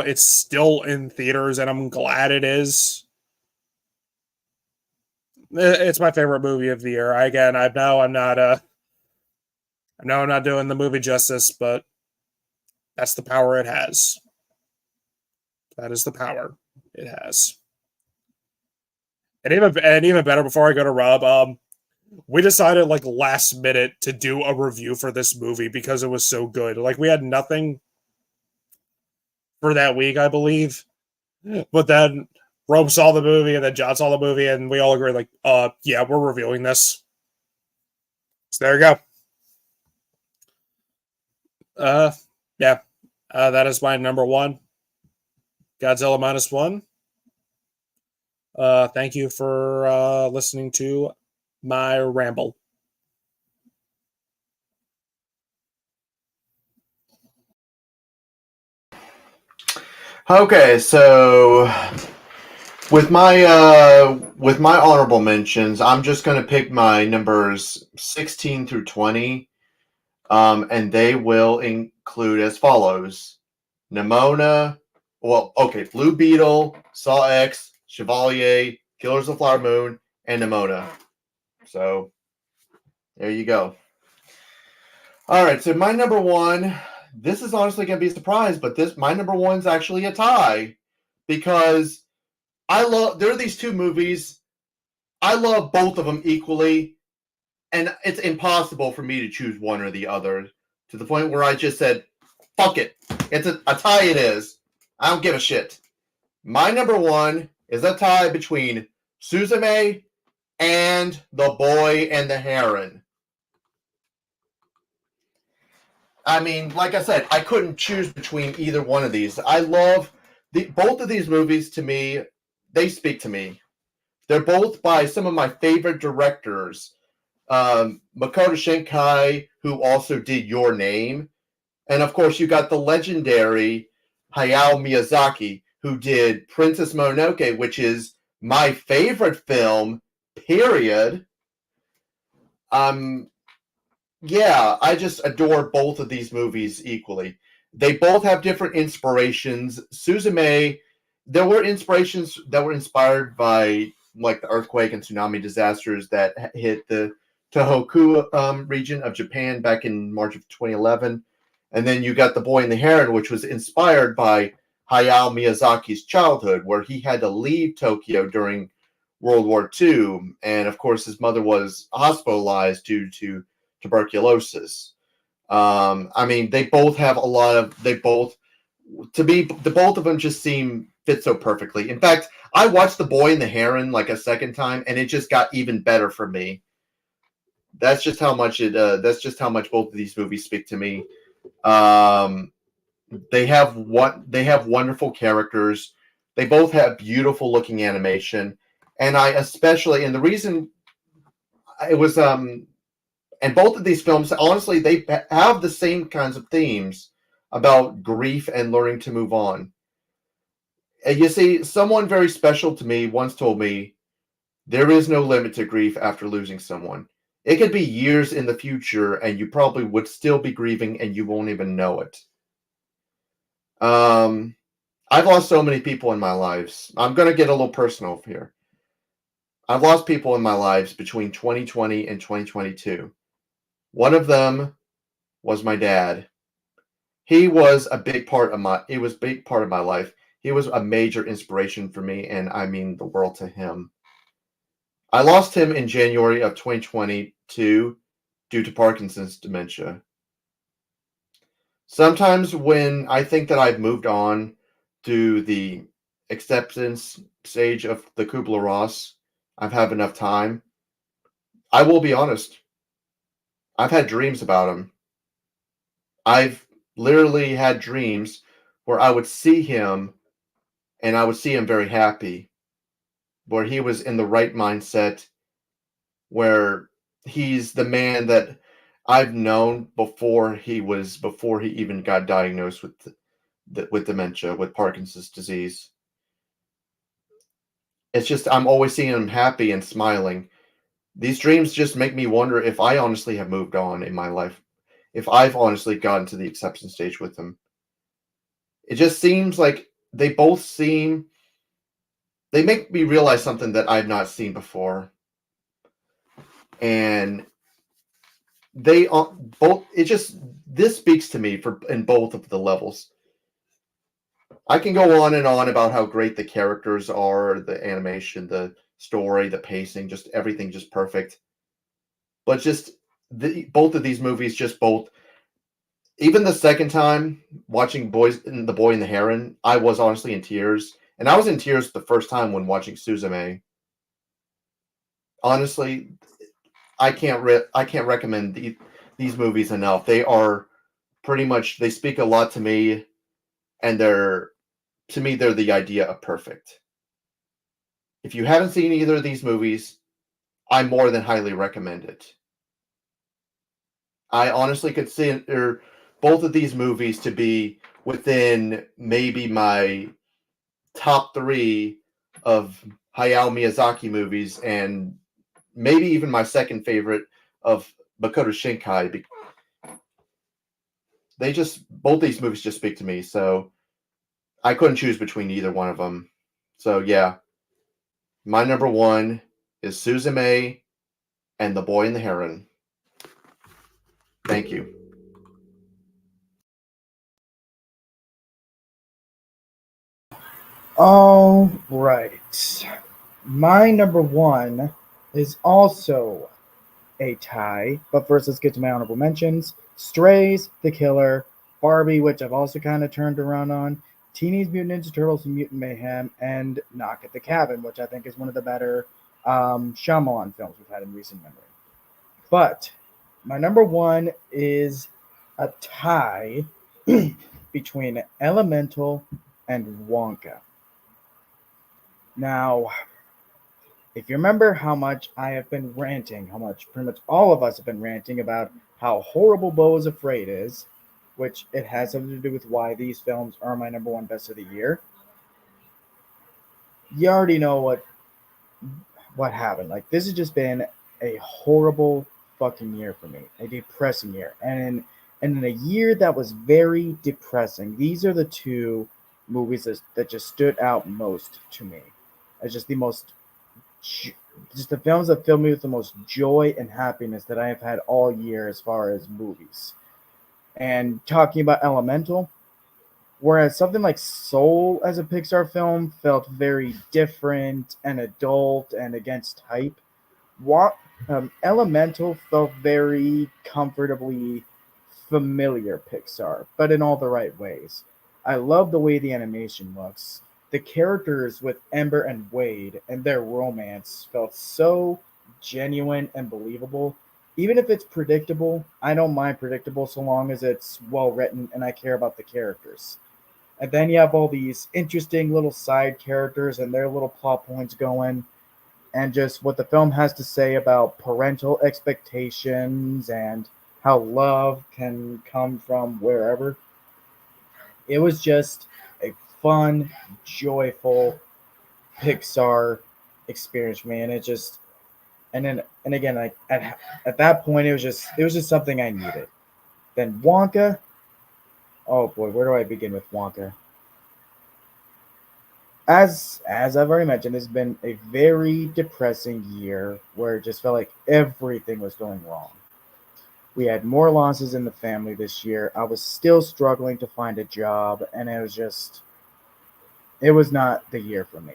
B: in theaters, and I'm glad it is. It's my favorite movie of the year. Again, I know I'm not doing the movie justice, but that's the power it has. That is the power it has. And even better, before I go to Rob, we decided like last minute to do a review for this movie because it was so good. Like we had nothing for that week, I believe. But then Rob saw the movie and then John saw the movie and we all agreed like, yeah, we're reviewing this. So there you go. Yeah. That is my number one. Godzilla -1. Thank you for listening to my ramble.
C: Okay, so with my honorable mentions, I'm just gonna pick my numbers 16 through 20, and they will include as follows: Nimona, Blue Beetle, Saw X, Chevalier, Killers of the Flower Moon, and Nimona. So there you go. All right, so my number one. This is honestly gonna be a surprise, but my number one's actually a tie because there are these two movies. I love both of them equally, and it's impossible for me to choose one or the other to the point where I just said, fuck it. It's a tie it is. I don't give a shit. My number one is a tie between Suzume and The Boy and the Heron. I mean, like I said, I couldn't choose between either one of these. I love both of these movies. To me, they speak to me. They're both by some of my favorite directors. Makoto Shinkai, who also did Your Name. And of course, you got the legendary Hayao Miyazaki, who did Princess Mononoke, which is my favorite film, period. Yeah, I just adore both of these movies equally. They both have different inspirations. Suzume, there were inspirations that were inspired by like the earthquake and tsunami disasters that hit the Tohoku region of Japan back in March of 2011. And then you got The Boy and the Heron, which was inspired by Hayao Miyazaki's childhood, where he had to leave Tokyo during World War II. And of course, his mother was hospitalized due to tuberculosis. I mean, they both have to me, the both of them just fit so perfectly. In fact, I watched The Boy and the Heron like a second time, and it just got even better for me. That's just how much both of these movies speak to me. They have wonderful characters. They both have beautiful looking animation, and the reason it was and both of these films, honestly, they have the same kinds of themes about grief and learning to move on. And you see, someone very special to me once told me, there is no limit to grief after losing someone. It could be years in the future, and you probably would still be grieving, and you won't even know it. I've lost so many people in my lives. I'm going to get a little personal here. I've lost people in my lives between 2020 and 2022. One of them was my dad. He was a big part of my life. He was a major inspiration for me, and I mean the world to him. I lost him in January of 2022 due to Parkinson's dementia. Sometimes when I think that I've moved on to the acceptance stage of the Kubler-Ross, I've had enough time. I will be honest. I've had dreams about him. I've literally had dreams where I would see him and I would see him very happy, where he was in the right mindset, where he's the man that I've known before he even got diagnosed with dementia, with Parkinson's disease. It's just I'm always seeing him happy and smiling. These dreams just make me wonder if I honestly have moved on in my life, if I've honestly gotten to the acceptance stage with him. It just seems like they make me realize something that I've not seen before. And they both, this speaks to me in both of the levels. I can go on and on about how great the characters are, the animation, the story, the pacing, just everything just perfect. But just both of these movies, even the second time watching The Boy and the Heron, I was honestly in tears. And I was in tears the first time when watching Suzume. Honestly, I can't recommend these movies enough. They are they speak a lot to me, and they're the idea of perfect. If you haven't seen either of these movies, I more than highly recommend it. I honestly consider both of these movies to be within maybe my top 3 of Hayao Miyazaki movies, and maybe even my second favorite of Makoto Shinkai. Both these movies just speak to me, so I couldn't choose between either one of them. So yeah, my number 1 is Suzume and The Boy and the Heron. Thank you.
D: All right. My number 1 is also a tie, but first let's get to my honorable mentions. Strays, The Killer, Barbie, which I've also kind of turned around on, Teenage Mutant Ninja Turtles and Mutant Mayhem, and Knock at the Cabin, which I think is one of the better Shyamalan films we've had in recent memory. But my number 1 is a tie between Elemental and Wonka. Now, if you remember how much I have been ranting, how much pretty much all of us have been ranting about how horrible Beau is Afraid is, which it has something to do with why these films are my number 1 best of the year, you already know what happened. Like, this has just been a horrible fucking year for me, a depressing year. And in a year that was very depressing, these are the 2 movies that just stood out most to me as just the films that filled me with the most joy and happiness that I have had all year as far as movies. And talking about Elemental, whereas something like Soul as a Pixar film felt very different and adult and against type, Elemental felt very comfortably familiar Pixar, but in all the right ways. I love the way the animation looks. The characters with Ember and Wade and their romance felt so genuine and believable. Even if it's predictable, I don't mind predictable so long as it's well written and I care about the characters. And then you have all these interesting little side characters and their little plot points going, and just what the film has to say about parental expectations and how love can come from wherever. It was just a fun, joyful Pixar experience, man. It just and again, like at that point, it was just something I needed. Then Wonka. Oh boy, where do I begin with Wonka? As I've already mentioned, it's been a very depressing year where it just felt like everything was going wrong. We had more losses in the family this year. I was still struggling to find a job, and it was not the year for me.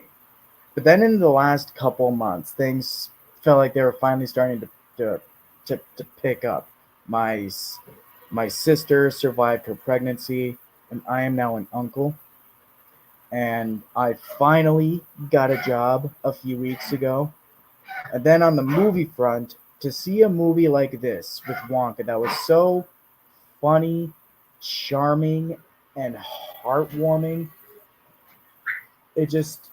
D: But then in the last couple months, things felt like they were finally starting to pick up. My my sister survived her pregnancy, and I am now an uncle. And I finally got a job a few weeks ago. And then on the movie front, to see a movie like this with Wonka that was so funny, charming, and heartwarming, it just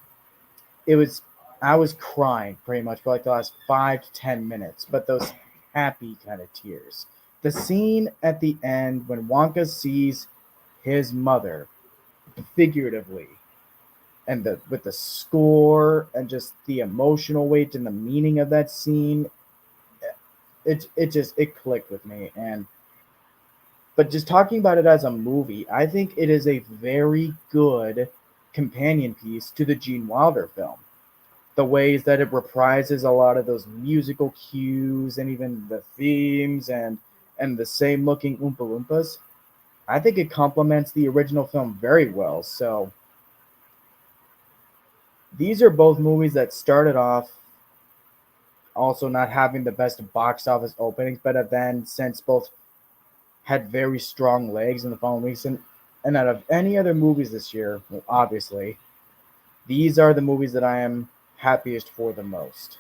D: it was I was crying pretty much for like the last 5 to 10 minutes, but those happy kind of tears. The scene at the end when Wonka sees his mother figuratively, and with the score and just the emotional weight and the meaning of that scene, it clicked with me. And but just talking about it as a movie, I think it is a very good companion piece to the Gene Wilder film. The ways that it reprises a lot of those musical cues and even the themes and the same looking Oompa Loompas. I think it complements the original film very well. So these are both movies that started off also not having the best box office openings, but have then since both had very strong legs in the following weeks. And out of any other movies this year, well, obviously, these are the movies that I am happiest for the most.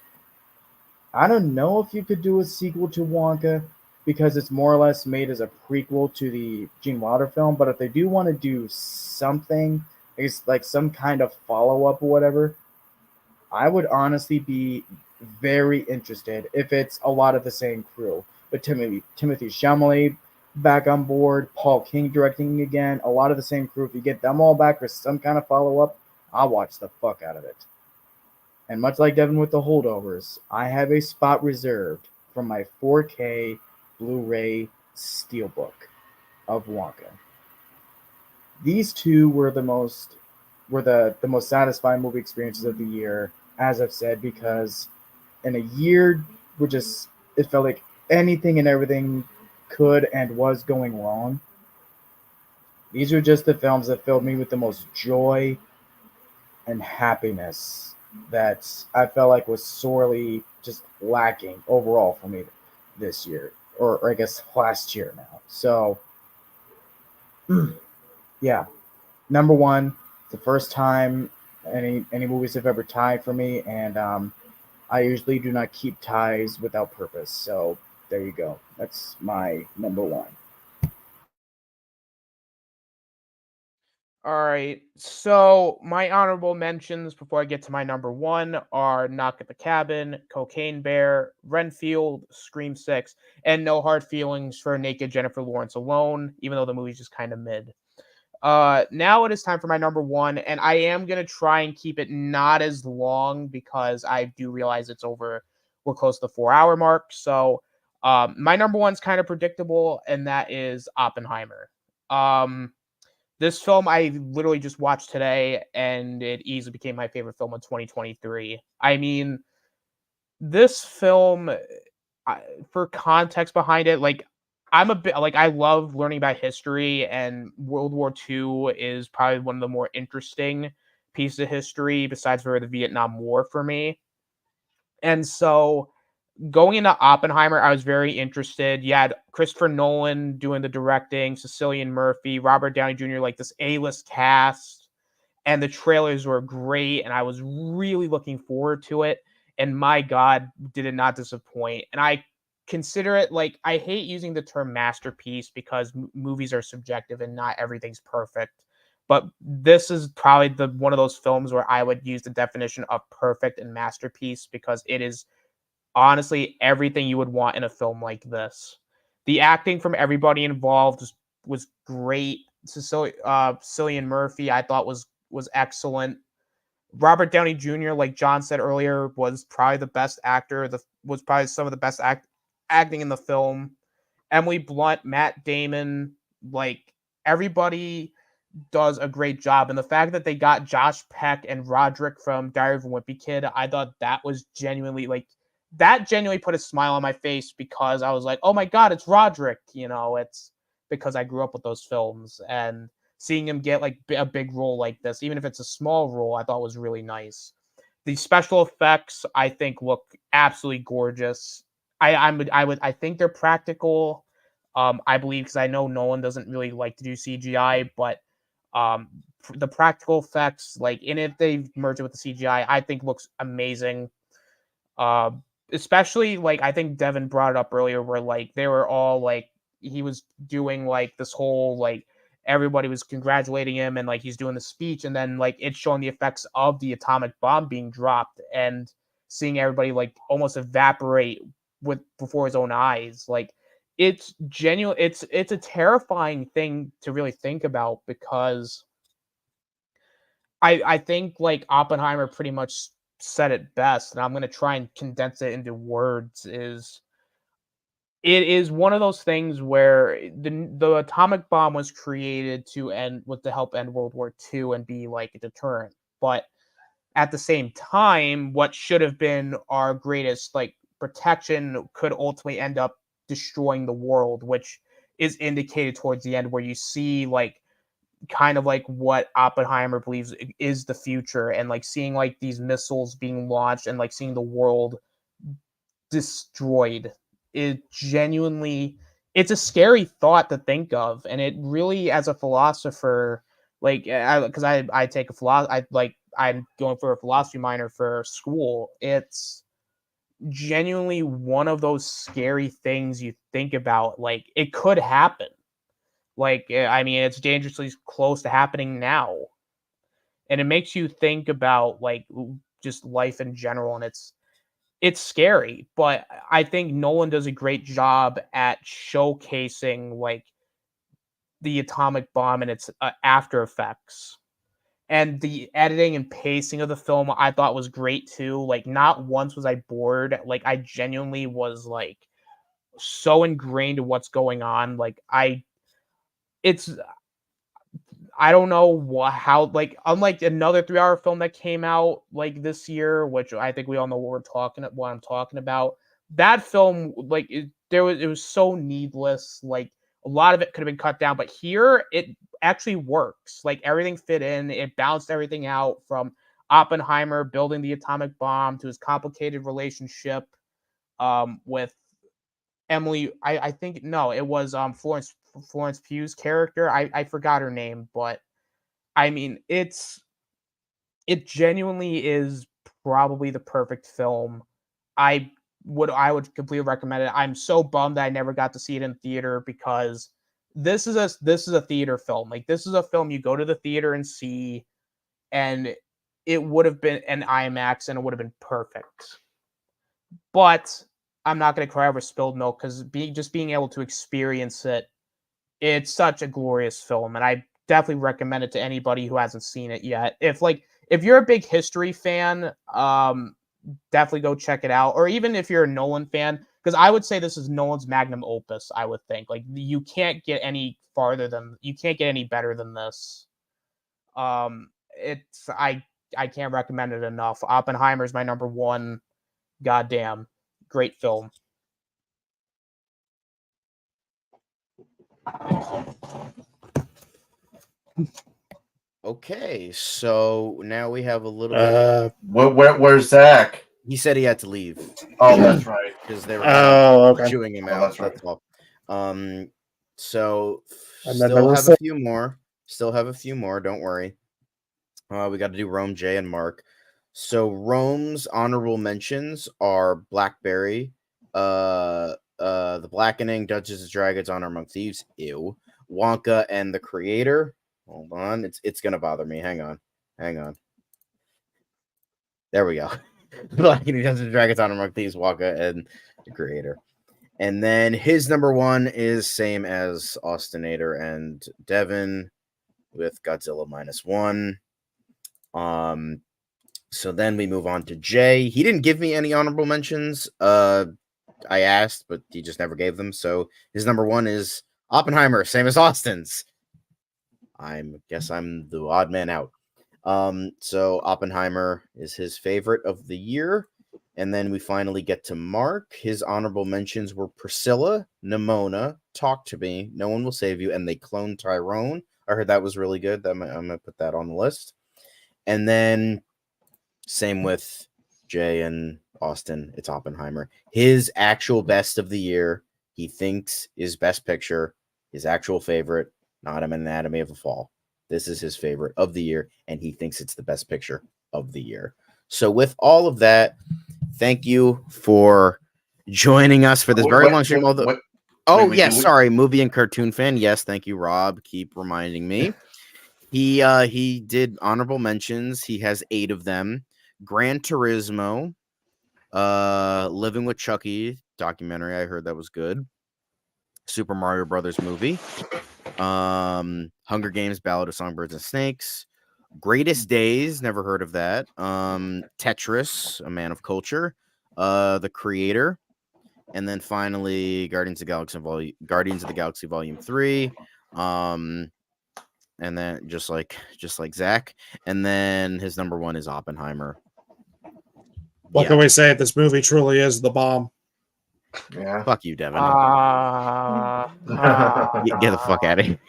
D: I don't know if you could do a sequel to Wonka because it's more or less made as a prequel to the Gene Wilder film, but if they do want to do something, it's like some kind of follow up or whatever, I would honestly be very interested if it's a lot of the same crew. But Timothy Chalamet back on board, Paul King directing again, a lot of the same crew. If you get them all back for some kind of follow up, I'll watch the fuck out of it. And much like Devin with the holdovers, I have a spot reserved for my 4K Blu-ray Steelbook of Wonka. These two were the most satisfying movie experiences of the year, as I've said, because in a year it felt like anything and everything could and was going wrong. These are just the films that filled me with the most joy and happiness that I felt like was sorely just lacking overall for me this year, or I guess last year now. So, yeah, number one, the first time any movies have ever tied for me, and I usually do not keep ties without purpose. So there you go. That's my number one.
G: All right. So my honorable mentions before I get to my number one are Knock at the Cabin, Cocaine Bear, Renfield, Scream 6, and No Hard Feelings for Naked Jennifer Lawrence Alone, even though the movie's just kind of mid. Now it is time for my number one, and I am gonna try and keep it not as long because I do realize we're close to the 4 hour mark. So my number one's kind of predictable, and that is Oppenheimer. This film I literally just watched today, and it easily became my favorite film of 2023. I mean, this film, for context behind it, like I'm a bit like I love learning about history, and World War II is probably one of the more interesting pieces of history besides for the Vietnam War for me. And so going into Oppenheimer, I was very interested. You had Christopher Nolan doing the directing, Cillian Murphy, Robert Downey Jr., like this A-list cast, and the trailers were great, and I was really looking forward to it. And my God, did it not disappoint. And I consider it like, I hate using the term masterpiece because movies are subjective and not everything's perfect. But this is probably one of those films where I would use the definition of perfect and masterpiece because it is honestly everything you would want in a film like this. The acting from everybody involved was great. Cillian Murphy, I thought was excellent. Robert Downey Jr., like John said earlier, was probably the best actor. Was probably some of the best acting in the film. Emily Blunt, Matt Damon, like everybody does a great job. And the fact that they got Josh Peck and Roderick from Diary of a Wimpy Kid, I thought that was genuinely that genuinely put a smile on my face because I was like, oh my God, it's Roderick. It's because I grew up with those films, and seeing him get like a big role like this, even if it's a small role, I thought was really nice. The special effects, I think, look absolutely gorgeous. I think they're practical. I believe because I know Nolan doesn't really like to do CGI, but the practical effects, like, and if they merge it with the CGI, I think looks amazing. Uh, Especially like I think Devin brought it up earlier, where like they were all like he was doing like this whole like everybody was congratulating him and like he's doing the speech, and then like it's showing the effects of the atomic bomb being dropped and seeing everybody like almost evaporate before his own eyes. Like it's genuine. It's a terrifying thing to really think about because I think like Oppenheimer pretty much said it best, and I'm gonna try and condense it into words. It is one of those things where the atomic bomb was created to help end World War II and be like a deterrent, but at the same time, what should have been our greatest like protection could ultimately end up destroying the world, which is indicated towards the end, where you see like kind of like what Oppenheimer believes is the future, and like seeing like these missiles being launched and like seeing the world destroyed. It's a scary thought to think of, and it really, as a philosopher, like because I take a I'm going for a philosophy minor for school. It's genuinely one of those scary things you think about, like it could happen. Like, I mean, it's dangerously close to happening now. And it makes you think about, like, just life in general, and it's scary. But I think Nolan does a great job at showcasing like the atomic bomb and its after effects. And the editing and pacing of the film I thought was great too. Like not once was I bored. Like I genuinely was like so ingrained in what's going on. Like it's I don't know how like unlike another 3-hour film that came out like this year, which I think we all know what I'm talking about. That film like it was so needless. Like a lot of it could have been cut down, but here it actually works. Like everything fit in. It balanced everything out from Oppenheimer building the atomic bomb to his complicated relationship with Emily. I think no, it was Florence Pugh's character. I forgot her name, but I mean it genuinely is probably the perfect film. I would completely recommend it. I'm so bummed that I never got to see it in theater because this is a theater film. Like this is a film you go to the theater and see, and it would have been an IMAX and it would have been perfect. But I'm not going to cry over spilled milk because being able to experience it, it's such a glorious film, and I definitely recommend it to anybody who hasn't seen it yet. If you're a big history fan, definitely go check it out. Or even if you're a Nolan fan, because I would say this is Nolan's magnum opus. I would think like you can't get any better than this. I can't recommend it enough. Oppenheimer is my number one. Goddamn, great film.
A: Okay, so now we have a little bit.
C: Where's Zach?
A: He said he had to leave
C: Oh, that's right.
A: because they were
B: Okay.
A: chewing him
C: Oh,
A: out.
C: that's right.
A: That's all. So
B: And then
A: still
B: there was
A: have a few more. Still have a few more. Don't worry. We got to do Rome, Jay, and Mark. So Rome's honorable mentions are Blackberry, The Blackening, Dungeons and Dragons, Honor Among Thieves, ew, Wonka, and The Creator. Hold on, it's gonna bother me. Hang on. There we go. Blackening, Dungeons and Dragons, Honor Among Thieves, Wonka, and The Creator. And then his number one is same as Austinator and Devin with Godzilla -1. So then we move on to Jay. He didn't give me any honorable mentions. I asked, but he just never gave them. So his number one is Oppenheimer, same as Austin's. I guess I'm the odd man out. So Oppenheimer is his favorite of the year. And then we finally get to Mark. His honorable mentions were Priscilla, Nimona, Talk to Me, No One Will Save You, and They Cloned Tyrone. I heard that was really good. I'm going to put that on the list. And then same with Jay and Austin. It's Oppenheimer. His actual best of the year, he thinks is Best Picture, his actual favorite, not an Anatomy of a Fall. This is his favorite of the year, and he thinks it's the Best Picture of the year. So with all of that, thank you for joining us for this very long stream. Sorry, movie and cartoon fan. Yes, thank you, Rob. Keep reminding me. He did honorable mentions. He has 8 of them. Gran Turismo, Living with Chucky documentary. I heard that was good. Super Mario Brothers movie. Hunger Games, Ballad of Songbirds and Snakes. Greatest Days, never heard of that. Tetris, A Man of Culture. The Creator. And then finally Guardians of the Galaxy Volume 3. And then just like Zach. And then his number one is Oppenheimer.
B: What can we say? This movie truly is the bomb.
C: Yeah.
A: Fuck you, Devin. Get the fuck out of here.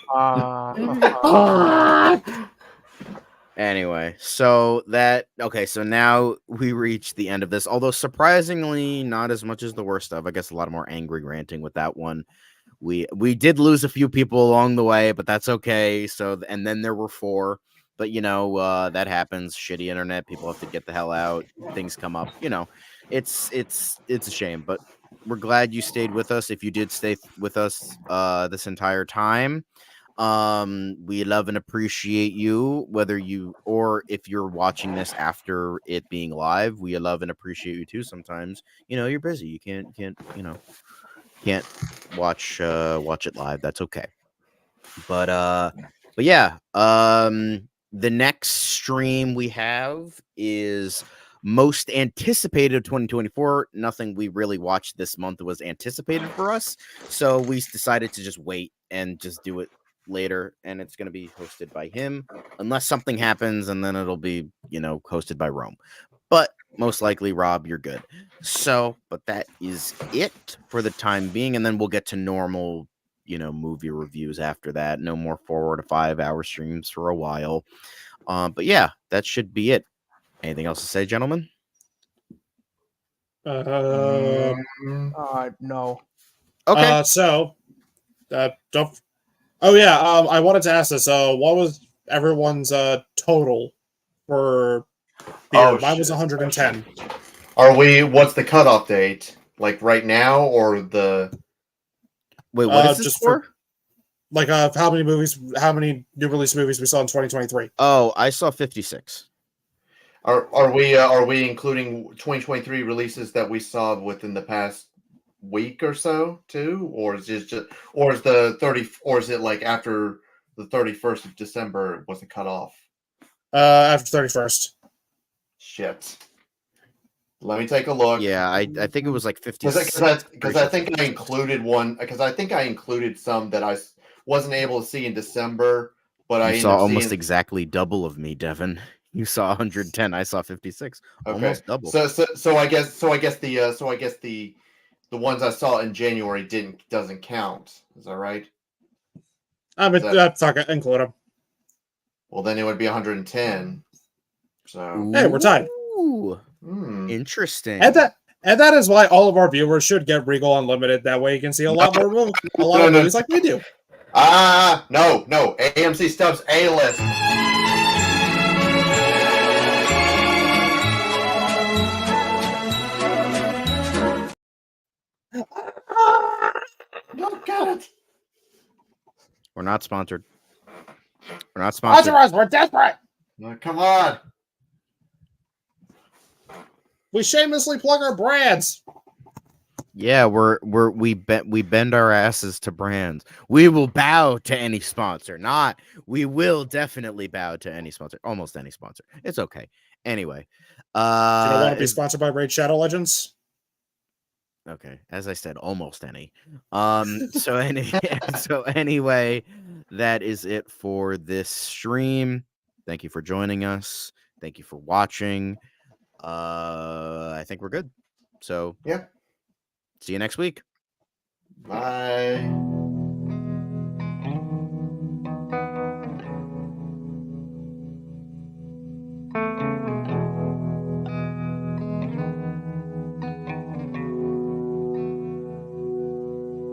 A: Anyway, so now we reach the end of this. Although surprisingly, not as much as the worst stuff. I guess a lot more angry ranting with that one. We did lose a few people along the way, but that's okay. So, and then there were 4. But that happens. Shitty internet. People have to get the hell out. Things come up. It's a shame. But we're glad you stayed with us. If you did stay with us this entire time, We love and appreciate you, whether you or if you're watching this after it being live. We love and appreciate you too. Sometimes, you're busy. You can't watch it live. That's okay. But yeah. The next stream we have is most anticipated of 2024. Nothing we really watched this month was anticipated for us, so we decided to just wait and just do it later, and it's going to be hosted by him unless something happens, and then it'll be hosted by Rome. But most likely, Rob, you're good. So, but that is it for the time being, and then we'll get to normal movie reviews after that. No more 4 to 5 hour streams for a while. But yeah, that should be it. Anything else to say, gentlemen?
B: Uh,
G: No.
A: Okay.
B: Don't. Oh yeah. I wanted to ask this. What was everyone's total for beer?
C: Oh,
B: Mine was
C: shit.
B: 110.
C: What's the cutoff date? Like right now or the
A: Wait, what is this
B: just
A: for?
B: Like how many new release movies we saw in 2023?
A: Oh, I saw 56.
C: are we including 2023 releases that we saw within the past week or so too, or is it just or is the 30 or is it like after the 31st of December was the cutoff?
B: After 31st.
C: Shit. Let me take a look.
A: Yeah, I think it was like 56.
C: Because I think I included one. Because I think I included some that I wasn't able to see in December, but I
A: You
C: ended
A: saw
C: up
A: almost
C: seeing.
A: exactly double of me, Devin. You saw 110. I saw 56.
C: Okay.
A: Almost double.
C: So I guess the ones I saw in January doesn't count. Is that right?
B: That's not gonna include them.
C: Well, then it would be 110. So
B: Hey, we're tied.
A: Ooh,
C: hmm.
A: interesting.
B: And that is why all of our viewers should get Regal Unlimited. That way you can see a lot more movies like we do.
C: No. AMC Stubbs A-list. Look at it.
A: We're not sponsored. We're not sponsored.
B: Sponsor us, we're desperate.
C: No, come on.
B: We shamelessly plug our brands.
A: Yeah, we bend our asses to brands. We will bow to any sponsor. We will definitely bow to any sponsor. Almost any sponsor. It's okay. Anyway,
B: Do you want to be sponsored by Raid Shadow Legends?
A: Okay, as I said, almost any. So anyway, that is it for this stream. Thank you for joining us. Thank you for watching. I think we're good. So
C: Yeah.
A: see you next week.
C: Bye.